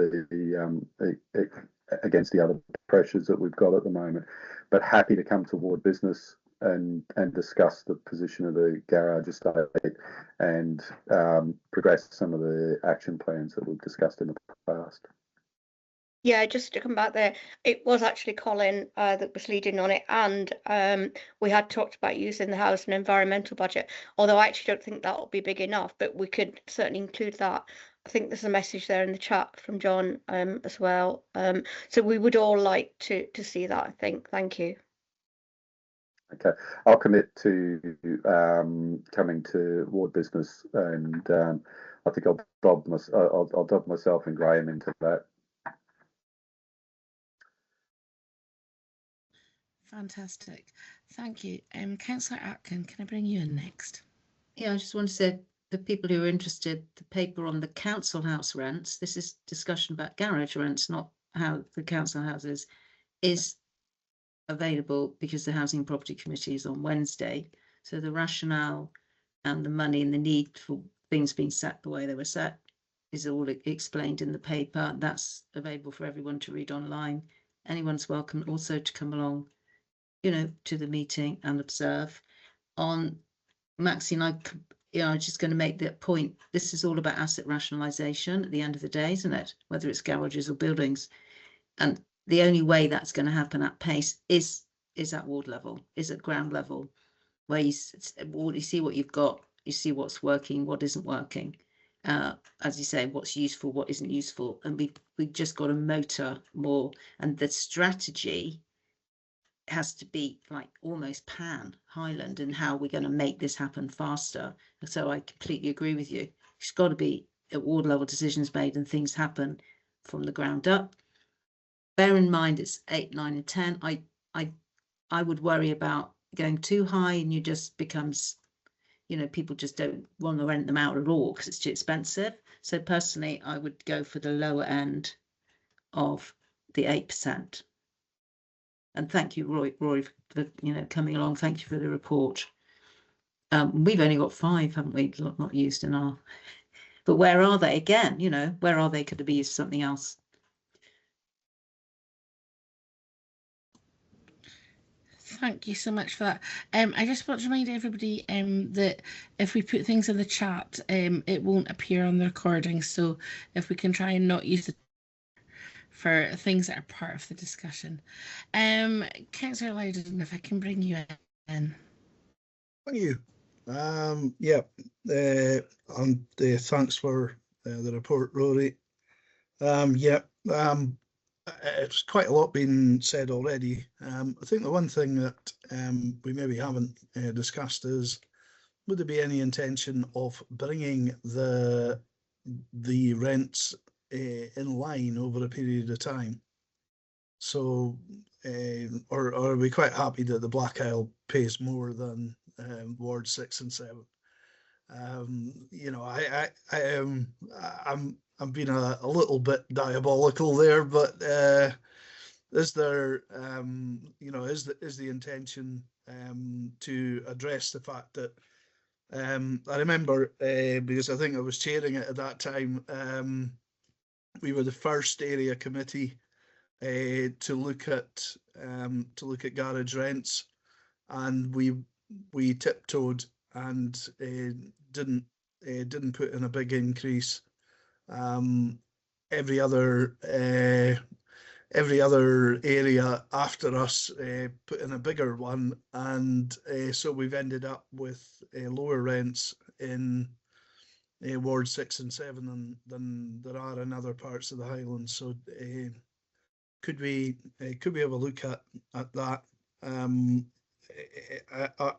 the other pressures that we've got at the moment. But happy to come to ward business and discuss the position of the garage estate and progress some of the action plans that we've discussed in the past. Yeah, just to come back there, it was actually Colin that was leading on it, and we had talked about using the housing and environmental budget, although I actually don't think that will be big enough, but we could certainly include that. I think there's a message there in the chat from John as well. So we would all like to see that, I think. Thank you. Okay, I'll commit to coming to ward business, and I think I'll dob myself and Graham into that. Fantastic. Thank you. Councillor Atkin, can I bring you in next? Yeah, I just want to say, for people who are interested, the paper on the council house rents, this is discussion about garage rents, not how the council houses, is available because the Housing and Property Committee is on Wednesday. So the rationale and the money and the need for things being set the way they were set is all explained in the paper. That's available for everyone to read online. Anyone's welcome also to come along, to the meeting and observe. On Maxine, I'm just going to make that point. This is all about asset rationalisation at the end of the day, isn't it? Whether it's garages or buildings. And the only way that's going to happen at pace is at ward level, is at ground level, where you see what you've got, you see what's working, what isn't working. As you say, what's useful, what isn't useful. And we've just got to motor more. And the strategy has to be like almost pan Highland and how we're going to make this happen faster. So I completely agree with you. It's got to be at ward level decisions made and things happen from the ground up. Bear in mind it's 8, 9 and 10. I would worry about going too high and you just becomes, people just don't want to rent them out at all because it's too expensive. So personally, I would go for the lower end of the 8%. And thank you, Roy, for coming along. Thank you for the report. We've only got 5, haven't we? Not used in our. But where are they again? Where are they? Could they be used for something else? Thank you so much for that. I just want to remind everybody that if we put things in the chat, it won't appear on the recording. So if we can try and not use it for things that are part of the discussion. Councillor Loudon, if I can bring you in. Thank you. Yeah, and thanks for the report, Rory. It's quite a lot been said already. I think the one thing that we maybe haven't discussed is, would there be any intention of bringing the rents in line over a period of time? So, or are we quite happy that the Black Isle pays more than Ward 6 and 7? I'm being a little bit diabolical there, but is there, is the intention to address the fact that I remember because I think I was chairing it at that time. We were the first area committee to look at garage rents, and we tiptoed and didn't put in a big increase. Every other area after us put in a bigger one, and so we've ended up with lower rents in Ward 6 and 7 than there are in other parts of the Highlands. So could we have a look at that,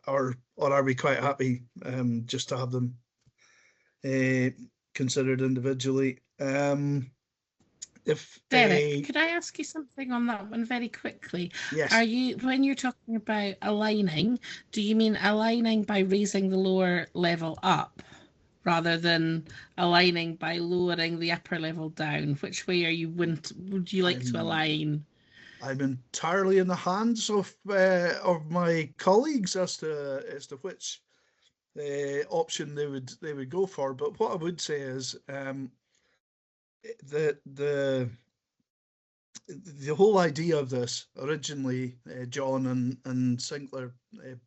or are we quite happy just to have them considered individually? Derek, could I ask you something on that one very quickly? Yes. When you're talking about aligning, do you mean aligning by raising the lower level up rather than aligning by lowering the upper level down? Which way would you like to align? I'm entirely in the hands of my colleagues as to which option they would go for. But what I would say is the whole idea of this originally, John and Sinclair,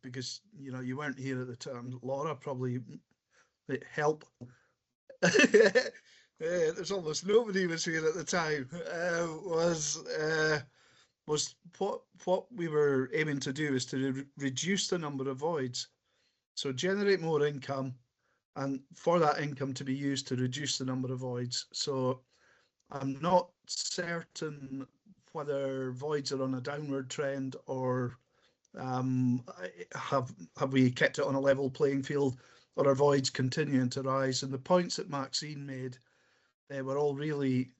because you weren't here at the time. Laura probably help. There's almost nobody was here at the time. Was what we were aiming to do is to reduce the number of voids, so generate more income, and for that income to be used to reduce the number of voids. So I'm not certain whether voids are on a downward trend or have we kept it on a level playing field, or are voids continuing to rise. And the points that Maxine made, they were all really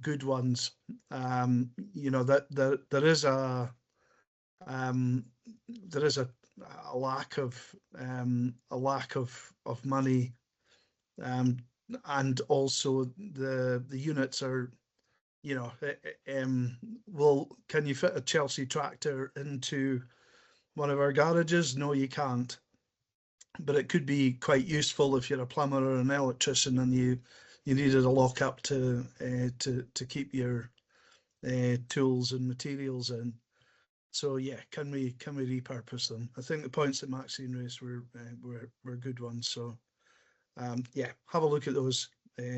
good ones. That there is a there is a lack of money, and also the units are, you know, well, can you fit a Chelsea tractor into one of our garages? No, you can't. But it could be quite useful if you're a plumber or an electrician and you needed a lockup to keep your tools and materials in. So yeah, can we repurpose them? I think the points that Maxine raised were good ones. So yeah, have a look at those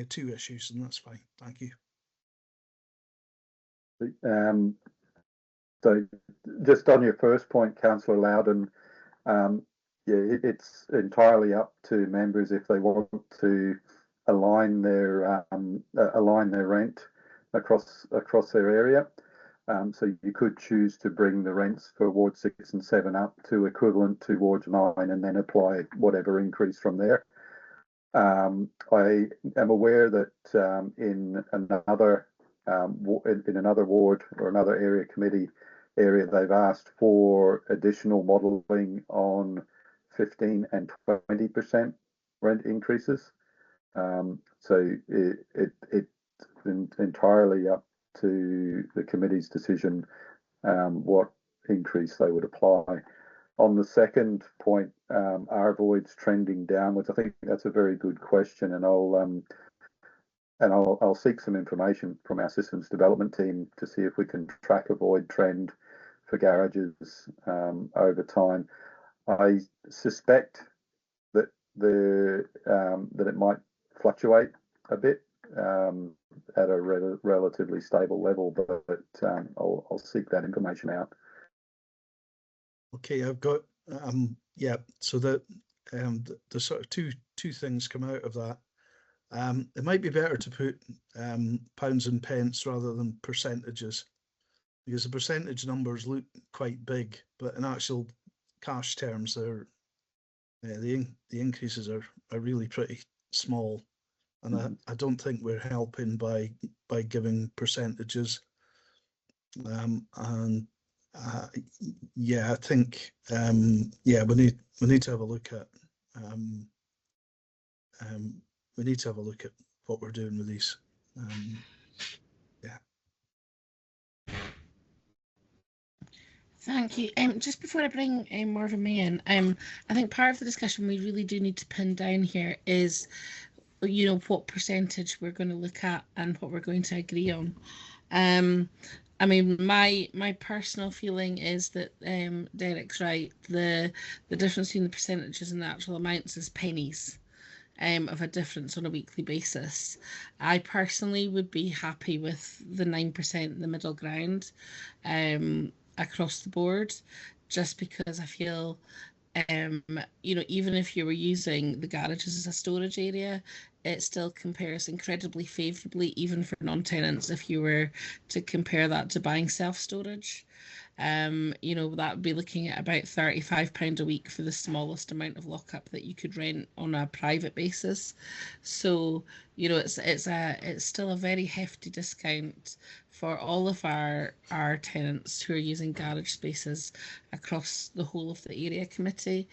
two issues, and that's fine. Thank you. So just on your first point, Councillor Loudon, yeah, it's entirely up to members if they want to align their rent across their area. So you could choose to bring the rents for Ward 6 and 7 up to equivalent to Ward 9 and then apply whatever increase from there. I am aware that in another ward or another area committee area, they've asked for additional modelling on 15 and 20% rent increases. So it's entirely up to the committee's decision what increase they would apply. On the second point, are voids trending downwards? I think that's a very good question, and I'll seek some information from our systems development team to see if we can track a void trend for garages over time. I suspect that that it might fluctuate a bit at a relatively stable level, but I'll seek that information out. Okay, I've got yeah. So the sort of two things come out of that. It might be better to put pounds and pence rather than percentages, because the percentage numbers look quite big, but in actual cash terms, they're the increases are really pretty small, and I don't think we're helping by giving percentages. And yeah, I think yeah, we need to have a look at what we're doing with these. Yeah. Thank you. Just before I bring Marvin May in, I think part of the discussion we really do need to pin down here is, you know, what percentage we're going to look at and what we're going to agree on. I mean, my personal feeling is that Derek's right. The difference between the percentages and the actual amounts is pennies of a difference on a weekly basis. I personally would be happy with the 9%, the middle ground, across the board, just because I feel, you know, even if you were using the garages as a storage area, it still compares incredibly favourably, even for non-tenants, if you were to compare that to buying self-storage. You know, that would be looking at about £35 a week for the smallest amount of lockup that you could rent on a private basis. So, you know, it's still a very hefty discount for all of our tenants who are using garage spaces across the whole of the area committee.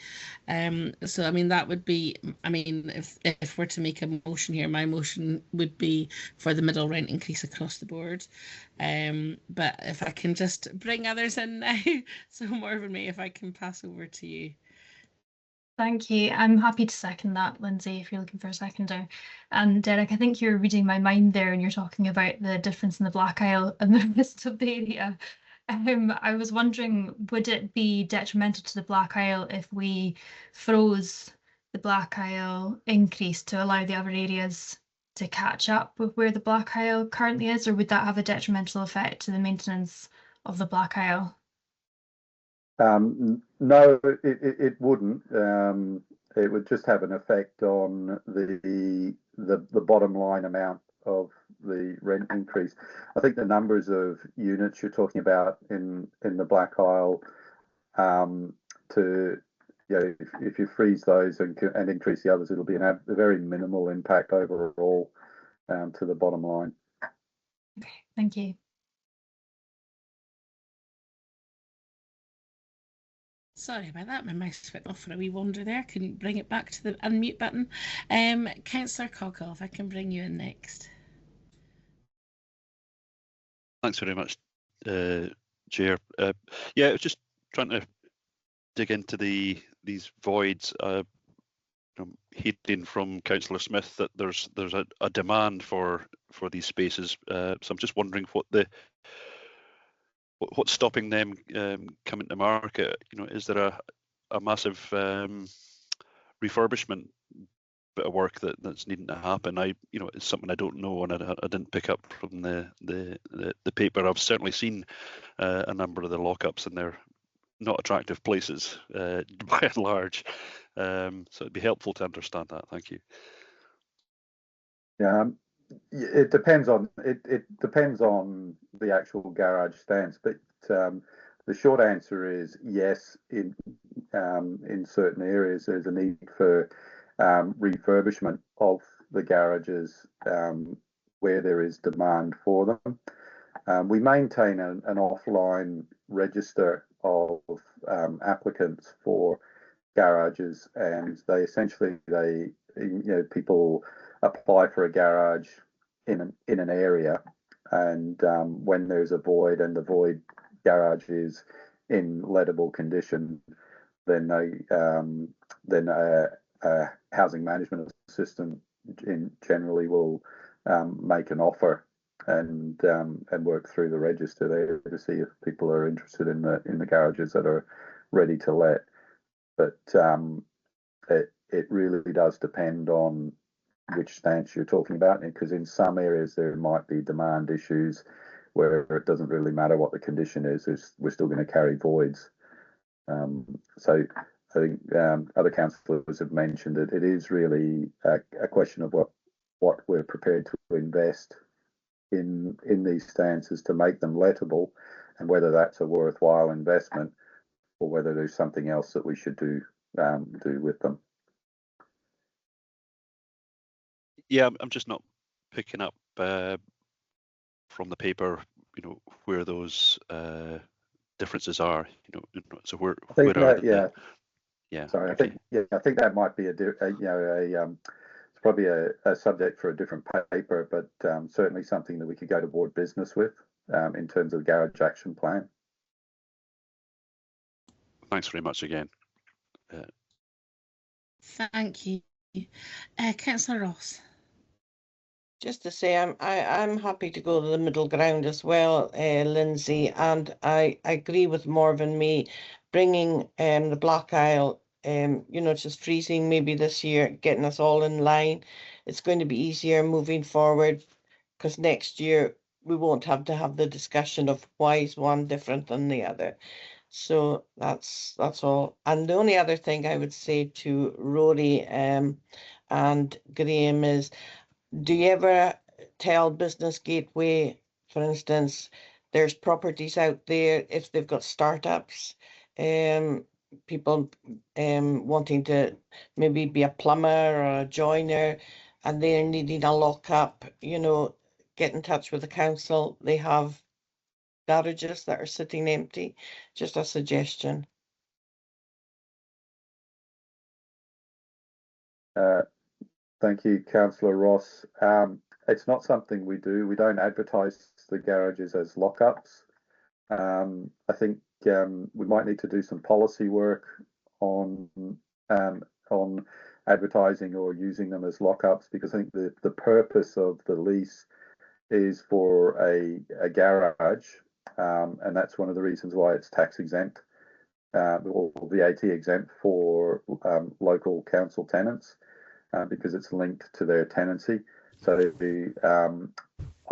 So I mean, that would be, I mean, if we're to make a motion here, my motion would be for the middle rent increase across the board. But if I can just bring others in now, so Marvin May, if I can pass over to you. Thank you. I'm happy to second that, Lindsay, if you're looking for a seconder. And Derek, I think you're reading my mind there and you're talking about the difference in the Black Isle and the rest of the area. I was wondering, would it be detrimental to the Black Isle if we froze the Black Isle increase to allow the other areas to catch up with where the Black Isle currently is, or would that have a detrimental effect to the maintenance of the Black Isle? No, it wouldn't. It would just have an effect on the bottom line amount of the rent increase. I think the numbers of units you're talking about in the Black Isle, to, you know, if you freeze those and increase the others, it'll be a very minimal impact overall to the bottom line. Okay, thank you. Sorry about that. My mouse went off for a wee wander there. Couldn't bring it back to the unmute button. Councillor Cockle, if I can bring you in next. Thanks very much, Chair. Yeah, I was just trying to dig into these voids. Hearing from Councillor Smith that there's a demand for these spaces. So I'm just wondering what's stopping them coming to market. Is there a massive refurbishment bit of work that's needing to happen? It's something I don't know, and I didn't pick up from the paper. I've certainly seen a number of the lockups, and they're not attractive places by and large. So it'd be helpful to understand that. Thank you. Yeah, it depends on the actual garage stance, but the short answer is yes. In certain areas, there's a need for refurbishment of the garages where there is demand for them. We maintain an offline register of applicants for garages, and people apply for a garage in an area, and when there's a void and the void garage is in lettable condition, then a housing management assistant generally will make an offer and work through the register there to see if people are interested in the garages that are ready to let. But it really does depend on which stance you're talking about, because in some areas there might be demand issues where it doesn't really matter what the condition is, we're still going to carry voids. So I think other councillors have mentioned it is really a question of what we're prepared to invest in these stances to make them lettable, and whether that's a worthwhile investment or whether there's something else that we should do with them. Yeah, I'm just not picking up from the paper, where those differences are. So where are they? Yeah. Sorry, okay. I think that might be it's probably a subject for a different paper, but certainly something that we could go to board business with in terms of garage action plan. Thanks very much again. Thank you. Councillor Ross. Just to say, I'm happy to go to the middle ground as well, Lindsay, and I agree with Morv and me bringing the Black Isle, just freezing maybe this year, getting us all in line. It's going to be easier moving forward, because next year we won't have to have the discussion of why is one different than the other. So that's all. And the only other thing I would say to Rory and Graham is, do you ever tell Business Gateway, for instance, there's properties out there, if they've got startups, people wanting to maybe be a plumber or a joiner, and they're needing a lockup, get in touch with the council. They have garages that are sitting empty. Just a suggestion. Thank you, Councillor Ross. It's not something we do. We don't advertise the garages as lockups. I think we might need to do some policy work on advertising or using them as lockups, because I think the purpose of the lease is for a garage, and that's one of the reasons why it's tax exempt or VAT exempt for local council tenants. Because it's linked to their tenancy. So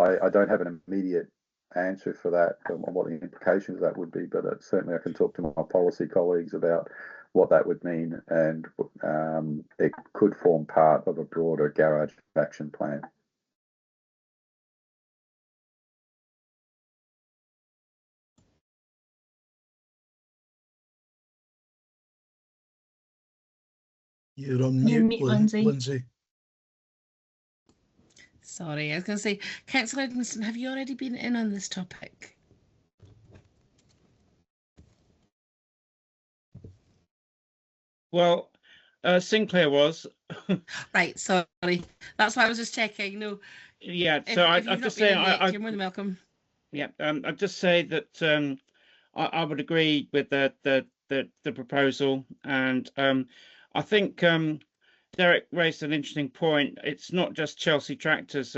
I don't have an immediate answer for that on what the implications of that would be, but certainly I can talk to my policy colleagues about what that would mean, and it could form part of a broader garage action plan. You're on mute, Lindsay. Sorry, I was going to say, Councillor Edmondson, have you already been in on this topic? Well, Sinclair was. Right, sorry. That's why I was just checking. No. Yeah, so if I'd just say you're more than welcome. Yeah, I'd just say that I would agree with the proposal, and I think Derek raised an interesting point. It's not just Chelsea tractors.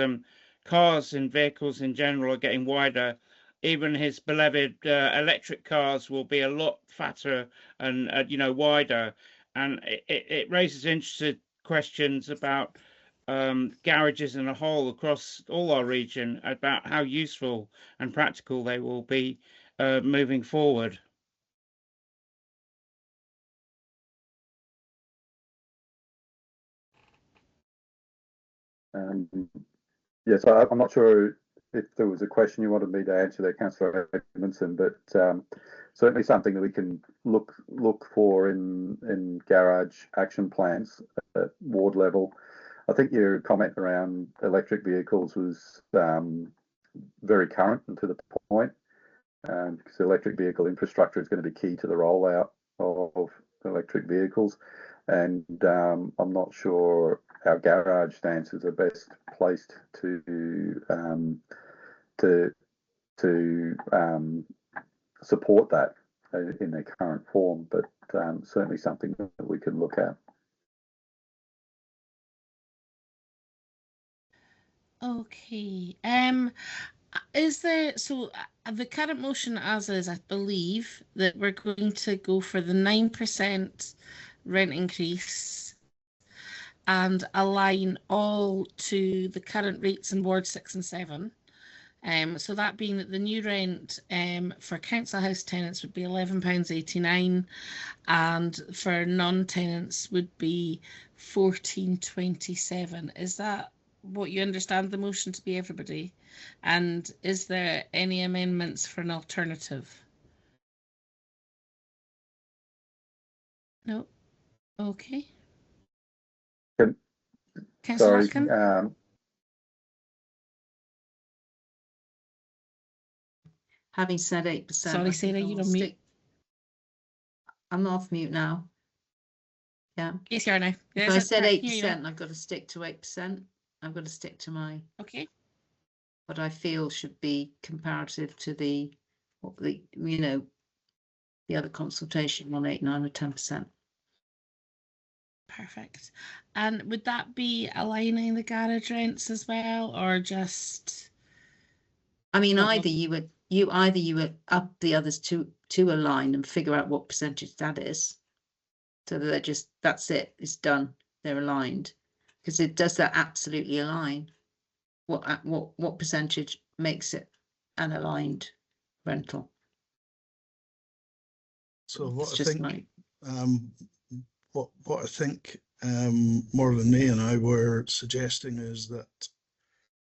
Cars and vehicles in general are getting wider. Even his beloved electric cars will be a lot fatter and wider, and it raises interesting questions about garages in a whole across all our region, about how useful and practical they will be moving forward. Yes, I'm not sure if there was a question you wanted me to answer there, Councillor Edmondson, but certainly something that we can look for in garage action plans at ward level. I think your comment around electric vehicles was very current and to the point, because electric vehicle infrastructure is going to be key to the rollout of electric vehicles, and I'm not sure our garage stances are best placed to support that in their current form, but certainly something that we could look at. Okay. Is there, so the current motion as is, I believe that we're going to go for the 9% rent increase and align all to the current rates in Ward 6 and 7. So that being that the new rent for council house tenants would be £11.89, and for non-tenants would be £14.27. Is that what you understand the motion to be, everybody? And is there any amendments for an alternative? No. Okay. Councillor Atkin? Having said 8%. Sorry, Sarah, you're on mute. I'm off mute now. Yeah. Yes, you are now. If I said 8%, I've got to stick to 8%. I've got to stick to my what I feel should be comparative to the other consultation on 8, 9 or 10%. Perfect. And would that be aligning the garage rents as well, or just? I mean, either you would up the others to align and figure out what percentage that is, so that they're just, that's it, it's done, they're aligned, because it does that absolutely align. What percentage makes it an aligned rental? So what I think, what I think more than me and I were suggesting is that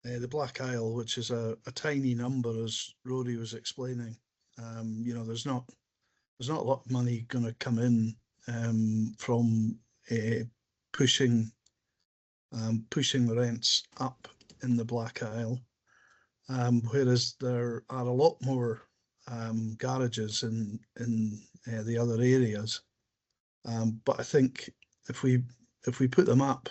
the Black Isle, which is a tiny number, as Rory was explaining, there's not a lot of money going to come in from pushing the rents up in the Black Isle, whereas there are a lot more garages in the other areas. But I think if we put them up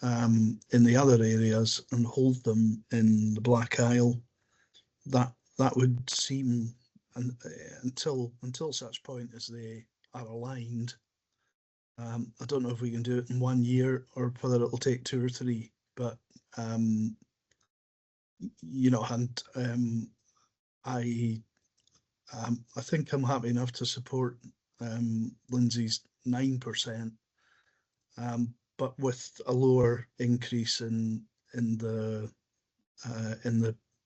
in the other areas and hold them in the Black Isle, that would seem, until such point as they are aligned. I don't know if we can do it in 1 year or whether it'll take 2 or 3, but and I think I'm happy enough to support Lindsay's 9%, but with a lower increase in the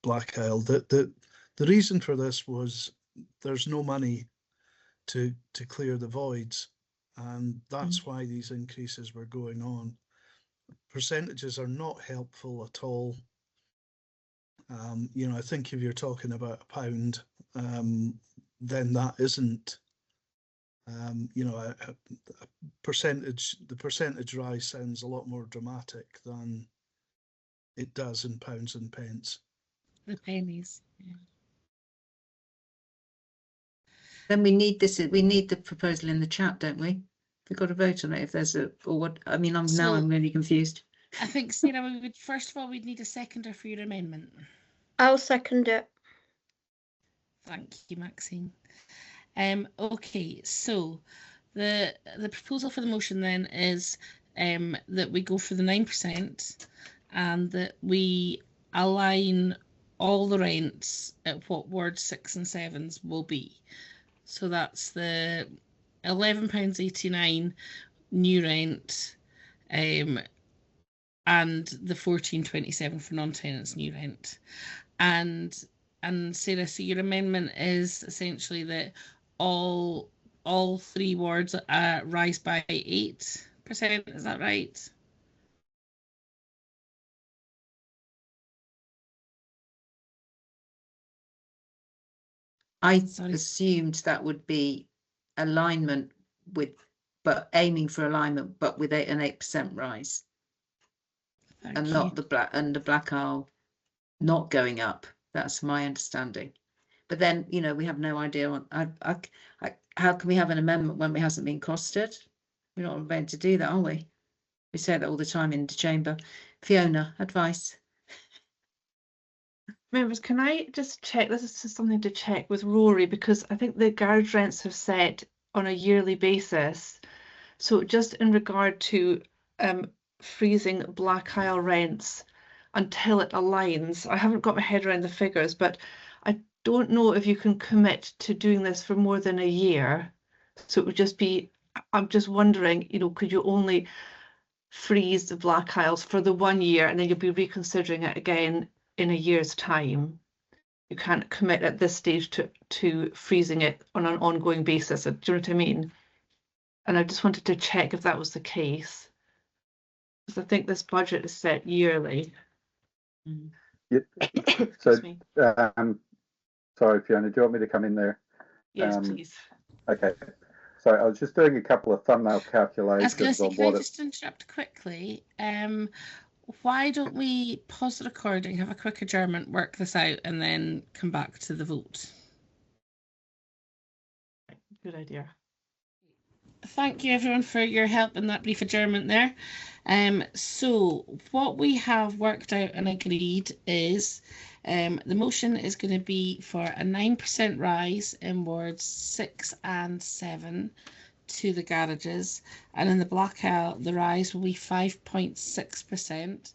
Black Isle. The reason for this was there's no money to clear the voids, and that's why these increases were going on. Percentages are not helpful at all. I think if you're talking about £1, then that isn't, a percentage. The percentage rise sounds a lot more dramatic than it does in pounds and pence. The pennies. Yeah. Then we need this. We need the proposal in the chat, don't we? We've got to vote on it if there's a, or what, I mean, So- I'm really confused. I think, Sarah, we would first of all, we'd need a seconder for your amendment. I'll second it. Thank you, Maxine. Okay, so the proposal for the motion then is that we go for the 9% and that we align all the rents at what wards 6 and 7s will be. So that's the £11.89 new rent, and the £14.27 for non-tenants new rent. And Sarah, so your amendment is essentially that all 3 wards rise by 8%. Is that right? I Sorry. assumed that would be alignment with, but aiming for alignment, but with an 8% rise, Thank and you. not the Black Isle not going up. That's my understanding. But then, you know, we have no idea on. How can we have an amendment when it hasn't been costed? We're not meant to do that, are we? We say that all the time in the chamber. Fiona, advice. Members, can I just check? This is just something to check with Rory, because I think the garage rents have set on a yearly basis. So just in regard to freezing Black Isle rents until it aligns, I haven't got my head around the figures, but I don't know if you can commit to doing this for more than a year. So it would just be, I'm just wondering, you know, could you only freeze the Black Isles for the 1 year and then you'll be reconsidering it again in a year's time? You can't commit at this stage to freezing it on an ongoing basis. Do you know what I mean? And I just wanted to check if that was the case, because I think this budget is set yearly. Yep. So, sorry, Fiona, do you want me to come in there? Yes, please. Okay. So I was just doing a couple of thumbnail calculations. I was going to say, on can I what just interrupt quickly? Why don't we pause the recording, have a quick adjournment, work this out, and then come back to the vote? Good idea. Thank you everyone for your help in that brief adjournment there. So what we have worked out and agreed is the motion is going to be for a 9% rise in wards 6 and 7 to the garages, and in the Black Isle the rise will be 5.6%.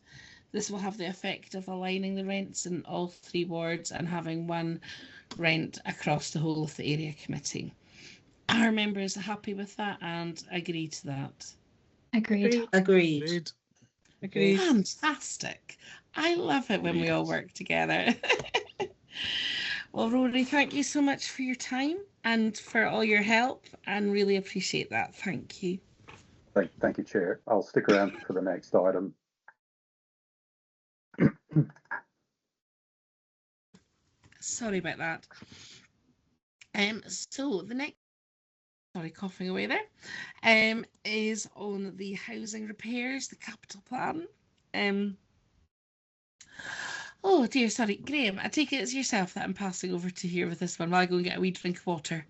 This will have the effect of aligning the rents in all 3 wards and having one rent across the whole of the area committee. Our members are happy with that and agree to that. Agreed. Agreed. Agreed. Fantastic. I love it when we all work together. Well, Rory, thank you so much for your time and for all your help, and really appreciate that. Thank you. Thank you, Chair. I'll stick around for the next item. Sorry about that. So the next, sorry, coughing away there, is on the housing repairs, the capital plan. Oh dear, sorry, Graham, I take it it's yourself that I'm passing over to here with this one while I go and get a wee drink of water.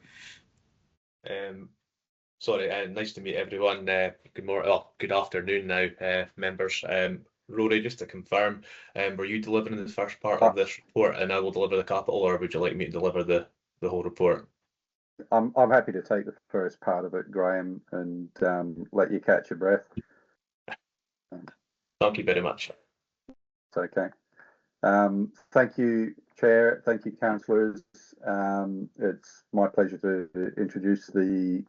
Sorry, nice to meet everyone. Good morning, good afternoon now, members. Rory, just to confirm, were you delivering the first part of this report and I will deliver the capital, or would you like me to deliver the whole report? I'm happy to take the first part of it, Graham, and let you catch your breath. Thank you very much. It's okay. Thank you, Chair. Thank you, councillors. It's my pleasure to introduce the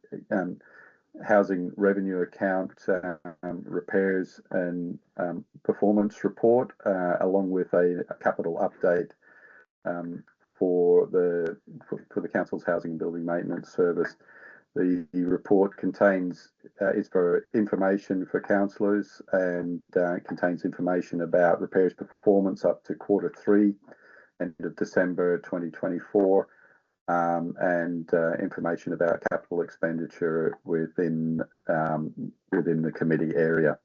housing revenue account repairs and performance report, along with a capital update for the council's housing and building maintenance service. The report contains is for information for councillors, and contains information about repairs performance up to Q3, end of December 2024, and information about capital expenditure within the committee area.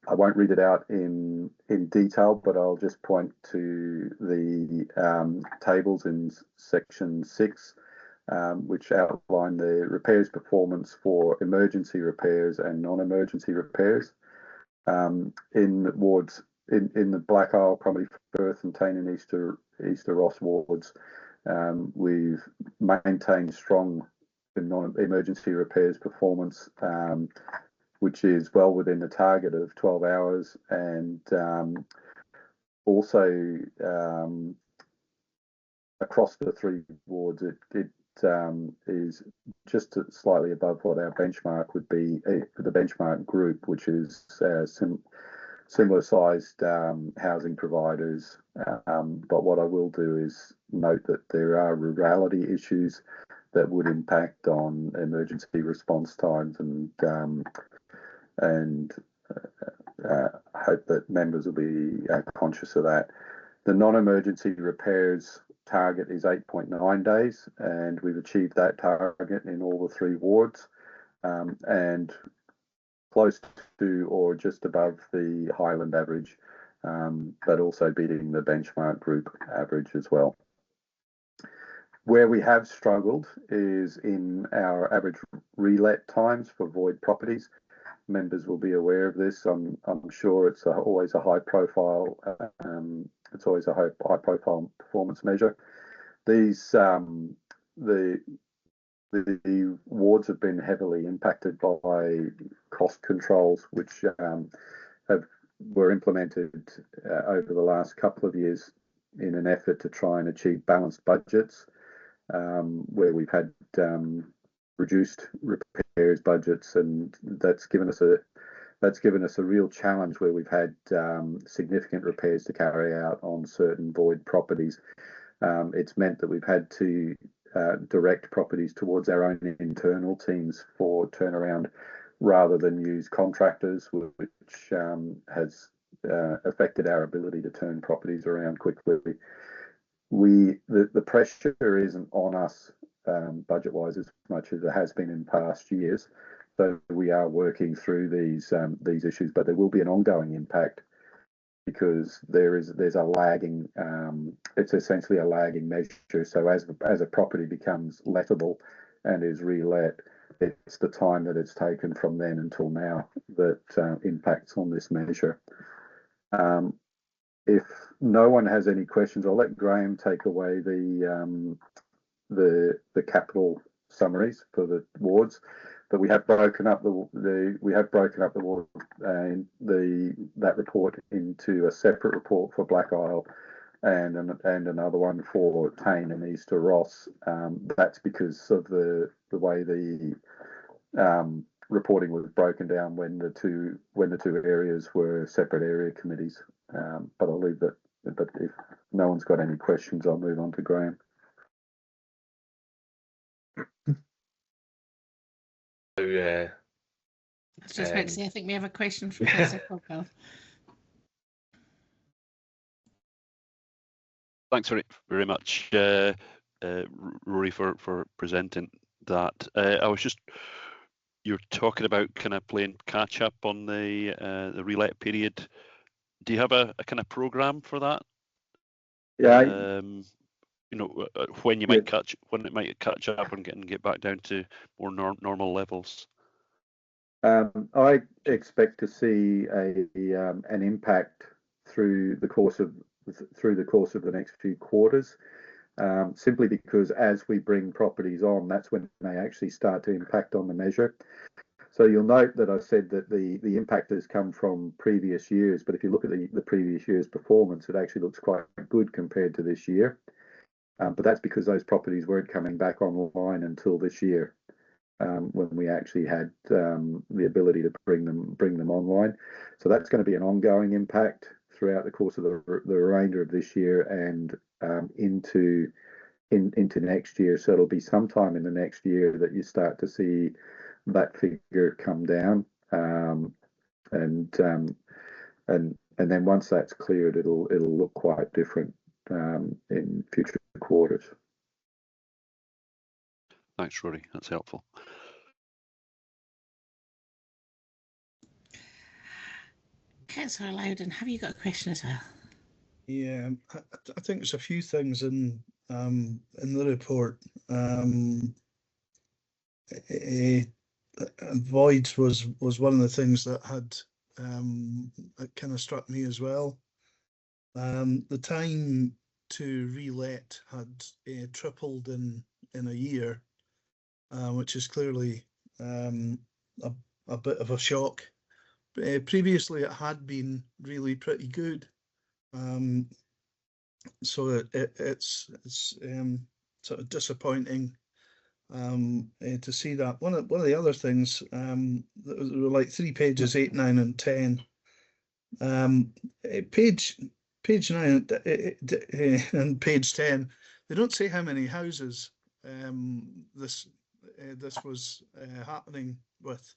I won't read it out in detail, but I'll just point to the tables in section 6 which outline the repairs performance for emergency repairs and non-emergency repairs. In the Black Isle, Cromarty, Firth and Tain and Easter Ross wards, we've maintained strong non-emergency repairs performance, which is well within the target of 12 hours, and also across the 3 wards, it is just slightly above what our benchmark would be, the benchmark group, which is similar sized housing providers. But what I will do is note that there are rurality issues that would impact on emergency response times, and hope that members will be conscious of that. The non-emergency repairs target is 8.9 days, and we've achieved that target in all the 3 wards, and close to or just above the Highland average, but also beating the benchmark group average as well. Where we have struggled is in our average relet times for void properties. Members will be aware of this. I'm sure it's always a high profile. It's always a high profile performance measure. These the wards have been heavily impacted by cost controls, which were implemented over the last couple of years in an effort to try and achieve balanced budgets, where we've had reduced repairs budgets, and that's given us a real challenge where we've had significant repairs to carry out on certain void properties. It's meant that we've had to direct properties towards our own internal teams for turnaround rather than use contractors, which has affected our ability to turn properties around quickly. The pressure isn't on us budget-wise as much as it has been in past years. So we are working through these issues, but there will be an ongoing impact because there's a lagging. It's essentially a lagging measure. So as a property becomes lettable and is re-let, it's the time that it's taken from then until now that impacts on this measure. If no one has any questions, I'll let Graham take away the capital summaries for the wards. But we have broken up the ward that report into a separate report for Black Isle and another one for Tain and Easter Ross. That's because of the way the reporting was broken down when the two areas were separate area committees. But I'll leave that. But if no one's got any questions, I'll move on to Graham. I was just about to say, I think we have a question from Professor Cockle. Thanks very much, Rory, for presenting that. You're talking about kind of playing catch up on the relet period. Do you have a kind of program for that? Yeah. When it might catch up and get back down to more normal levels. I expect to see an impact through the course of the next few quarters, simply because as we bring properties on, that's when they actually start to impact on the measure. So you'll note that I said that the impact has come from previous years, but if you look at the previous year's performance, it actually looks quite good compared to this year. But that's because those properties weren't coming back online until this year, when we actually had the ability to bring them online. So that's going to be an ongoing impact throughout the course of the remainder of this year and into next year. So it'll be sometime in the next year that you start to see that figure come down, and then once that's cleared, it'll look quite different in future quarters. Thanks, Rory. That's helpful. Councillor Loudon, have you got a question as well? Yeah, I think there's a few things in the report voids was one of the things that had that kind of struck me as well. The time to re-let had tripled in a year, which is clearly a bit of a shock. Previously, it had been really pretty good, so it's sort of disappointing to see that. One of the other things, there were like 3 pages, 8, 9, and 10. Page 9 and page 10, they don't say how many houses this was happening with.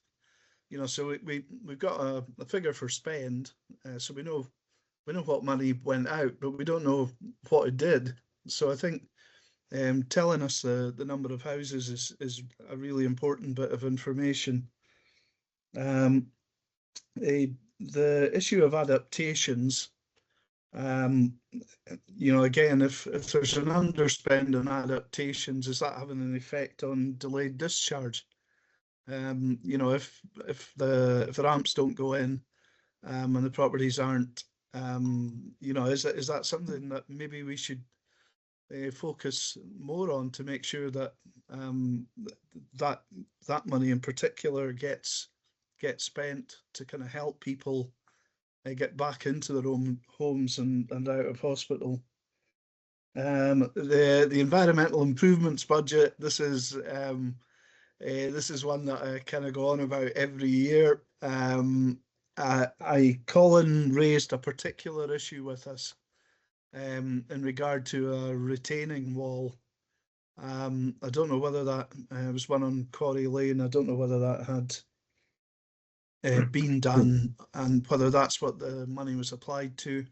You know, so we've got a figure for spend, so we know what money went out, but we don't know what it did. So I think telling us the number of houses is a really important bit of information. The issue of adaptations, you know, again, if there's an underspend on adaptations, is that having an effect on delayed discharge? You know, if the ramps don't go in and the properties aren't, you know, is that something that maybe we should focus more on to make sure that that money in particular gets spent to kind of help people get back into their own homes and out of hospital. The environmental improvements budget, this is one that I kind of go on about every year. Colin raised a particular issue with us in regard to a retaining wall. I don't know whether that was one on Quarry Lane. I don't know whether that had been done and whether that's what the money was applied to.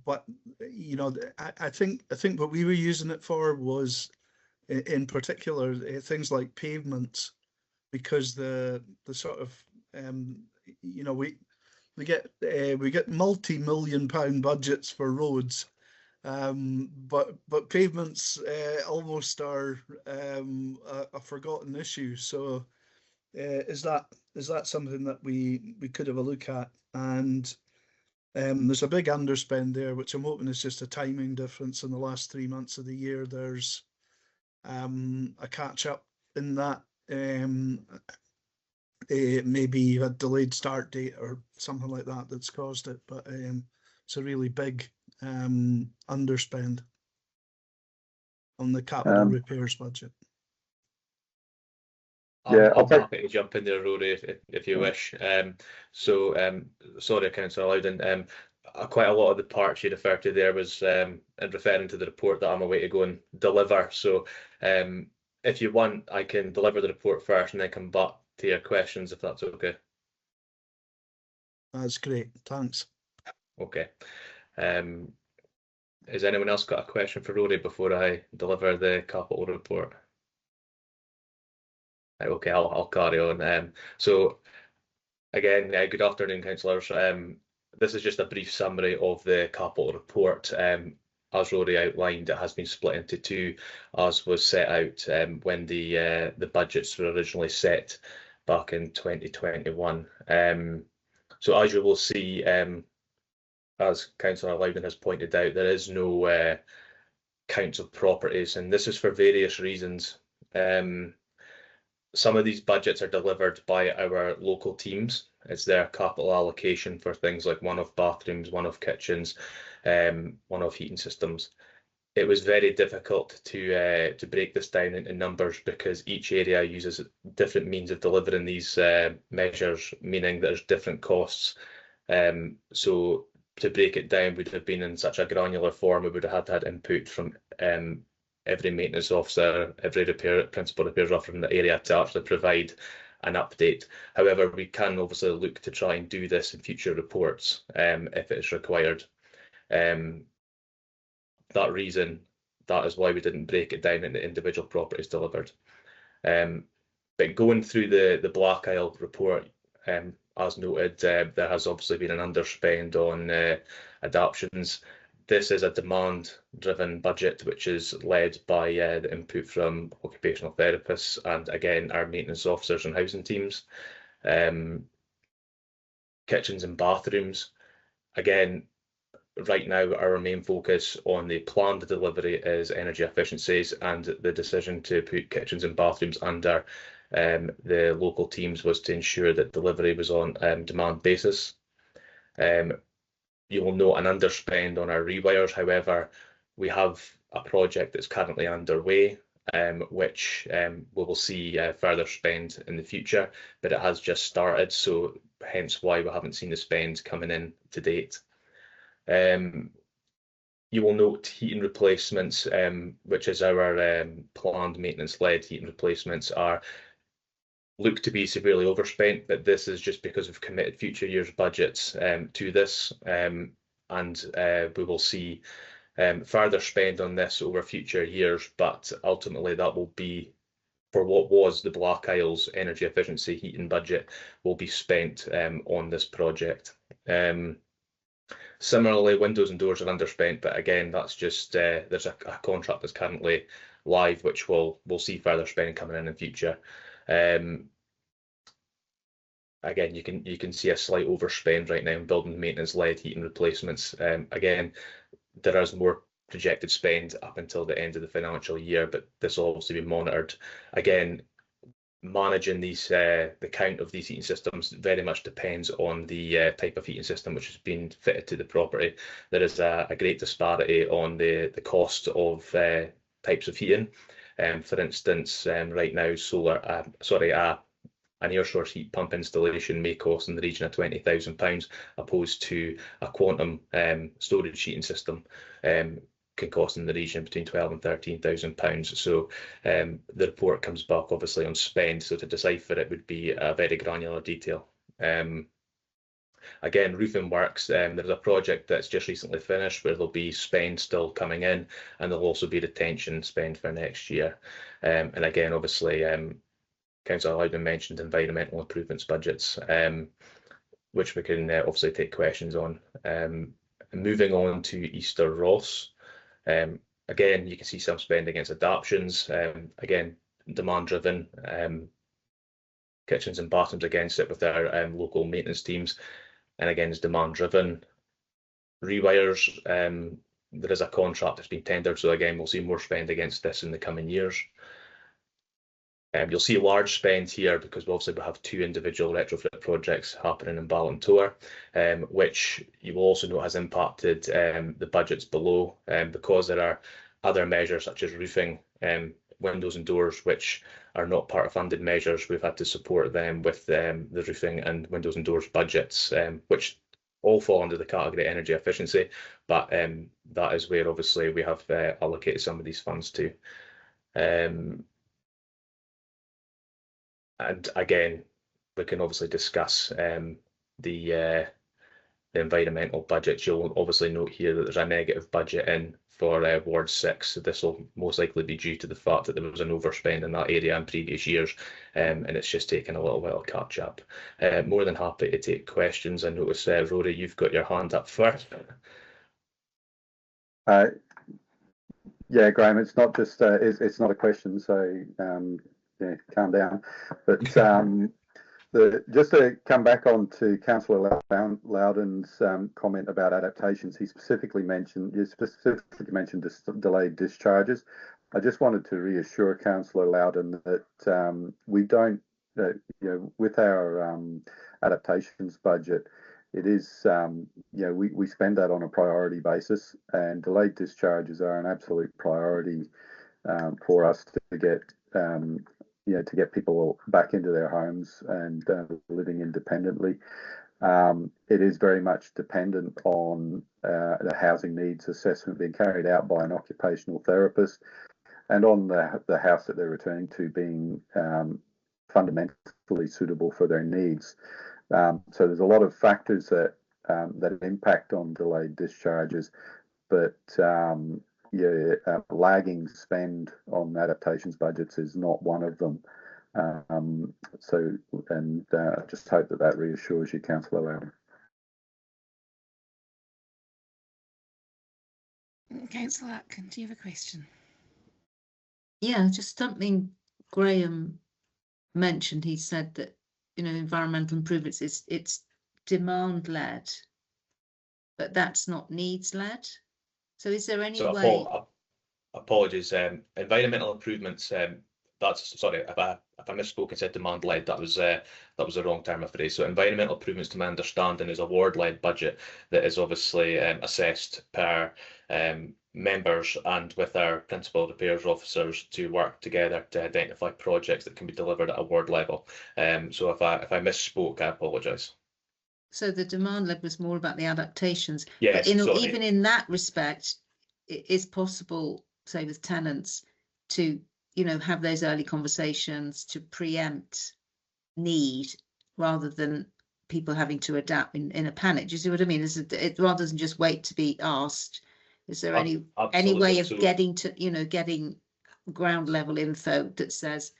But you know, I think what we were using it for was, in particular, things like pavements, because the sort of you know, we get multi-million-pound budgets for roads, but pavements almost are a forgotten issue. So is that something that we could have a look at? And there's a big underspend there, which I'm hoping is just a timing difference in the last 3 months of the year. There's a catch up in that. Maybe a delayed start date or something like that that's caused it, but it's a really big underspend on the capital repairs budget. I'm happy to jump in there, Rory, if you wish. Sorry, Councillor Loudon. Quite a lot of the parts you referred to there was in referring to the report that I'm away to go and deliver. So if you want, I can deliver the report first and then come back to your questions, if that's okay. That's great, thanks. Okay. Has anyone else got a question for Rory before I deliver the capital report? Okay, I'll carry on. So again, good afternoon, councillors. This is just a brief summary of the capital report. As Rory outlined, it has been split into 2, as was set out when the budgets were originally set back in 2021. So as you will see, as Councillor Loudon has pointed out, there is no counts of properties, and this is for various reasons. Some of these budgets are delivered by our local teams. It's their capital allocation for things like one-off bathrooms, one-off kitchens, one-off heating systems. It was very difficult to break this down into numbers because each area uses different means of delivering these measures, meaning there's different costs. So to break it down would have been in such a granular form. We would have had input from every maintenance officer, every principal repairs officer in the area to actually provide an update. However, we can obviously look to try and do this in future reports if it's required. That reason, that is why we didn't break it down into individual properties delivered. But going through the Black Isle report, as noted, there has obviously been an underspend on adaptions. This is a demand-driven budget, which is led by the input from occupational therapists and, again, our maintenance officers and housing teams. Kitchens and bathrooms, again, right now our main focus on the planned delivery is energy efficiencies, and the decision to put kitchens and bathrooms under the local teams was to ensure that delivery was on demand basis. You will note an underspend on our rewires. However, we have a project that's currently underway, which we will see further spend in the future, but it has just started, so hence why we haven't seen the spend coming in to date. You will note heating replacements, which is our planned maintenance-led heating replacements, are look to be severely overspent, but this is just because we've committed future years' budgets to this, and we will see further spend on this over future years, but ultimately that will be for what was the Black Isles energy efficiency heating budget will be spent on this project. Similarly, windows and doors are underspent, but again, that's just there's a contract that's currently live, which we'll see further spending coming in future. Again, you can see a slight overspend right now in building maintenance-led heating replacements. Again, there is more projected spend up until the end of the financial year, but this will obviously be monitored. Again, managing these the count of these heating systems very much depends on the type of heating system which has been fitted to the property. There is a great disparity on the cost of types of heating. For instance, right now an air source heat pump installation may cost in the region of £20,000, opposed to a quantum storage heating system can cost in the region between £12,000 and £13,000. So the report comes back obviously on spend, so to decipher it would be a very granular detail. Again, roofing works, there's a project that's just recently finished where there'll be spend still coming in, and there'll also be retention spend for next year. And again, obviously, Councillor Highland mentioned environmental improvements budgets, which we can obviously take questions on. Moving on to Easter Ross, again, you can see some spend against adaptions. Again, demand driven. Kitchens and bathrooms again sit with our local maintenance teams, and again, it's demand driven. Rewires, there is a contract that's been tendered, so again, we'll see more spend against this in the coming years. You'll see large spend here because obviously we have two individual retrofit projects happening in Ballintor, which you will also know has impacted the budgets below, because there are other measures such as roofing, windows and doors, which are not part of funded measures. We've had to support them with the roofing and windows and doors budgets, which all fall under the category energy efficiency, but that is where obviously we have allocated some of these funds to. And again, we can obviously discuss the environmental budgets. You'll obviously note here that there's a negative budget in for Ward 6. So this will most likely be due to the fact that there was an overspend in that area in previous years, and it's just taken a little while to catch up. More than happy to take questions. I notice, Rory, you've got your hand up first. Yeah, Graham, it's not just it's not a question, so yeah, calm down. But just to come back on to Councillor Loudon's comment about adaptations, you specifically mentioned delayed discharges. I just wanted to reassure Councillor Loudon that we don't, with our adaptations budget, it is, we spend that on a priority basis, and delayed discharges are an absolute priority for us to get. To get people back into their homes and living independently. It is very much dependent on the housing needs assessment being carried out by an occupational therapist, and on the house that they're returning to being fundamentally suitable for their needs. So there's a lot of factors that impact on delayed discharges, but lagging spend on adaptations budgets is not one of them. I just hope that reassures you, Councillor Loudon. Councillor Atkin, do you have a question? Yeah, just something Graham mentioned. He said that, environmental improvements it's demand led, but that's not needs led. So is there any way? Apologies. Environmental improvements. That's sorry if I misspoke and said demand led. That was the wrong term of phrase. So environmental improvements, to my understanding, is a ward led budget that is obviously assessed per members and with our principal repairs officers to work together to identify projects that can be delivered at a ward level. So if I misspoke, I apologise. So the demand led was more about the adaptations. Yes, but even in that respect, it is possible, say with tenants, to have those early conversations to preempt need rather than people having to adapt in a panic. Do you see what I mean? Rather than just wait to be asked. Is there any way of getting to getting ground level info that says,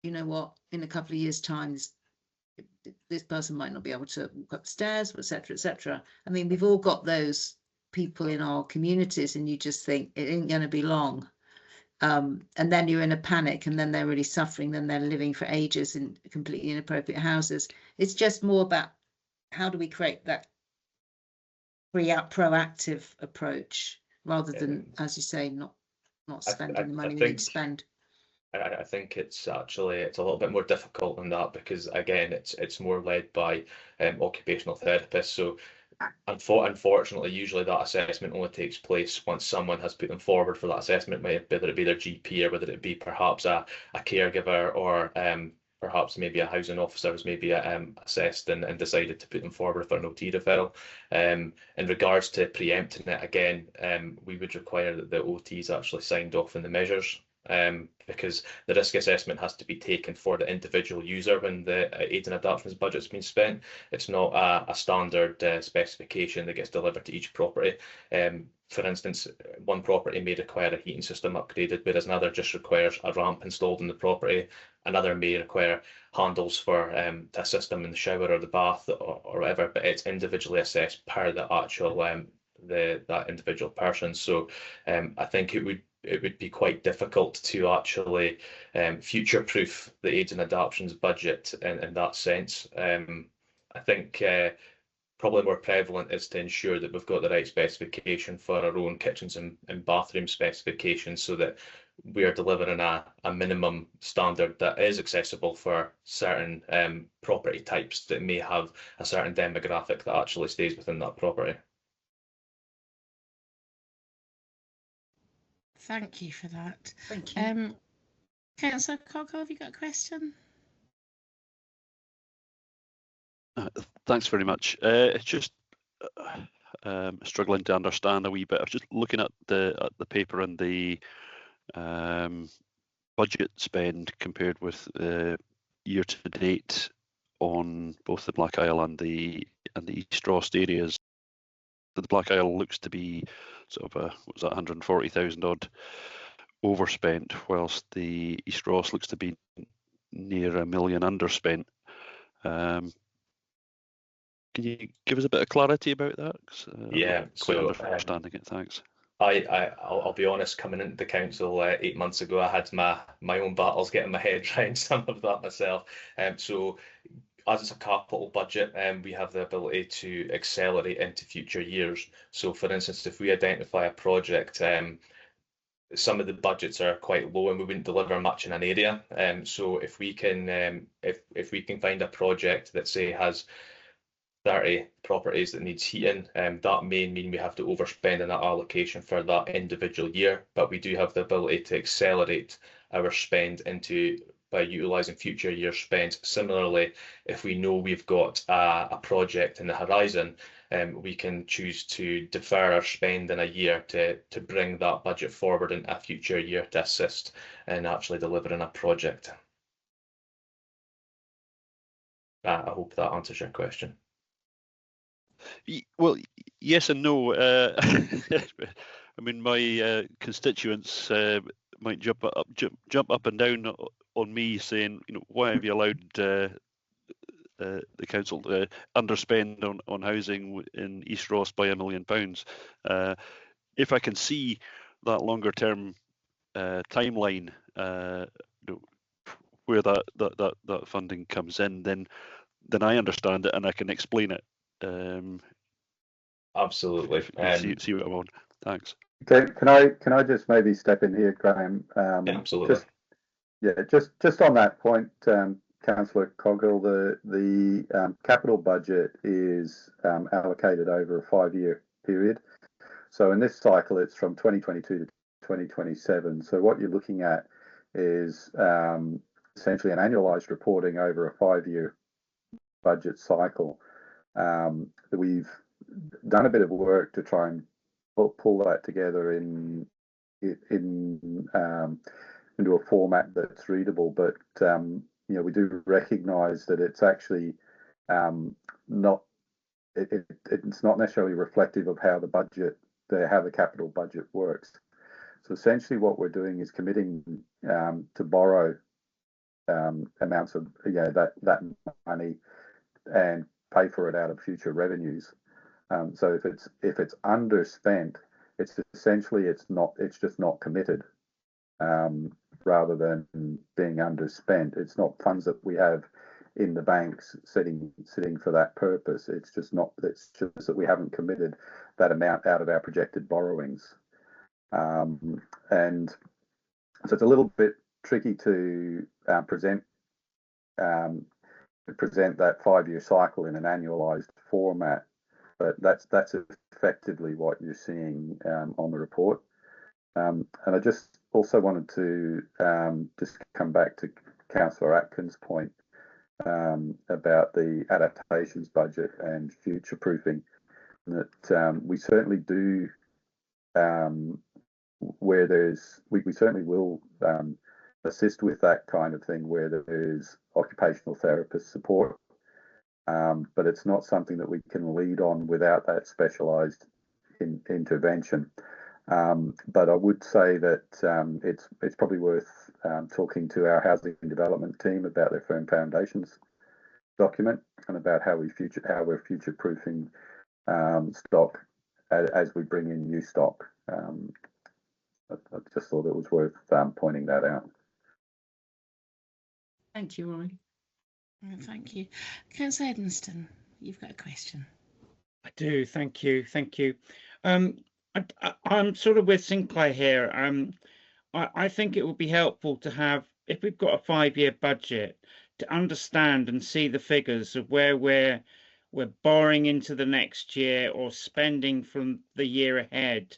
you know what, in a couple of years' time, this person might not be able to walk up the stairs, etc., etc. I mean, we've all got those people in our communities, and you just think it ain't going to be long. And then you're in a panic, and then they're really suffering, then they're living for ages in completely inappropriate houses. It's just more about how do we create that proactive approach rather than, as you say, not spending the money we need to spend. I think it's a little bit more difficult than that because again it's more led by occupational therapists. So unfortunately, usually that assessment only takes place once someone has put them forward for that assessment, whether it be their GP or whether it be perhaps a caregiver or perhaps maybe a housing officer has maybe assessed and decided to put them forward for an OT referral. In regards to preempting it, again, we would require that the OT is actually signed off in the measures. Because the risk assessment has to be taken for the individual user when the aids and adaptations budget's been spent. It's not a standard specification that gets delivered to each property. For instance, one property may require a heating system upgraded, whereas another just requires a ramp installed in the property. Another may require handles for to assist them in the shower or the bath or whatever, but it's individually assessed per the actual that individual person. So I think it would be quite difficult to actually future-proof the aids and adaptations budget in that sense. I think probably more prevalent is to ensure that we've got the right specification for our own kitchens and bathroom specifications so that we are delivering a minimum standard that is accessible for certain property types that may have a certain demographic that actually stays within that property. Thank you for that. Thank you. Councillor Cockle, have you got a question? Thanks very much. It's just struggling to understand a wee bit. I was just looking at the paper and the budget spend compared with year to date on both the Black Isle and the East Ross areas. The Black Isle looks to be sort of 140,000 odd overspent, whilst the East Ross looks to be near $1 million underspent. Can you give us a bit of clarity about that? Yeah, quite understanding it. Thanks. I'll be honest. Coming into the council 8 months ago, I had my own battles getting my head around some of that myself. So as it's a capital budget, we have the ability to accelerate into future years. So for instance, if we identify a project, some of the budgets are quite low and we wouldn't deliver much in an area. So if we can if we can find a project that say has 30 properties that needs heating, that may mean we have to overspend in that allocation for that individual year, but we do have the ability to accelerate our spend by utilising future year spend. Similarly, if we know we've got a project in the horizon, we can choose to defer our spend in a year to bring that budget forward in a future year to assist in actually delivering a project. I hope that answers your question. Well, yes and no. I mean, my constituents might jump up and down on me saying, why have you allowed the council to underspend on housing in East Ross by £1 million? if I can see that longer term timeline, where that funding comes in, then I understand it and I can explain it. Absolutely. See what I'm on. Thanks. Okay, can I just maybe step in here, Graham? Yeah, absolutely. Just on that point, Councillor Coghill, the capital budget is allocated over a 5-year period. So in this cycle, it's from 2022 to 2027. So what you're looking at is essentially an annualised reporting over a 5-year budget cycle. We've done a bit of work to try and pull that together into a format that's readable, but we do recognise that it's actually not. It's not necessarily reflective of how the capital budget works. So essentially, what we're doing is committing to borrow amounts of that money and pay for it out of future revenues. So if it's underspent, it's essentially it's just not committed. Rather than being underspent, it's not funds that we have in the banks sitting for that purpose. It's just that we haven't committed that amount out of our projected borrowings, and so it's a little bit tricky to present that 5-year cycle in an annualized format, but that's effectively what you're seeing on the report. And I just also wanted to just come back to Councillor Atkins' point about the adaptations budget and future proofing, that we certainly do we certainly will assist with that kind of thing where there is occupational therapist support, but it's not something that we can lead on without that specialised intervention. But I would say that it's probably worth talking to our housing and development team about their firm foundations document and about how we're future proofing stock as we bring in new stock. I just thought it was worth pointing that out. Thank you, Roy. Thank you. Councillor Edmonston, you've got a question. I do. Thank you. I'm sort of with Sinclair here. I think it would be helpful to have, if we've got a 5-year budget, to understand and see the figures of where we're borrowing into the next year or spending from the year ahead,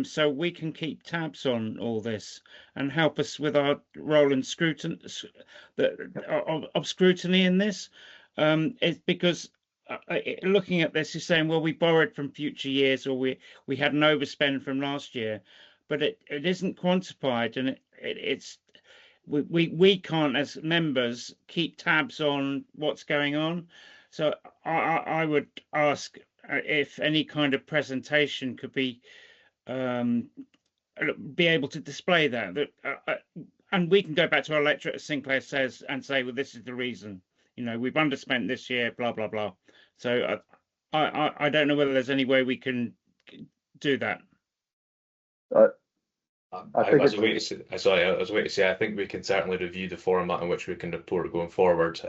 so we can keep tabs on all this and help us with our role in scrutiny in this. It's because looking at this, you're saying, well, we borrowed from future years, or we had an overspend from last year, but it isn't quantified, and we can't as members keep tabs on what's going on. So I would ask if any kind of presentation could be able to display that and we can go back to our lecture, as Sinclair says, and say, well, this is the reason. We've underspent this year, blah blah blah. So I don't know whether there's any way we can do that. I was waiting to say, I think we can certainly review the format in which we can report going forward.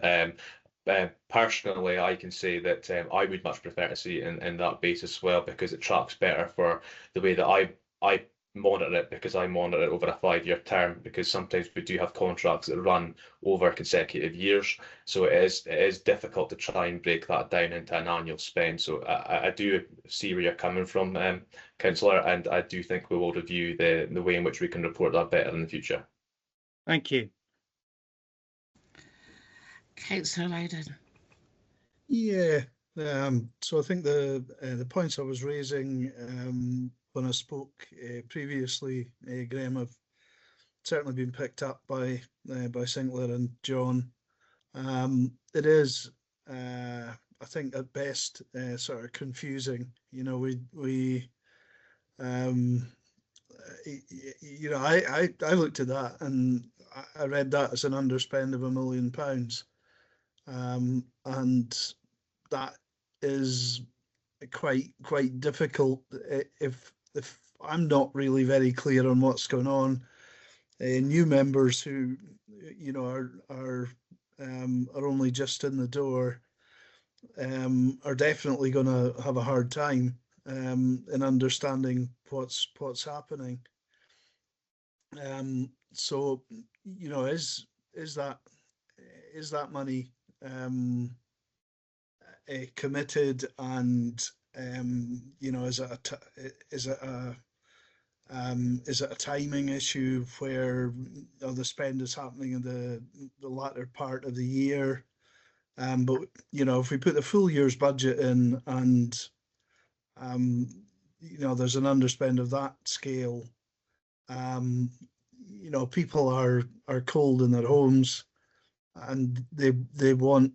Personally, I can say that I would much prefer to see it in that basis as well, because it tracks better for the way that I monitor it, because I monitor it over a 5-year term, because sometimes we do have contracts that run over consecutive years, so it is difficult to try and break that down into an annual spend. So I do see where you're coming from, Councillor, and I do think we will review the way in which we can report that better in the future. Thank you. Councillor Loudon. Yeah, so I think the points I was raising when I spoke previously, Graham, have certainly been picked up by Sinclair and John. It is, I think, at best sort of confusing. I looked at that and I read that as an underspend of £1 million. And that is quite difficult if if I'm not really very clear on what's going on, new members who, you know, are only just in the door, are definitely going to have a hard time in understanding what's happening. So, you know, is that money committed, and you know, is it a timing issue where the spend is happening in the latter part of the year? But you know, if we put the full year's budget in, and you know, there's an underspend of that scale, you know, people are cold in their homes, and they want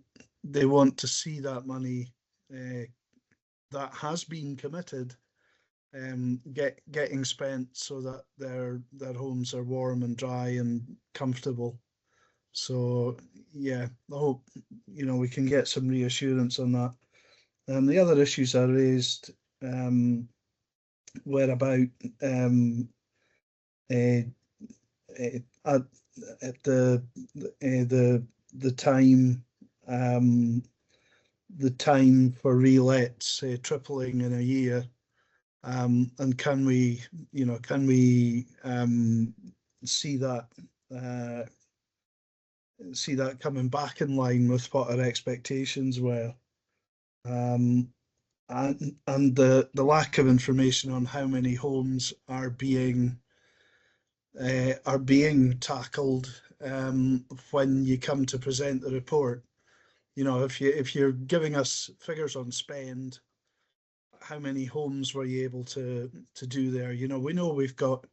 to see that money that has been committed getting spent, so that their homes are warm and dry and comfortable. So yeah, I hope, you know, we can get some reassurance on that. The other issues I raised were about at the time, the time for relets tripling in a year, and can we see that coming back in line with what our expectations were, and the lack of information on how many homes are being tackled when you come to present the report. You know, if you're giving us figures on spend, how many homes were you able to do there? You know, we know we've got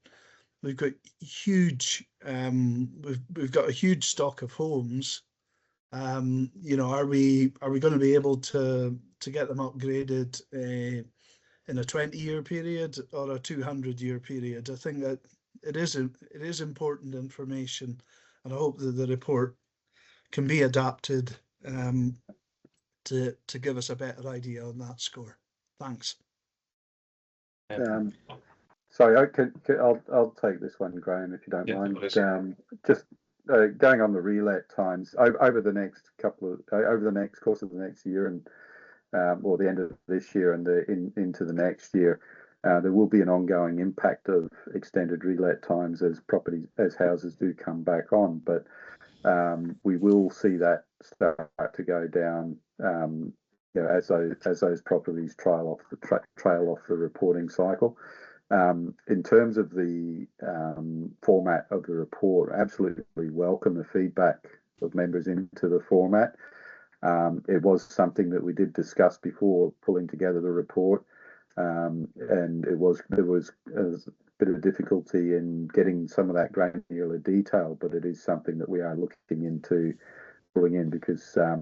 huge we've got a huge stock of homes. You know, are we going to be able to get them upgraded in a 20-year period or a 200-year period? I think that it is important information, and I hope that the report can be adapted to give us a better idea on that score. Thanks. Sorry, I'll take this one, Graham, if you don't mind. Just going on the relet times over the next course of the next year, and or the end of this year and into the next year, there will be an ongoing impact of extended relet times as houses do come back on. But we will see that start to go down, you know, as those properties trail off the reporting cycle. In terms of the format of the report, absolutely welcome the feedback of members into the format. It was something that we did discuss before pulling together the report, and there was a bit of difficulty in getting some of that granular detail, but it is something that we are looking into pulling in, because I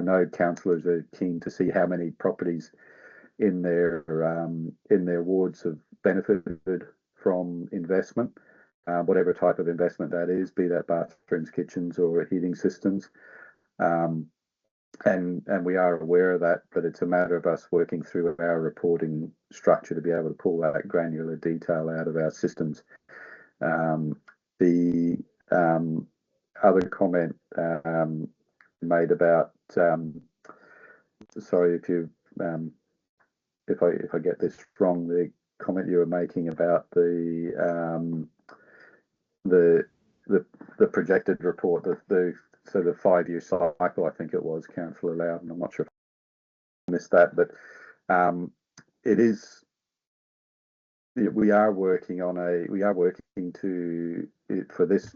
know councillors are keen to see how many properties in their wards have benefited from investment, whatever type of investment that is, be that bathrooms, kitchens, or heating systems. And we are aware of that, but it's a matter of us working through our reporting structure to be able to pull that granular detail out of our systems. The other comment made about, sorry if I get this wrong, the comment you were making about the projected report, the sort of 5-year cycle, I think it was, Councillor Loudon. I'm not sure if I missed that, but it is. We are working for this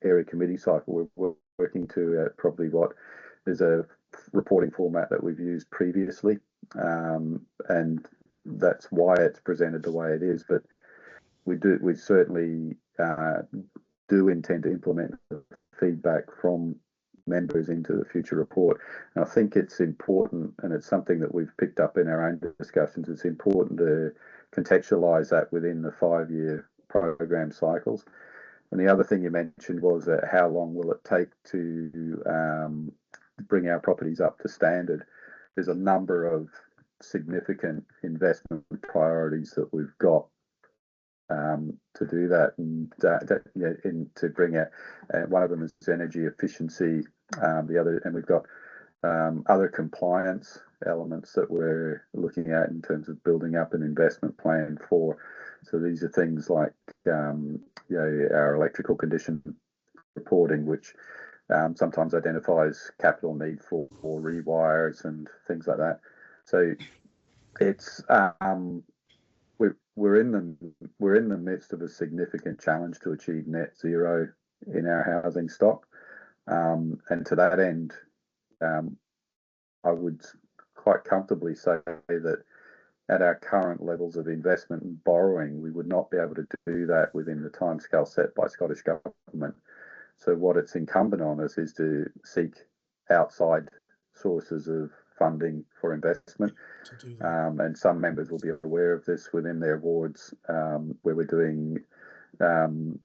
area committee cycle. We're working to probably what is a reporting format that we've used previously, and that's why it's presented the way it is. But we certainly do intend to implement the feedback from members into the future report. And I think it's important, and it's something that we've picked up in our own discussions, it's important to contextualise that within the 5-year program cycles. And the other thing you mentioned was how long will it take to bring our properties up to standard. There's a number of significant investment priorities that we've got to do that, and to bring it. One of them is energy efficiency. The other, and we've got other compliance elements that we're looking at in terms of building up an investment plan for. So these are things like our electrical condition reporting, which sometimes identifies capital need for rewires and things like that. So it's we're in the midst of a significant challenge to achieve net zero in our housing stock, and to that end, I would quite comfortably say that at our current levels of investment and borrowing, we would not be able to do that within the timescale set by Scottish Government. So what it's incumbent on us is to seek outside sources of funding for investment. And some members will be aware of this within their wards, where we're doing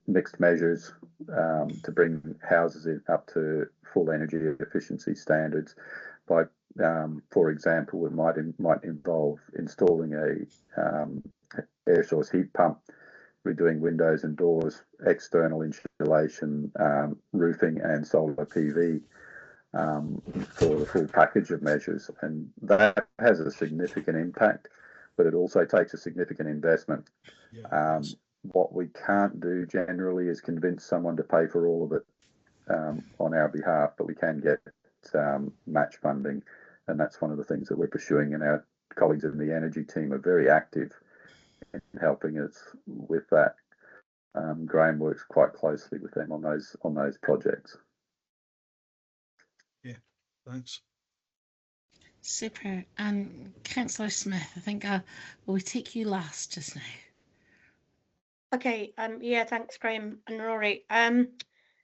mixed measures to bring houses up to full energy efficiency standards. By, for example, it might involve installing a air source heat pump, redoing windows and doors, external insulation, roofing, and solar PV for the full package of measures. And that has a significant impact, but it also takes a significant investment. What we can't do generally is convince someone to pay for all of it on our behalf, but we can get match funding, and that's one of the things that we're pursuing, and our colleagues in the energy team are very active in helping us with that. Graham works quite closely with them on those projects. Yeah, thanks. Super. And Councillor Smith, I think will we take you last just now? Okay. Yeah. Thanks, Graham and Rory.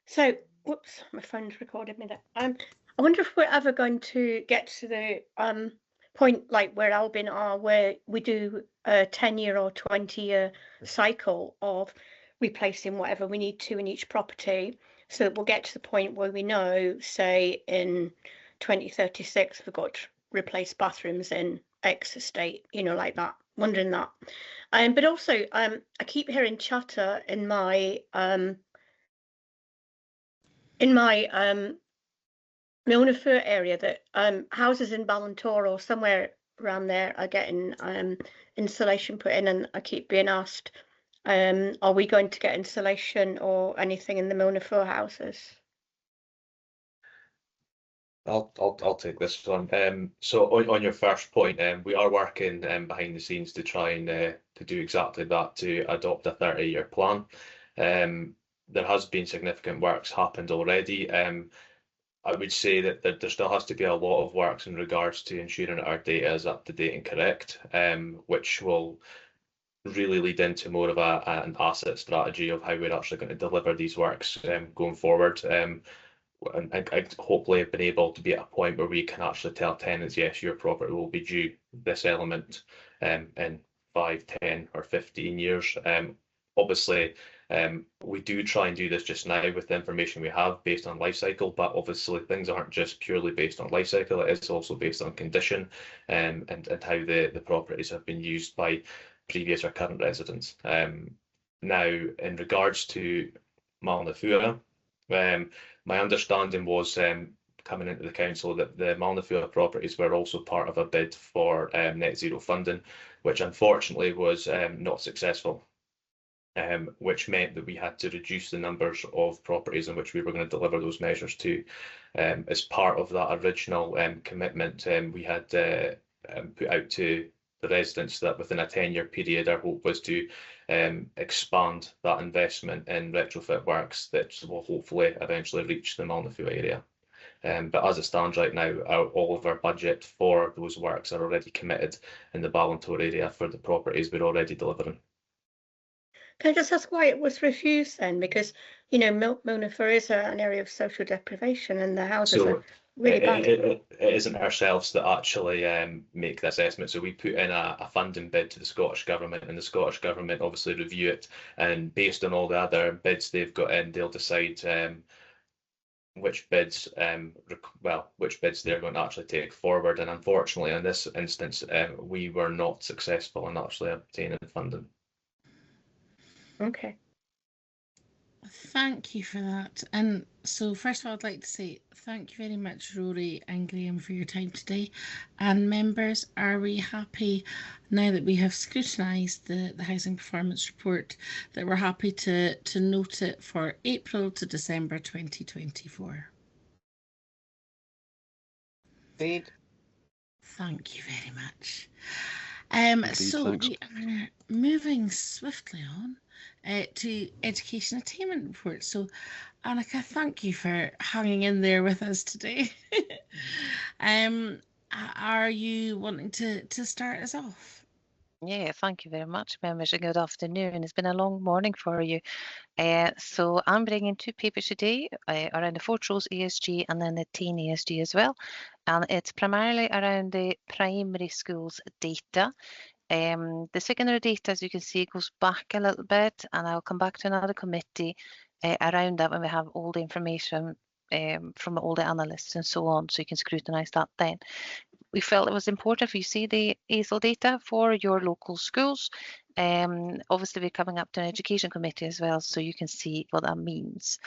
So, whoops, my phone's recorded me there. I wonder if we're ever going to get to the point like where Albion are, where we do a 10-year or 20-year cycle of replacing whatever we need to in each property, so that we'll get to the point where we know, say, in 2036, we've got to replace bathrooms in X estate, like that. Wondering that. But also, I keep hearing chatter in my Milnafoot area that houses in Ballantor or somewhere around there are getting insulation put in, and I keep being asked, are we going to get insulation or anything in the Milnafoot houses? I'll take this one. So on your first point, we are working behind the scenes to try and to do exactly that, to adopt a 30-year plan. There has been significant works happened already. I would say that there still has to be a lot of works in regards to ensuring that our data is up to date and correct, which will really lead into more of an asset strategy of how we're actually going to deliver these works going forward. And I hopefully have been able to be at a point where we can actually tell tenants, yes, your property will be due this element in 5, 10 or 15 years. Obviously, we do try and do this just now with the information we have based on life cycle, but obviously things aren't just purely based on life cycle, it is also based on condition and how the properties have been used by previous or current residents. Now, in regards to Malnafuara, my understanding was coming into the council that the Malnafuara properties were also part of a bid for net zero funding, which unfortunately was not successful. Which meant that we had to reduce the numbers of properties in which we were going to deliver those measures to. As part of that original commitment, we had put out to the residents that within a 10-year period, our hope was to expand that investment in retrofit works that will hopefully eventually reach the Malnafuara area. But as it stands right now, all of our budget for those works are already committed in the Ballantor area for the properties we're already delivering. Can I just ask why it was refused then? Because, Milnafoot is an area of social deprivation and the houses are really bad. It isn't ourselves that actually make the assessment. So we put in a funding bid to the Scottish Government, and the Scottish Government obviously review it. And based on all the other bids they've got in, they'll decide which bids which bids they're going to actually take forward. And unfortunately, in this instance, we were not successful in actually obtaining funding. Okay. Thank you for that. And so first of all, I'd like to say thank you very much, Rory and Graham, for your time today. And members, are we happy now that we have scrutinised the Housing Performance Report that we're happy to note it for April to December 2024? Agreed. Thank you very much. Indeed, So thanks. we are moving swiftly on to education attainment reports. So Annika, thank you for hanging in there with us today. Are you wanting to start us off? Yeah, thank you very much, members, and good afternoon. It's been a long morning for you. So I'm bringing two papers today around the Fortrose ESG and then the Tain ESG as well. And it's primarily around the primary schools data. The secondary data, as you can see, goes back a little bit, and I'll come back to another committee around that when we have all the information from all the analysts and so on, so you can scrutinise that then. We felt it was important for you to see the ASL data for your local schools. Obviously, we're coming up to an education committee as well, so you can see what that means.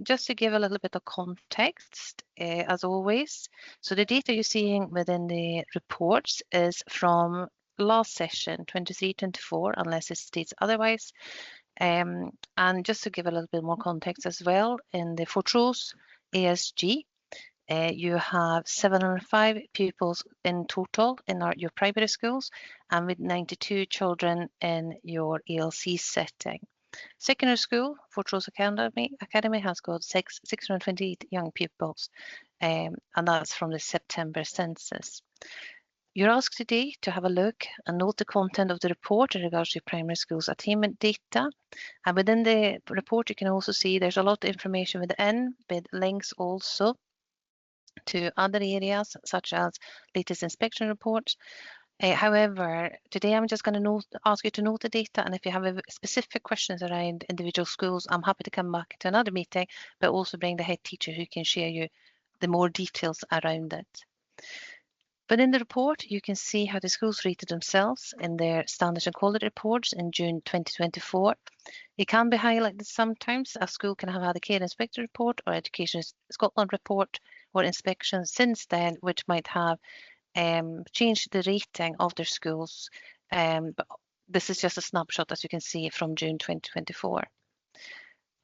Just to give a little bit of context, as always, so the data you're seeing within the reports is from last session, 23-24, unless it states otherwise. And just to give a little bit more context as well, in the Fortrose ESG, you have 705 pupils in total in your primary schools, and with 92 children in your ELC setting. Secondary school, Fortrose Academy has got 628 young pupils, and that's from the September census. You're asked today to have a look and note the content of the report in regards to your primary schools attainment data. And within the report, you can also see there's a lot of information within, with links also to other areas such as latest inspection reports. However, today I'm just going to ask you to note the data, and if you have specific questions around individual schools, I'm happy to come back to another meeting, but also bring the head teacher who can share you the more details around it. But in the report, you can see how the schools rated themselves in their standards and quality reports in June 2024. It can be highlighted sometimes. A school can have had a care inspector report or Education Scotland report or inspection since then, which might have changed the rating of their schools. But this is just a snapshot, as you can see, from June 2024.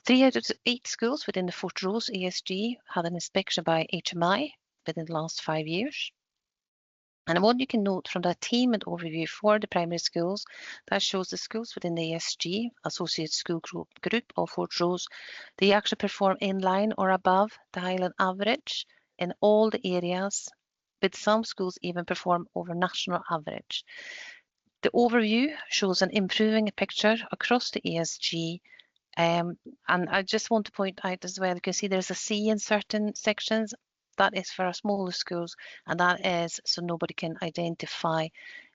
3 out of 8 schools within the Fortrose ESG had an inspection by HMI within the last 5 years. And what you can note from the attainment overview for the primary schools, that shows the schools within the ESG, Associate School Group of Fortrose, they actually perform in line or above the Highland average in all the areas, with some schools even perform over national average. The overview shows an improving picture across the ESG, and I just want to point out as well, you can see there's a C in certain sections. That is for our smaller schools, and that is so nobody can identify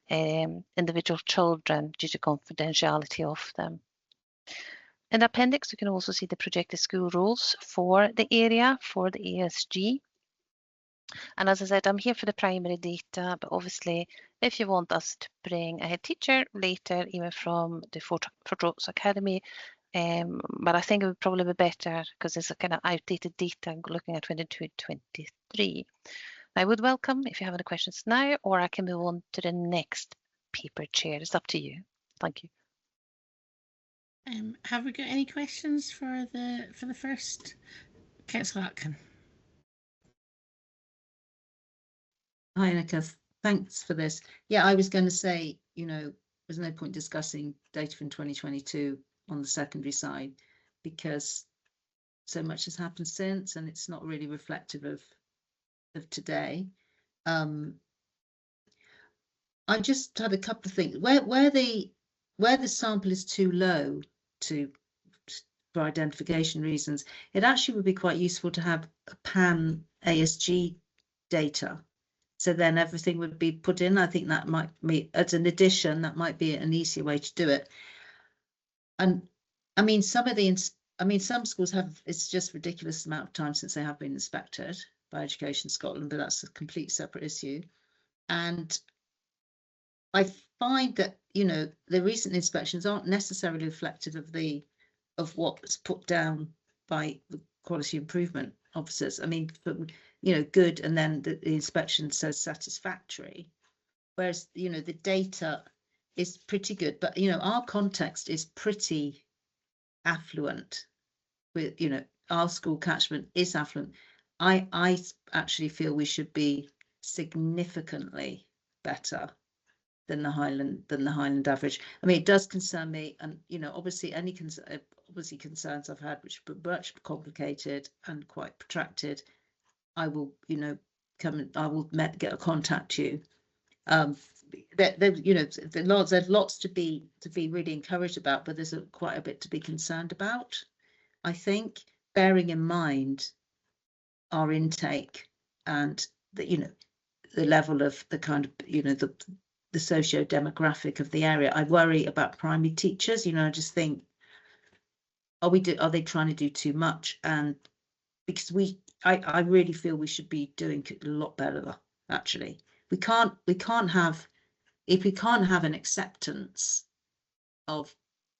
individual children due to confidentiality of them. In the appendix, you can also see the projected school rules for the area for the ESG. And as I said, I'm here for the primary data, but obviously if you want us to bring a head teacher later, even from the Fortrose Academy, but I think it would probably be better because it's a kind of outdated data looking at 22-23. I would welcome if you have any questions now, or I can move on to the next paper chair. It's up to you. Thank you. Have we got any questions for the first? Councillor Atkin. Hi, Annika. Thanks for this. Yeah, I was going to say, you know, there's no point discussing data from 2022 on the secondary side because so much has happened since, and it's not really reflective of today. I just had a couple of things where the sample is too low for identification reasons. It actually would be quite useful to have a pan ASG data. So then everything would be put in. I think that might be, as an addition, that might be an easier way to do it. And I mean, some of the I mean, some schools have, it's just ridiculous amount of time since they have been inspected by Education Scotland, but that's a complete separate issue. And I find that, you know, the recent inspections aren't necessarily reflective of what was put down by the quality improvement officers. I mean, you know, good, and then the inspection says satisfactory, whereas, you know, the data is pretty good, but, you know, our context is pretty affluent with, you know, our school catchment is affluent. I actually feel we should be significantly better than the Highland average. I mean, it does concern me, and, you know, obviously concerns I've had, which are much complicated and quite protracted, I will, you know, contact you. You know, there's lots to be really encouraged about, but there's quite a bit to be concerned about. I think, bearing in mind our intake and the, you know, the level of the kind of, you know, the socio-demographic of the area. I worry about primary teachers. You know, I just think, are they trying to do too much? And because I really feel we should be doing a lot better. Actually, we can't have, if we can't have an acceptance of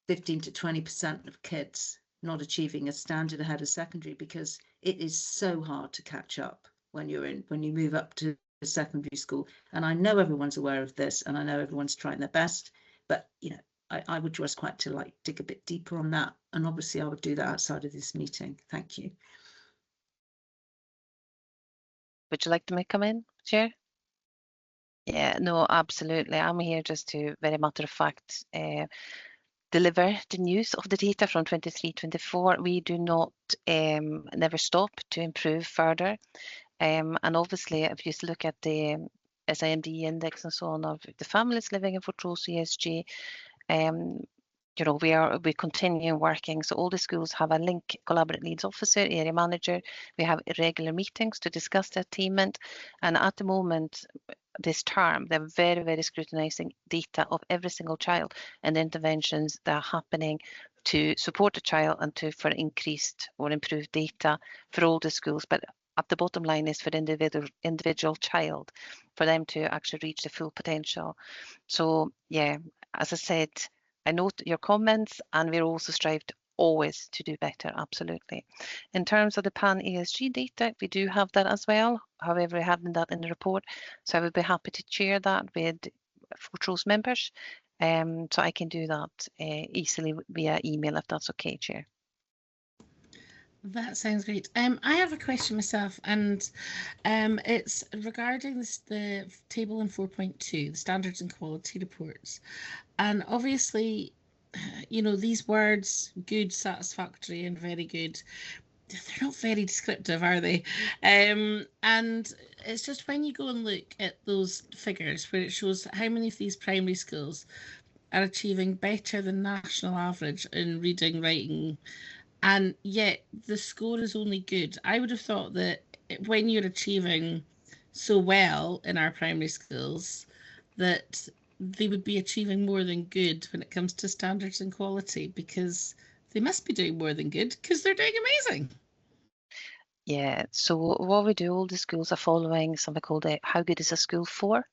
15 to 20% of kids not achieving a standard ahead of secondary, because it is so hard to catch up when you move up to secondary school. And I know everyone's aware of this, and I know everyone's trying their best, but, you know, I would just quite to like dig a bit deeper on that, and obviously I would do that outside of this meeting. Thank you. Would you like to come in, Chair? Yeah, no, absolutely. I'm here just to, very matter of fact, deliver the news of the data from 23-24. We do not never stop to improve further. And obviously, if you look at the SIMD index and so on of the families living in Fortrose ESG, you know, we continue working. So all the schools have a link collaborate leads officer, area manager. We have regular meetings to discuss the attainment. And at the moment, this term, they're very, very scrutinizing data of every single child and the interventions that are happening to support the child and for increased or improved data for all the schools. But at the bottom line is for the individual child, for them to actually reach the full potential. So yeah, as I said, I note your comments, and we're also strived always to do better, absolutely. In terms of the PAN ESG data, we do have that as well. However, we haven't that in the report, so I would be happy to share that with Fortrose members. So I can do that easily via email, if that's okay, Chair. That sounds great. I have a question myself, and it's regarding the table in 4.2, the standards and quality reports. And obviously, you know, these words, good, satisfactory, and very good, they're not very descriptive, are they? And it's just when you go and look at those figures where it shows how many of these primary schools are achieving better than national average in reading, writing, and yet the score is only good. I would have thought that when you're achieving so well in our primary schools, that they would be achieving more than good when it comes to standards and quality, because they must be doing more than good because they're doing amazing. Yeah, so what we do, all the schools are following something called How Good is a School For?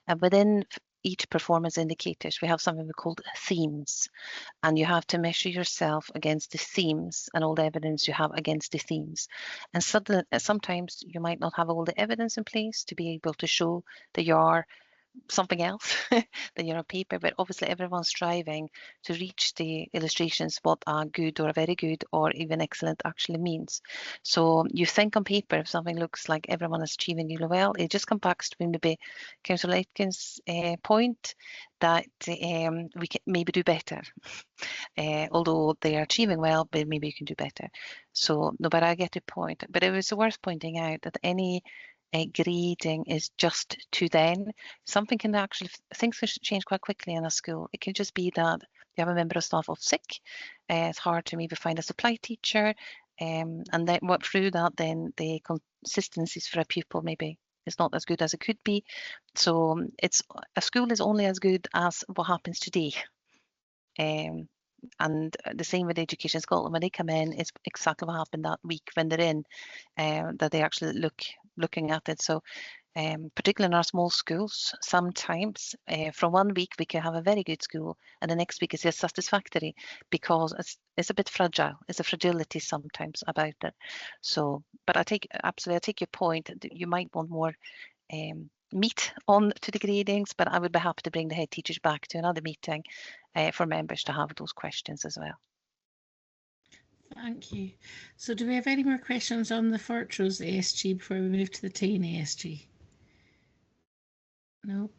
And within each performance indicators, we have something we call themes. And you have to measure yourself against the themes and all the evidence you have against the themes. And sometimes you might not have all the evidence in place to be able to show that you are something else than you're on paper, but obviously everyone's striving to reach the illustrations what are good or very good or even excellent actually means. So you think on paper, if something looks like everyone is achieving really well, it just comes back to maybe Councillor Aitken's point that we can maybe do better. Although they are achieving well, but maybe you can do better. So no, but I get the point. But it was worth pointing out that any grading is just to then. Something can actually, things can change quite quickly in a school. It can just be that you have a member of staff off sick. It's hard to maybe find a supply teacher. And then through that, then the consistencies for a pupil maybe is not as good as it could be. So a school is only as good as what happens today. and the same with Education Scotland. When they come in, it's exactly what happened that week when they're in, that they actually looking at it. So particularly in our small schools, sometimes from one week we can have a very good school and the next week is just satisfactory, because it's a bit fragile. It's a fragility sometimes about it. So, but I take your point that you might want more meat on to the gradings, but I would be happy to bring the head teachers back to another meeting for members to have those questions as well. Thank you. So do we have any more questions on the Fortrose ASG before we move to the Tain ASG? No.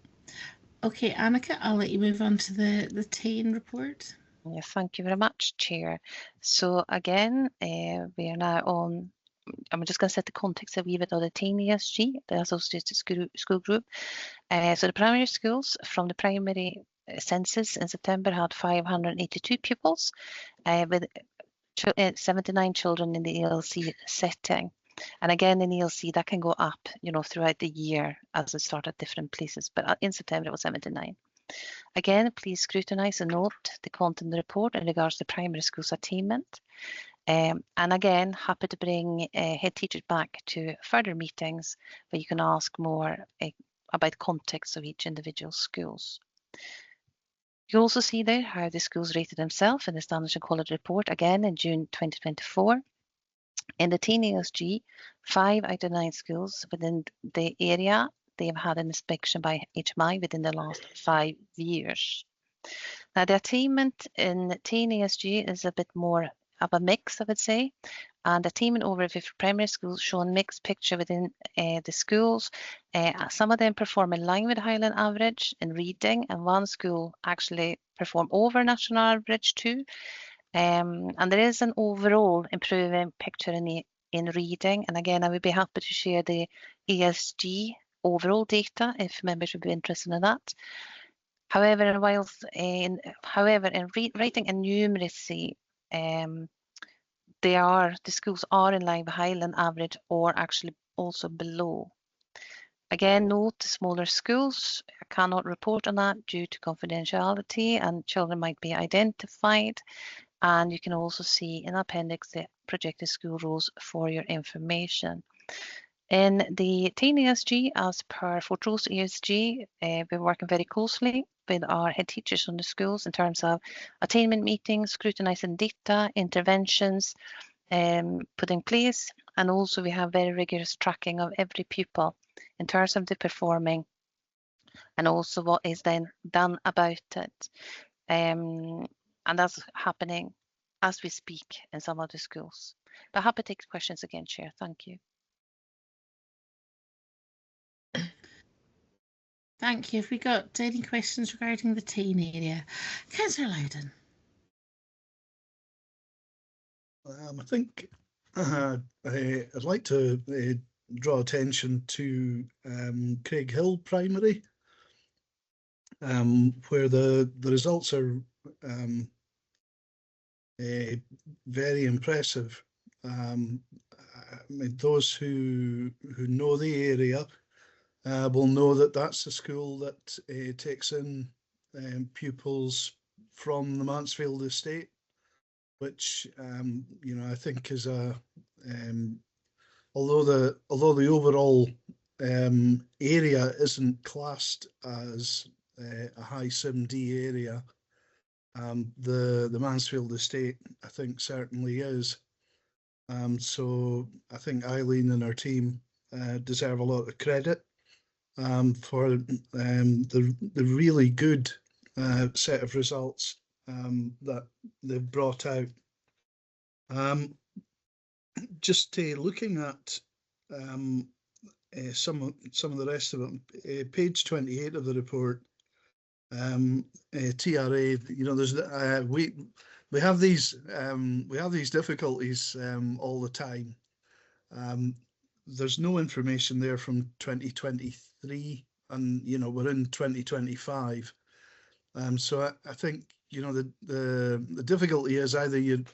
Okay, Annika, I'll let you move on to the Tain report. Yes, thank you very much, Chair. So again, we are now on, I'm just going to set the context a wee bit of the Tain ASG, the Associated School Group. So the primary schools from the primary census in September had 582 pupils with 79 children in the ELC setting. And again, in ELC, that can go up, throughout the year as it started at different places. But in September, it was 79. Again, please scrutinise and note the content of the report in regards to primary schools attainment. And again, happy to bring head teachers back to further meetings where you can ask more about context of each individual schools. You also see there how the schools rated themselves in the Standards and Quality Report, again in June 2024. In the Tain ASG, 5 out of 9 schools within the area, they have had an inspection by HMI within the last 5 years. Now, the attainment in Tain ASG is a bit more of a mix, I would say. And attainment overview for primary schools show a mixed picture within the schools. Some of them perform in line with Highland average in reading, and one school actually perform over national average too. And there is an overall improving picture in reading. And again, I would be happy to share the ESG overall data if members would be interested in that. However, in writing and numeracy, the schools are in line with Highland average or actually also below. Again, note the smaller schools. I cannot report on that due to confidentiality, and children might be identified. And you can also see in appendix the projected school rules for your information. In the Tain ASG, as per Fortrose ESG, we're working very closely with our head teachers on the schools in terms of attainment meetings, scrutinising data, interventions put in place, and also we have very rigorous tracking of every pupil in terms of the performing and also what is then done about it. And that's happening as we speak in some of the schools. But happy to take questions again, Chair. Thank you. Thank you. Have we got any questions regarding the Tain area? Councillor Loudon. I think I'd like to draw attention to Craig Hill Primary, where the results are very impressive. I mean, those who know the area will know that that's a school that takes in pupils from the Mansfield estate, which I think is although the overall area isn't classed as a high SIMD area, the Mansfield estate I think certainly is. So I think Eileen and her team deserve a lot of credit for the really good set of results that they've brought out. Just looking at some of the rest of it, page 28 of the report, TRA. There's we have these difficulties all the time. There's no information there from 2023, and we're in 2025. So I think the difficulty is either you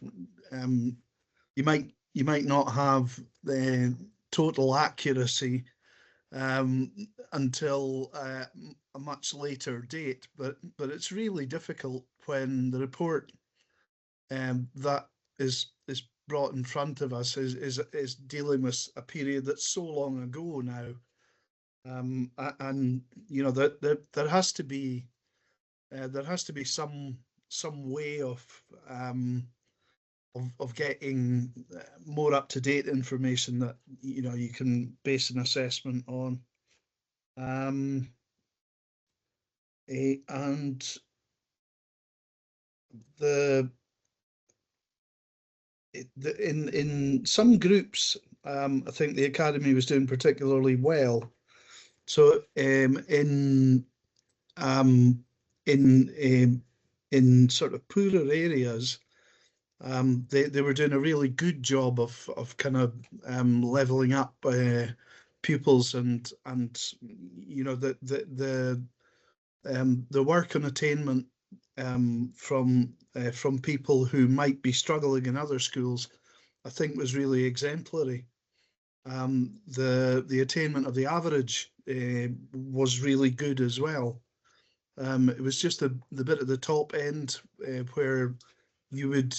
might not have the total accuracy until a much later date, but it's really difficult when the report that is brought in front of us is dealing with a period that's so long ago now, and you know there has to be some way of getting more up to date information that you can base an assessment on, and in some groups, I think the academy was doing particularly well. So in sort of poorer areas, they were doing a really good job of kind of leveling up pupils, and you know the work on attainment from people who might be struggling in other schools, I think, was really exemplary. The attainment of the average was really good as well. It was just the bit at the top end where you would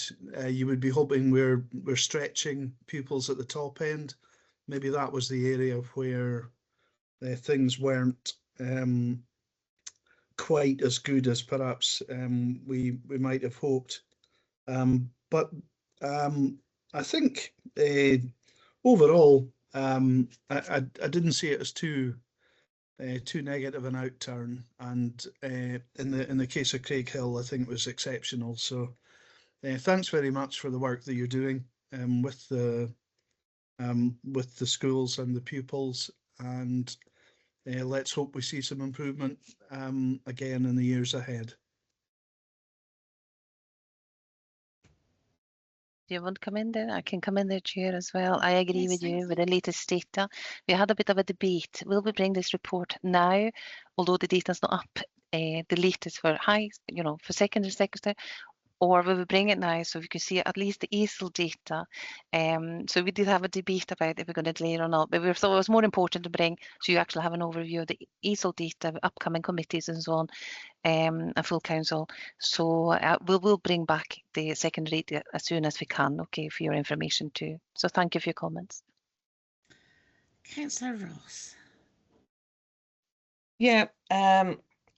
be hoping we're stretching pupils at the top end. Maybe that was the area where things weren't quite as good as perhaps we might have hoped. But I think overall, I didn't see it as too negative an outturn, and in the case of Craighill, I think it was exceptional. So thanks very much for the work that you're doing with the schools and the pupils, and let's hope we see some improvement again in the years ahead. Do you want to come in there? I can come in there, Chair, as well. I agree with you with the latest data. We had a bit of a debate. Will we bring this report now, although the data's not up, the latest for for secondary sector, or will we bring it now so we can see at least the ESOL data? So we did have a debate about if we're going to delay it or not, but we thought it was more important to bring so you actually have an overview of the ESOL data, upcoming committees and so on, and full council. So we'll bring back the secondary data as soon as we can, okay, for your information too. So thank you for your comments. Councillor Ross. Yeah,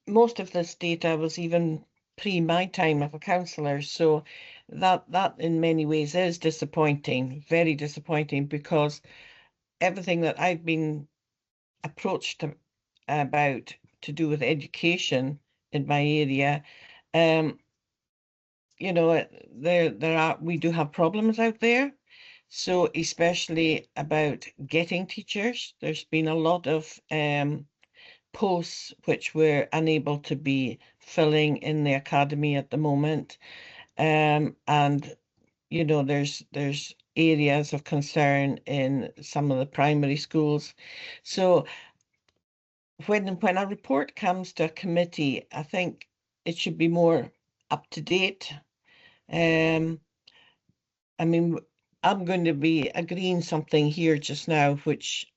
most of this data was even pre my time as a councillor, so that in many ways is disappointing, very disappointing, because everything that I've been approached about to do with education in my area, you know, we do have problems out there. So especially about getting teachers, there's been a lot of posts which we're unable to be filling in the academy at the moment, and you know there's areas of concern in some of the primary schools. So when a report comes to a committee, I think it should be more up to date. I mean, I'm going to be agreeing something here just now, which,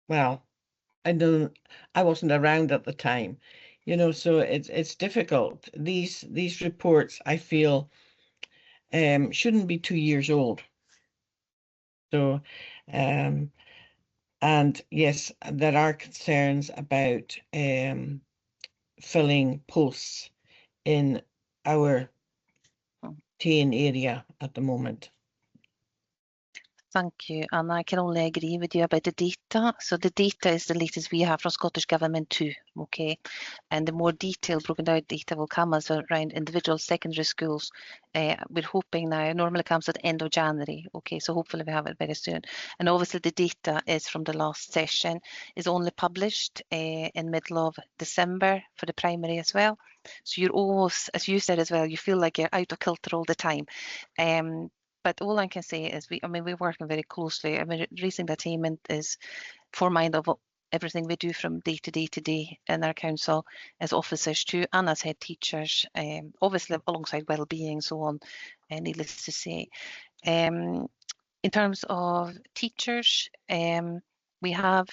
well, I wasn't around at the time, you know, so it's difficult. These reports, I feel, shouldn't be 2 years old. So, and yes, there are concerns about filling posts in our Tain area at the moment. Thank you, and I can only agree with you about the data. So the data is the latest we have from Scottish Government too, okay? And the more detailed broken down data will come as around individual secondary schools. We're hoping now, normally comes at the end of January, okay? So hopefully we have it very soon. And obviously the data is from the last session, is only published in middle of December for the primary as well. So you're always, as you said as well, you feel like you're out of kilter all the time. But all I can say is we're working very closely. I mean, raising attainment is foremind of everything we do from day to day in our council as officers too, and as head teachers, obviously alongside well-being, so on, needless to say. In terms of teachers, we have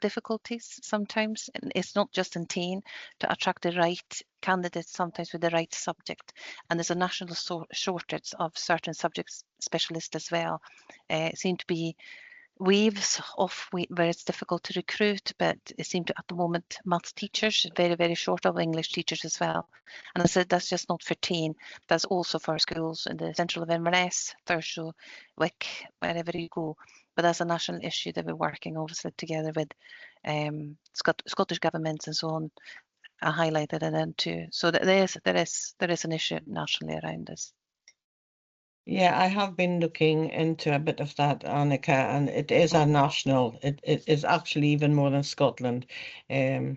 difficulties sometimes, and it's not just in Tain, to attract the right candidates sometimes with the right subject, and there's a national shortage of certain subject specialists as well. It seemed to be waves of where it's difficult to recruit, but it seemed to, at the moment, maths teachers, very short of English teachers as well. And I said that's just not for Tain, that's also for schools in the central of Inverness, Thurso, Wick, wherever you go. But that's a national issue that we're working obviously together with Scottish governments and so on. I highlighted it then too. So there is an issue nationally around this. Yeah, I have been looking into a bit of that, Annika, and it is a national, it is actually even more than Scotland. The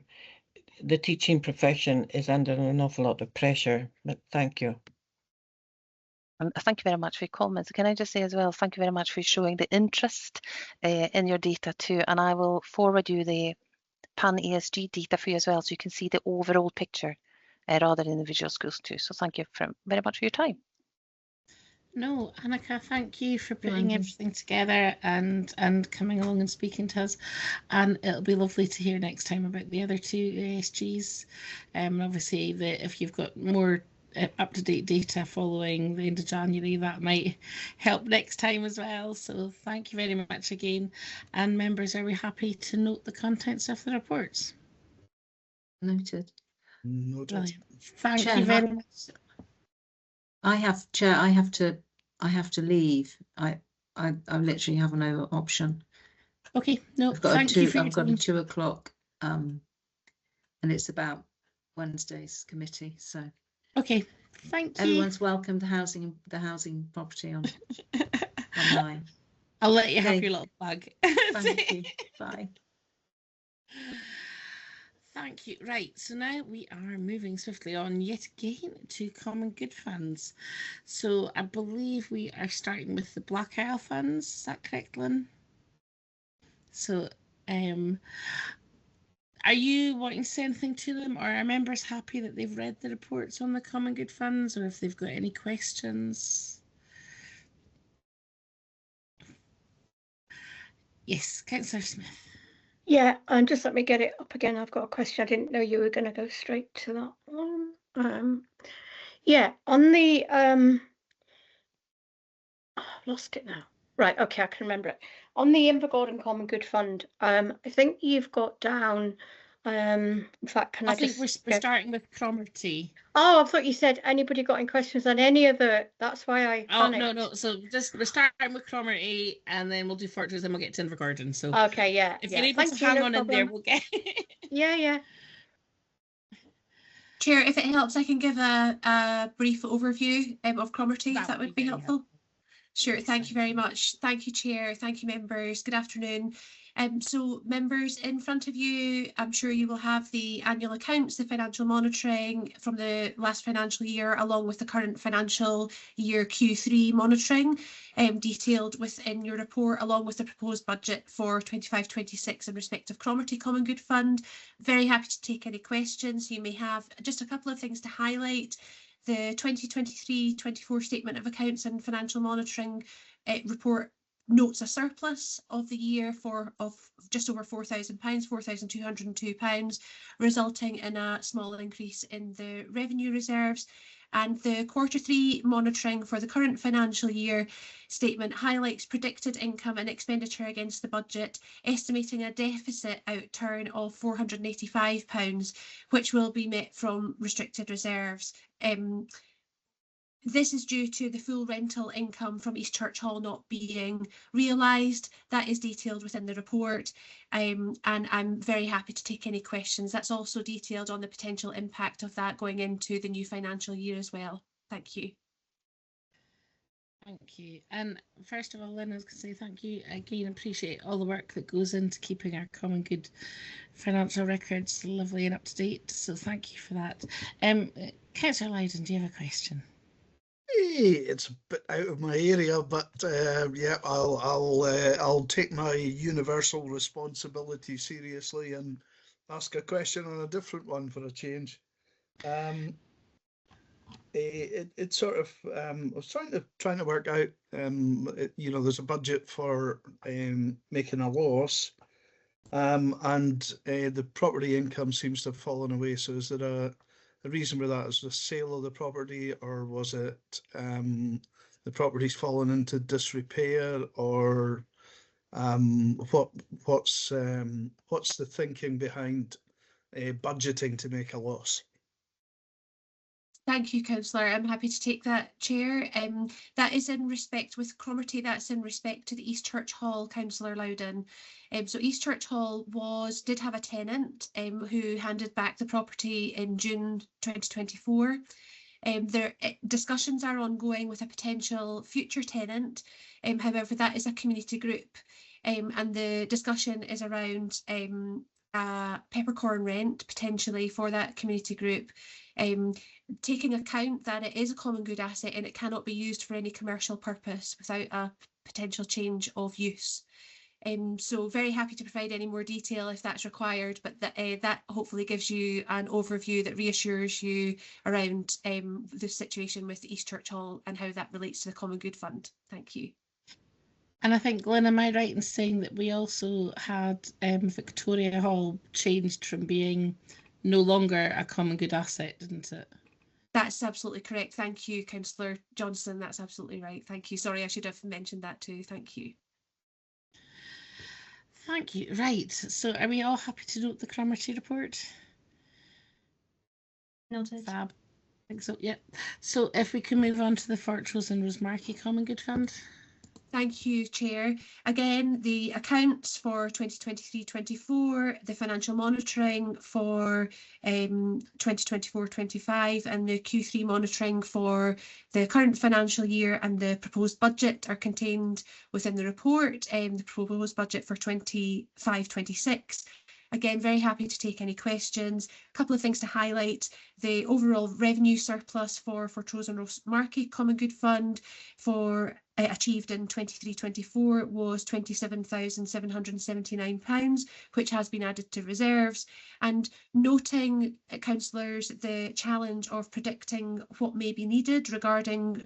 teaching profession is under an awful lot of pressure, but thank you. And thank you very much for your comments. Can I just say as well, thank you very much for showing the interest in your data too, and I will forward you the Pan ESG data for you as well, so you can see the overall picture rather than individual schools too. So thank you very much for your time. No, Annika, thank you for putting everything together and coming along and speaking to us. And it'll be lovely to hear next time about the other two ASGs. Obviously, if you've got more up-to-date data following the end of January, that might help next time as well. So thank you very much again. And members, are we happy to note the contents of the reports? Noted. Brilliant. Thank you very much. Chair, I have to leave. I literally have no option. Okay, no, I've got thank you for I've got a 2 o'clock, and it's about Wednesday's committee. So okay, thank you. Everyone's welcome. The housing property online. I'll let you have your little plug. Thank you. Bye. Thank you. Right, so now we are moving swiftly on yet again to common good funds. So I believe we are starting with the Black Isle funds. Is that correct, Lynn? So are you wanting to say anything to them, or are members happy that they've read the reports on the common good funds, or if they've got any questions? Yes, Councillor Smith. Yeah, and just let me get it up again. I've got a question. I didn't know you were going to go straight to that one. Yeah, on the I've lost it now. Right, okay, I can remember it. On the Invergordon Common Good Fund, I think you've got down. In fact, I think we're starting with Cromarty. Oh, I thought you said anybody got any questions on any of the. That's why I panicked. No. So we're starting with Cromarty, and then we'll do Fortrose, and we'll get to Invergordon. So okay, yeah. If you're able to hang on in there, we'll get. Yeah. Chair, if it helps, I can give a brief overview of Cromarty, if that would be helpful. Sure, thank you very much. Thank you, Chair. Thank you, members. Good afternoon. So members, in front of you, I'm sure you will have the annual accounts, the financial monitoring from the last financial year, along with the current financial year Q3 monitoring, detailed within your report, along with the proposed budget for 25-26 in respect of Cromarty Common Good Fund. Very happy to take any questions you may have. Just a couple of things to highlight. The 2023-24 Statement of Accounts and Financial Monitoring report notes a surplus of the year of just over £4,000, £4,202, resulting in a small increase in the revenue reserves. And the Q3 monitoring for the current financial year statement highlights predicted income and expenditure against the budget, estimating a deficit outturn of £485, which will be met from restricted reserves. This is due to the full rental income from East Church Hall not being realised. That is detailed within the report, and I'm very happy to take any questions. That's also detailed on the potential impact of that going into the new financial year as well. Thank you. Thank you. And first of all, Lynn, I was going to say thank you again. Appreciate all the work that goes into keeping our common good financial records lovely and up to date. So thank you for that. Councillor Lydon, do you have a question? It's a bit out of my area, but yeah, I'll take my universal responsibility seriously and ask a question on a different one for a change. It sort of I was trying to work out. You know, there's a budget for making a loss, and the property income seems to have fallen away. So is there a reason for that? Is the sale of the property, or was it the property's fallen into disrepair, or what's the thinking behind budgeting to make a loss? Thank you, Councillor. I'm happy to take that, Chair. That is in respect with Cromarty, that's in respect to the East Church Hall, Councillor Loudon. So East Church Hall did have a tenant who handed back the property in June 2024. Discussions are ongoing with a potential future tenant. However, that is a community group, and the discussion is around peppercorn rent potentially for that community group, taking account that it is a common good asset and it cannot be used for any commercial purpose without a potential change of use. So very happy to provide any more detail if that's required, but that hopefully gives you an overview that reassures you around the situation with East Church Hall and how that relates to the Common Good Fund. Thank you. And I think, Glenn, am I right in saying that we also had Victoria Hall changed from being no longer a common good asset, didn't it? That's absolutely correct. Thank you, Councillor Johnson. That's absolutely right. Thank you. Sorry, I should have mentioned that too. Thank you. Thank you. Right. So are we all happy to note the Cromarty report? Noted. Fab. I think so, yep. So if we can move on to the Fortrose and Rosemark Common Good Fund. Thank you, Chair. Again, the accounts for 2023-24, the financial monitoring for 2024-25 and the Q3 monitoring for the current financial year and the proposed budget are contained within the report, the proposed budget for 25-26. Again, very happy to take any questions. A couple of things to highlight. The overall revenue surplus for Fortrose and Rosemark Common Good Fund for achieved in 23-24 was £27,779, which has been added to reserves. And noting, councillors, the challenge of predicting what may be needed regarding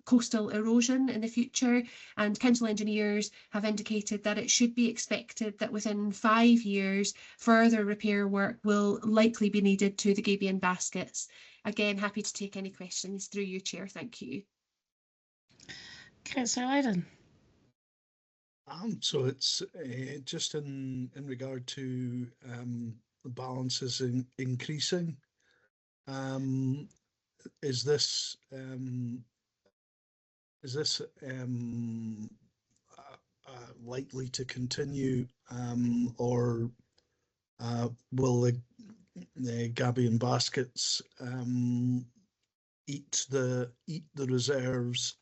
coastal erosion in the future, and council engineers have indicated that it should be expected that within 5 years further repair work will likely be needed to the gabion baskets. Again, happy to take any questions through you, Chair. Thank you. Councillor Loudon. So it's just in regard to the balances increasing. Is this likely to continue, or will the gabion baskets eat the reserves,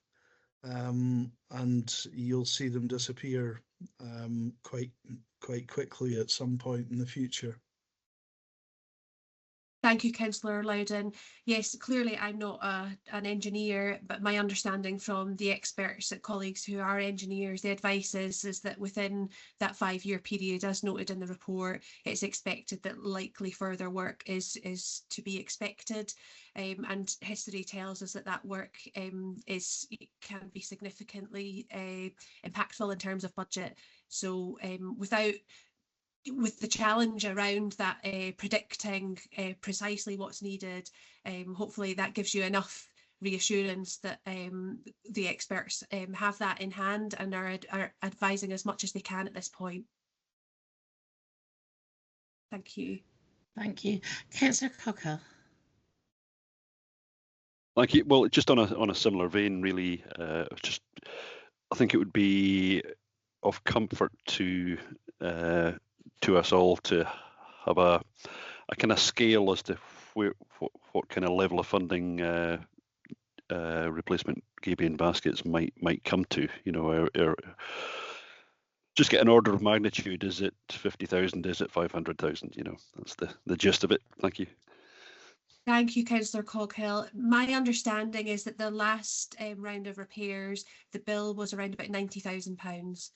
and you'll see them disappear quite quickly at some point in the future? Thank you, Councillor Loudon. Yes, clearly I'm not an engineer, but my understanding from the experts, colleagues who are engineers, the advice is that within that 5-year period, as noted in the report, it's expected that likely further work is to be expected. And history tells us that that work can be significantly impactful in terms of budget. So with the challenge around that, predicting precisely what's needed, hopefully that gives you enough reassurance that the experts have that in hand and are advising as much as they can at this point. Thank you. Thank you. Councillor Cocker. Thank you. Well, just on a similar vein, really, I think it would be of comfort to us all to have a kind of scale as to what kind of level of funding replacement gabion baskets might come to. You know, just get an order of magnitude. Is it 50,000? Is it 500,000? You know, that's the gist of it. Thank you. Thank you, Councillor Coghill. My understanding is that the last round of repairs, the bill was around about £90,000.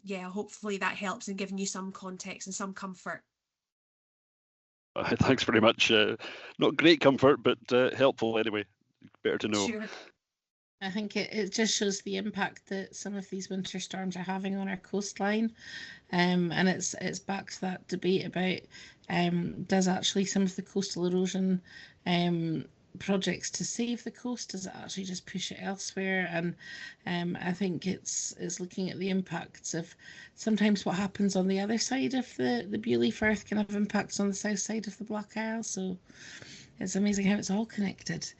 Yeah, hopefully that helps in giving you some context and some comfort. Thanks very much. Not great comfort, but helpful anyway. Better to know. Sure. I think it just shows the impact that some of these winter storms are having on our coastline. And it's back to that debate about does actually some of the coastal erosion projects to save the coast, does it actually just push it elsewhere? And I think it's looking at the impacts of sometimes what happens on the other side of the Bewley Firth can have impacts on the south side of the Black Isle. So it's amazing how it's all connected.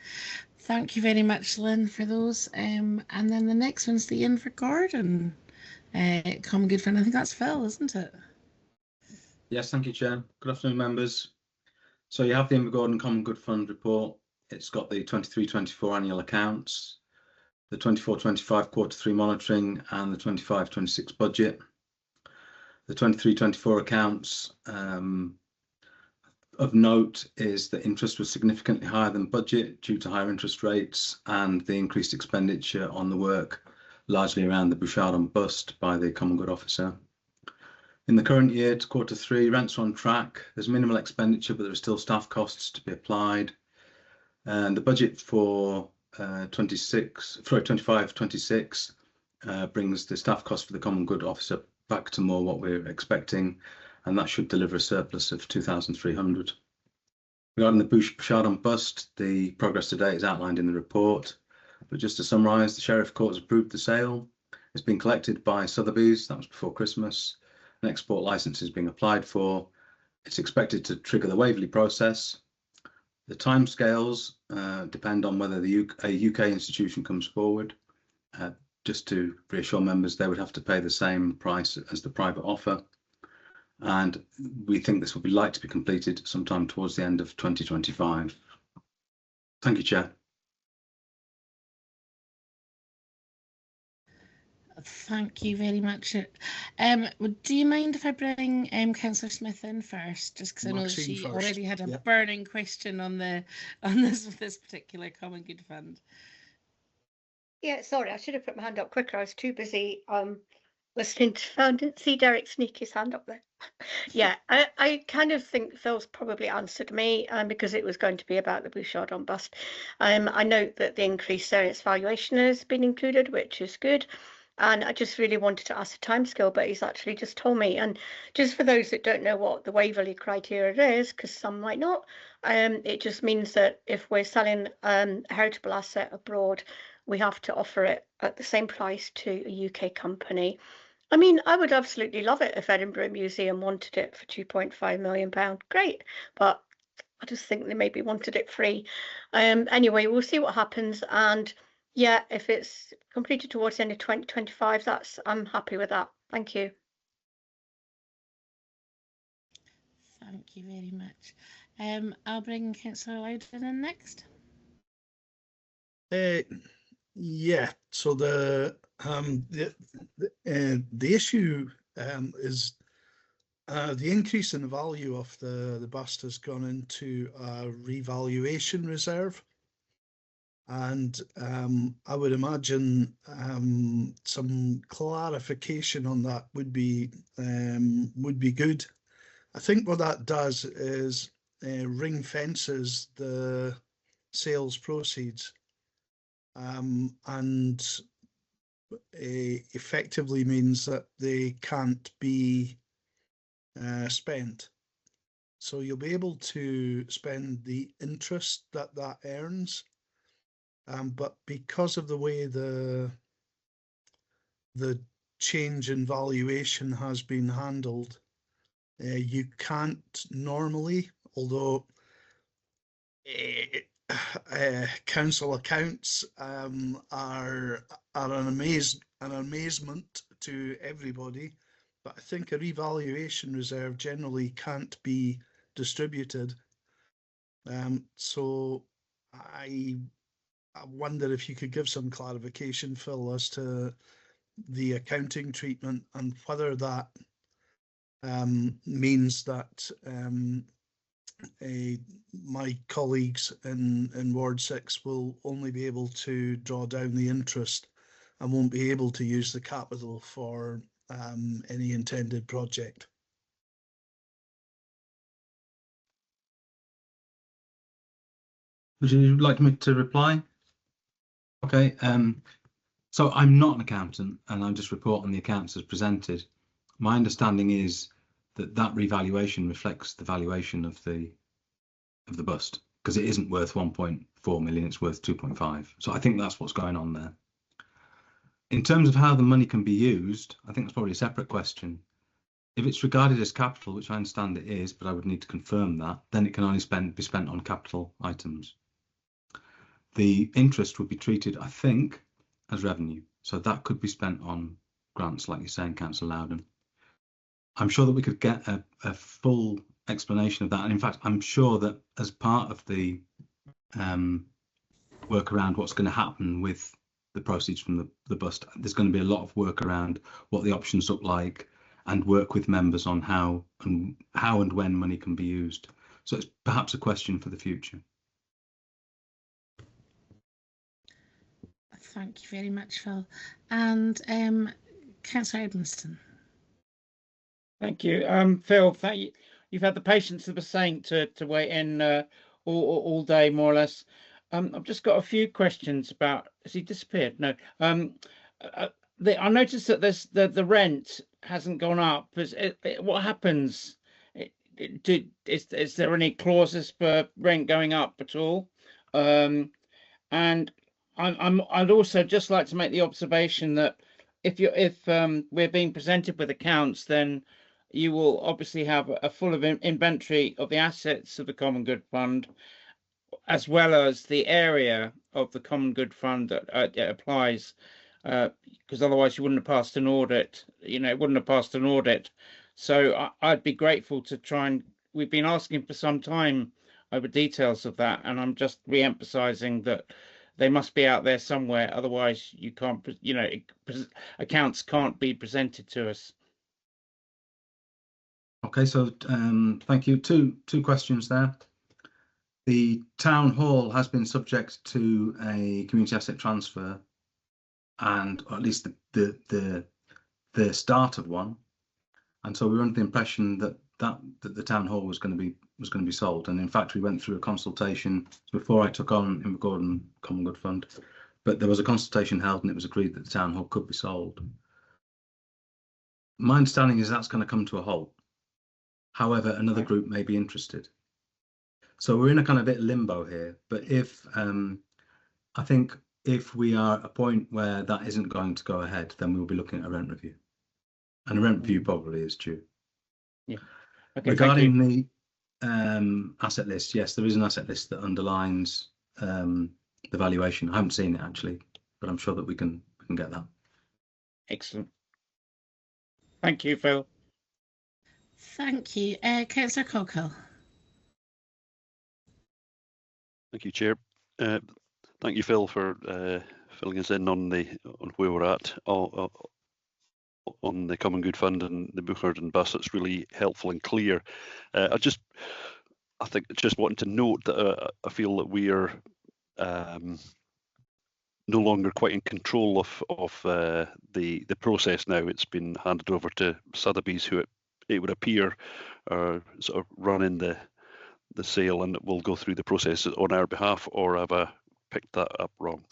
Thank you very much, Lynn, for those. And then the next one's the Invergordon Common Good Fund. I think that's Phil, isn't it? Yes, thank you, Chair. Good afternoon, members. So you have the Invergordon Common Good Fund report. It's got the 23-24 annual accounts, the 24-25 Q3 monitoring, and the 25-26 budget. The 23-24 accounts of note is that interest was significantly higher than budget due to higher interest rates and the increased expenditure on the work, largely around the Bouchard on bust by the Common Good Officer. In the current year to Q3, rents are on track. There's minimal expenditure, but there are still staff costs to be applied. And the budget for 25-26 brings the staff cost for the Common Good Officer back to more what we're expecting, and that should deliver a surplus of 2,300. Regarding the Bouchard on bust, the progress to date is outlined in the report. But just to summarise, the Sheriff Court has approved the sale. It's been collected by Sotheby's, that was before Christmas. An export licence is being applied for. It's expected to trigger the Waverley process. The timescales depend on whether a UK institution comes forward. Just to reassure members, they would have to pay the same price as the private offer. And we think this will be likely to be completed sometime towards the end of 2025. Thank you, Chair. Thank you very much. Do you mind if I bring Councillor Smith in first, just because I know Maxine she first. already had a Yep. burning question on this particular Common Good Fund. Yeah, sorry, I should have put my hand up quicker. I was too busy listening to see Derek sneak his hand up there. Yeah, I kind of think Phil's probably answered me because it was going to be about the Bouchard on bust. I note that the increased variance valuation has been included, which is good. And I just really wanted to ask the timescale, but he's actually just told me. And just for those that don't know what the Waverley criteria is, because some might not, it just means that if we're selling a heritable asset abroad, we have to offer it at the same price to a UK company. I mean, I would absolutely love it if Edinburgh Museum wanted it for £2.5 million. Great, but I just think they maybe wanted it free. Anyway, we'll see what happens. And yeah, if it's completed towards the end of 2025, I'm happy with that. Thank you. Thank you very much. I'll bring Councillor Loudon in next. Yeah, so the issue is the increase in the value of the bust has gone into a revaluation reserve, and I would imagine some clarification on that would be good. I think what that does is ring fences the sales proceeds. And effectively means that they can't be spent. So you'll be able to spend the interest that earns, but because of the way the change in valuation has been handled, you can't normally, although council accounts are an amazement to everybody, but I think a revaluation reserve generally can't be distributed. So I wonder if you could give some clarification, Phil, as to the accounting treatment and whether that means that my colleagues in Ward 6 will only be able to draw down the interest and won't be able to use the capital for any intended project. Would you like me to reply? Okay, so I'm not an accountant and I'm just reporting the accounts as presented. My understanding is that that revaluation reflects the valuation of the bust, because it isn't worth 1.4 million, it's worth 2.5. So I think that's what's going on there. In terms of how the money can be used, I think that's probably a separate question. If it's regarded as capital, which I understand it is, but I would need to confirm that, then it can only be spent on capital items. The interest would be treated, I think, as revenue. So that could be spent on grants, like you're saying, Councillor Loudon. I'm sure that we could get a full explanation of that. And in fact, I'm sure that as part of the work around what's going to happen with the proceeds from the bust, there's going to be a lot of work around what the options look like and work with members on how and when money can be used. So it's perhaps a question for the future. Thank you very much, Phil. And Councillor Edmonston. Thank you, Phil. Thank you. You've had the patience of a saint to wait in all day, more or less. I've just got a few questions about. Has he disappeared? No. I noticed that the rent hasn't gone up. What happens? Is there any clauses for rent going up at all? And I'd also just like to make the observation that if we're being presented with accounts, then you will obviously have a full inventory of the assets of the Common Good Fund, as well as the area of the Common Good Fund that it applies, because otherwise you wouldn't have passed an audit. It wouldn't have passed an audit. So I'd be grateful to try and. We've been asking for some time over details of that, and I'm just re-emphasising that they must be out there somewhere. Otherwise, you can't. Accounts can't be presented to us. Okay, so thank you. Two questions there. The town hall has been subject to a community asset transfer, and or at least the start of one, and so we were under the impression that the town hall was going to be sold. And in fact, we went through a consultation before I took on Invergordon Common Good Fund, but there was a consultation held, and it was agreed that the town hall could be sold. My understanding is that's going to come to a halt. However, another group may be interested. So we're in a kind of bit limbo here. But I think if we are at a point where that isn't going to go ahead, then we'll be looking at a rent review. And a rent review probably is due. Yeah. Okay, regarding the asset list, yes, there is an asset list that underlines the valuation. I haven't seen it actually, but I'm sure that we can get that. Excellent. Thank you, Phil. Thank you. Councillor Cockhill. Thank you, Chair. Thank you, Phil, for filling us in on where we're at on the Common Good Fund and the Invergordon bus. It's really helpful and clear. I think just wanting to note that I feel that we are no longer quite in control of the process now. It's been handed over to Sotheby's, who it would appear are sort of running the sale, and will go through the process on our behalf, or have I picked that up wrong?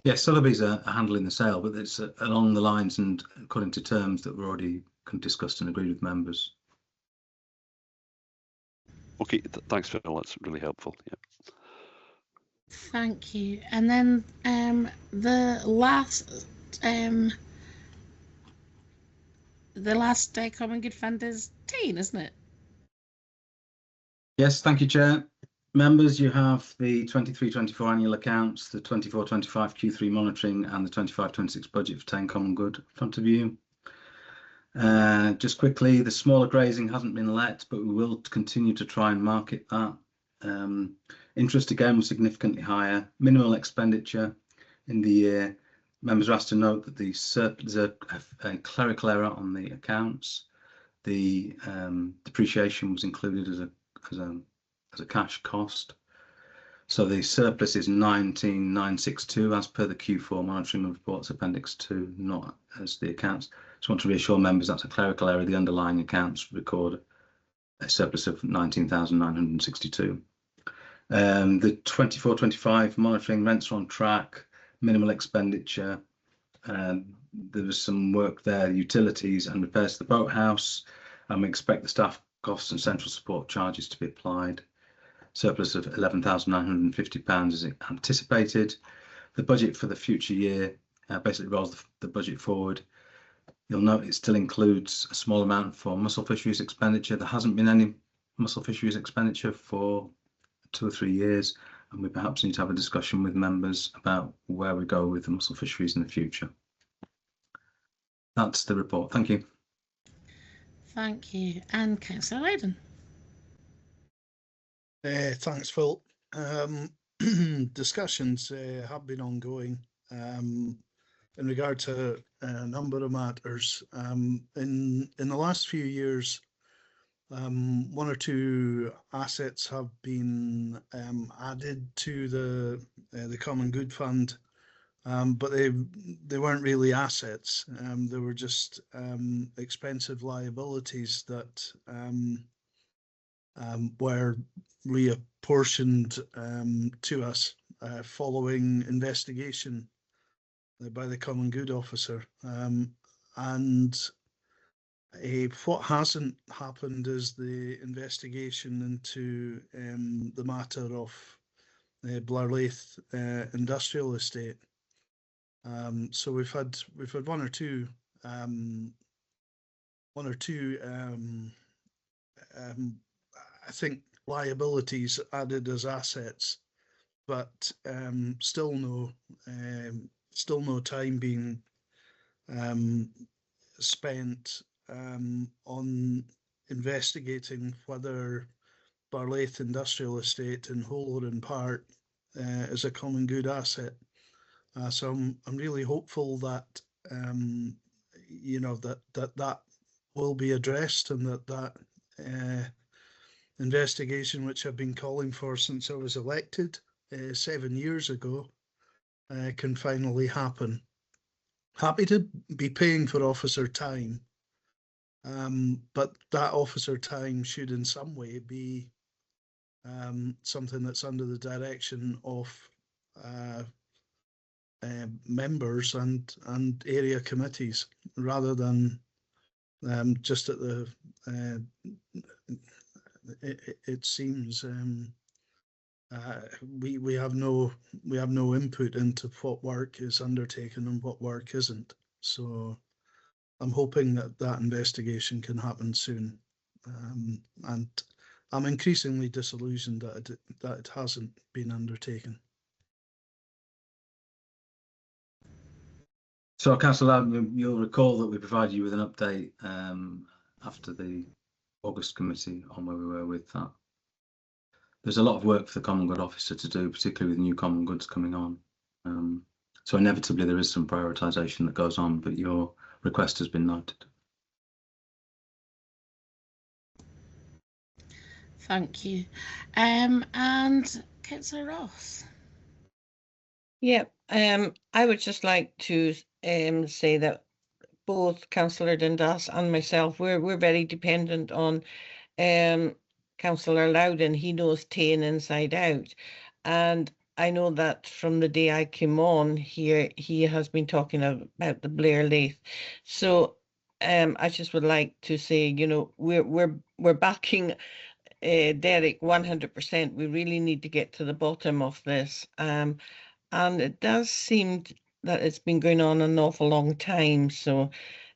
Yes, Sotheby's are handling the sale, but it's along the lines and according to terms that were already discussed and agreed with members. Okay, thanks, Phil. That's really helpful. Yeah. Thank you. And then the last Common Good Fund is Tain, isn't it? Yes, thank you, Chair. Members, you have the 23-24 annual accounts, the 24-25 Q3 monitoring, and the 25-26 budget for Tain Common Good in front of you. Just quickly, the smaller grazing hasn't been let, but we will continue to try and market that. Interest again was significantly higher. Minimal expenditure in the year. Members are asked to note that there's a clerical error on the accounts. The depreciation was included as a cash cost. So the surplus is 19,962 as per the Q4 monitoring reports appendix 2, not as the accounts. Just want to reassure members that's a clerical error. The underlying accounts record a surplus of 19,962. The 24-25 monitoring rents are on track, minimal expenditure. There was some work there, utilities and repairs to the boathouse, and we expect the staff costs and central support charges to be applied. Surplus of £11,950 is anticipated. The budget for the future year basically rolls the budget forward. You'll note it still includes a small amount for mussel fisheries expenditure. There hasn't been any mussel fisheries expenditure for 2 or 3 years, and we perhaps need to have a discussion with members about where we go with the mussel fisheries in the future. That's the report. Thank you. Thank you. And Councillor Loudon. Thanks, Phil. Discussions have been ongoing in regard to a number of matters. In the last few years, 1 or 2 assets have been added to the Common Good Fund, but they weren't really assets. They were just expensive liabilities that were reapportioned to us following investigation by the Common Good Officer. And what hasn't happened is the investigation into the matter of Blarlaith Industrial Estate. So we've had 1 or 2 I think liabilities added as assets, but still no time being spent on investigating whether Blarlaith Industrial Estate in whole or in part is a common good asset. So I'm really hopeful that that will be addressed, and that investigation, which I've been calling for since I was elected 7 years ago, can finally happen. Happy to be paying for officer time, but that officer time should in some way be something that's under the direction of members and area committees, rather than just at the it seems we have no input into what work is undertaken and what work isn't. So I'm hoping that investigation can happen soon, and I'm increasingly disillusioned that it hasn't been undertaken. So, Councillor, you'll recall that we provided you with an update after the August committee on where we were with that. There's a lot of work for the Common Good Officer to do, particularly with new common goods coming on. So inevitably there is some prioritisation that goes on, but your request has been noted. Thank you. And Councillor Ross. Yeah, I would just like to say that both Councillor Dundas and myself, we're very dependent on Councillor Loudon. He knows Tain inside out, and I know that from the day I came on here, he has been talking about the Blarlaith. So I just would like to say, we're backing Derek 100%. We really need to get to the bottom of this, and it does seem that it's been going on an awful long time. So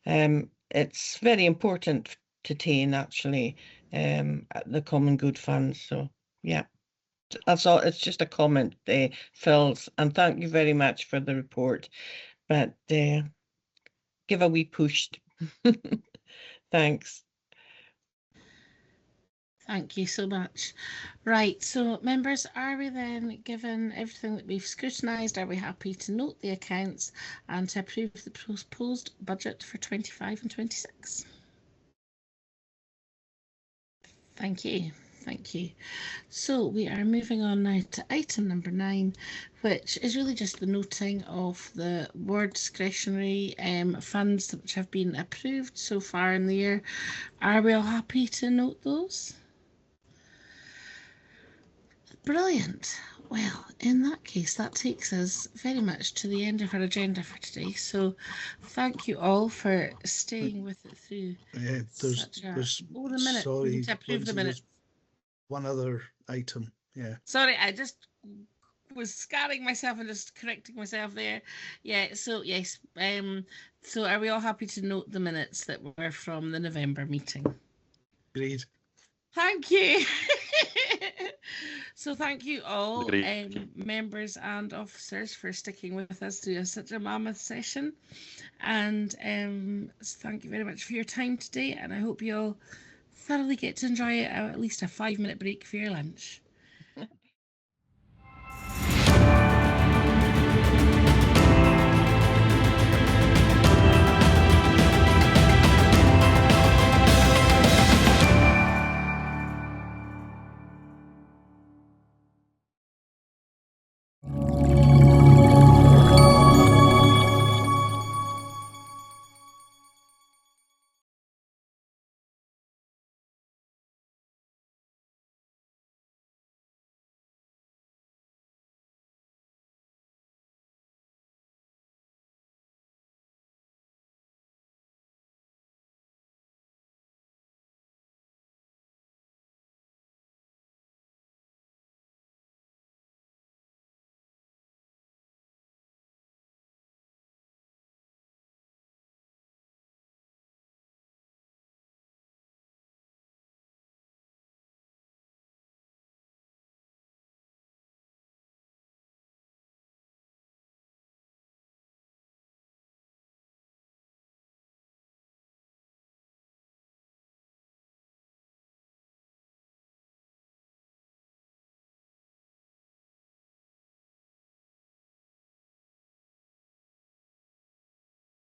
it's very important to Tain, actually, at the Common Good Fund. So yeah, that's all. It's just a comment, Phil's, and thank you very much for the report, but give a wee push. Thanks. Thank you so much. Right, so members, are we then, given everything that we've scrutinised, are we happy to note the accounts and to approve the proposed budget for 25 and 26? Thank you. Thank you. So we are moving on now to item number 9, which is really just the noting of the ward discretionary funds which have been approved so far in the year. Are we all happy to note those? Brilliant. Well, in that case, that takes us very much to the end of our agenda for today. So thank you all for staying with it through. Yeah, there's oh, the minute. Sorry, we need to approve the minute. One other item. Yeah. Sorry, I just was scanning myself and just correcting myself there. Yeah, so yes. So are we all happy to note the minutes that were from the November meeting? Agreed. Thank you. So thank you all, members and officers, for sticking with us through such a mammoth session. And thank you very much for your time today. And I hope you all thoroughly get to enjoy at least a 5-minute break for your lunch.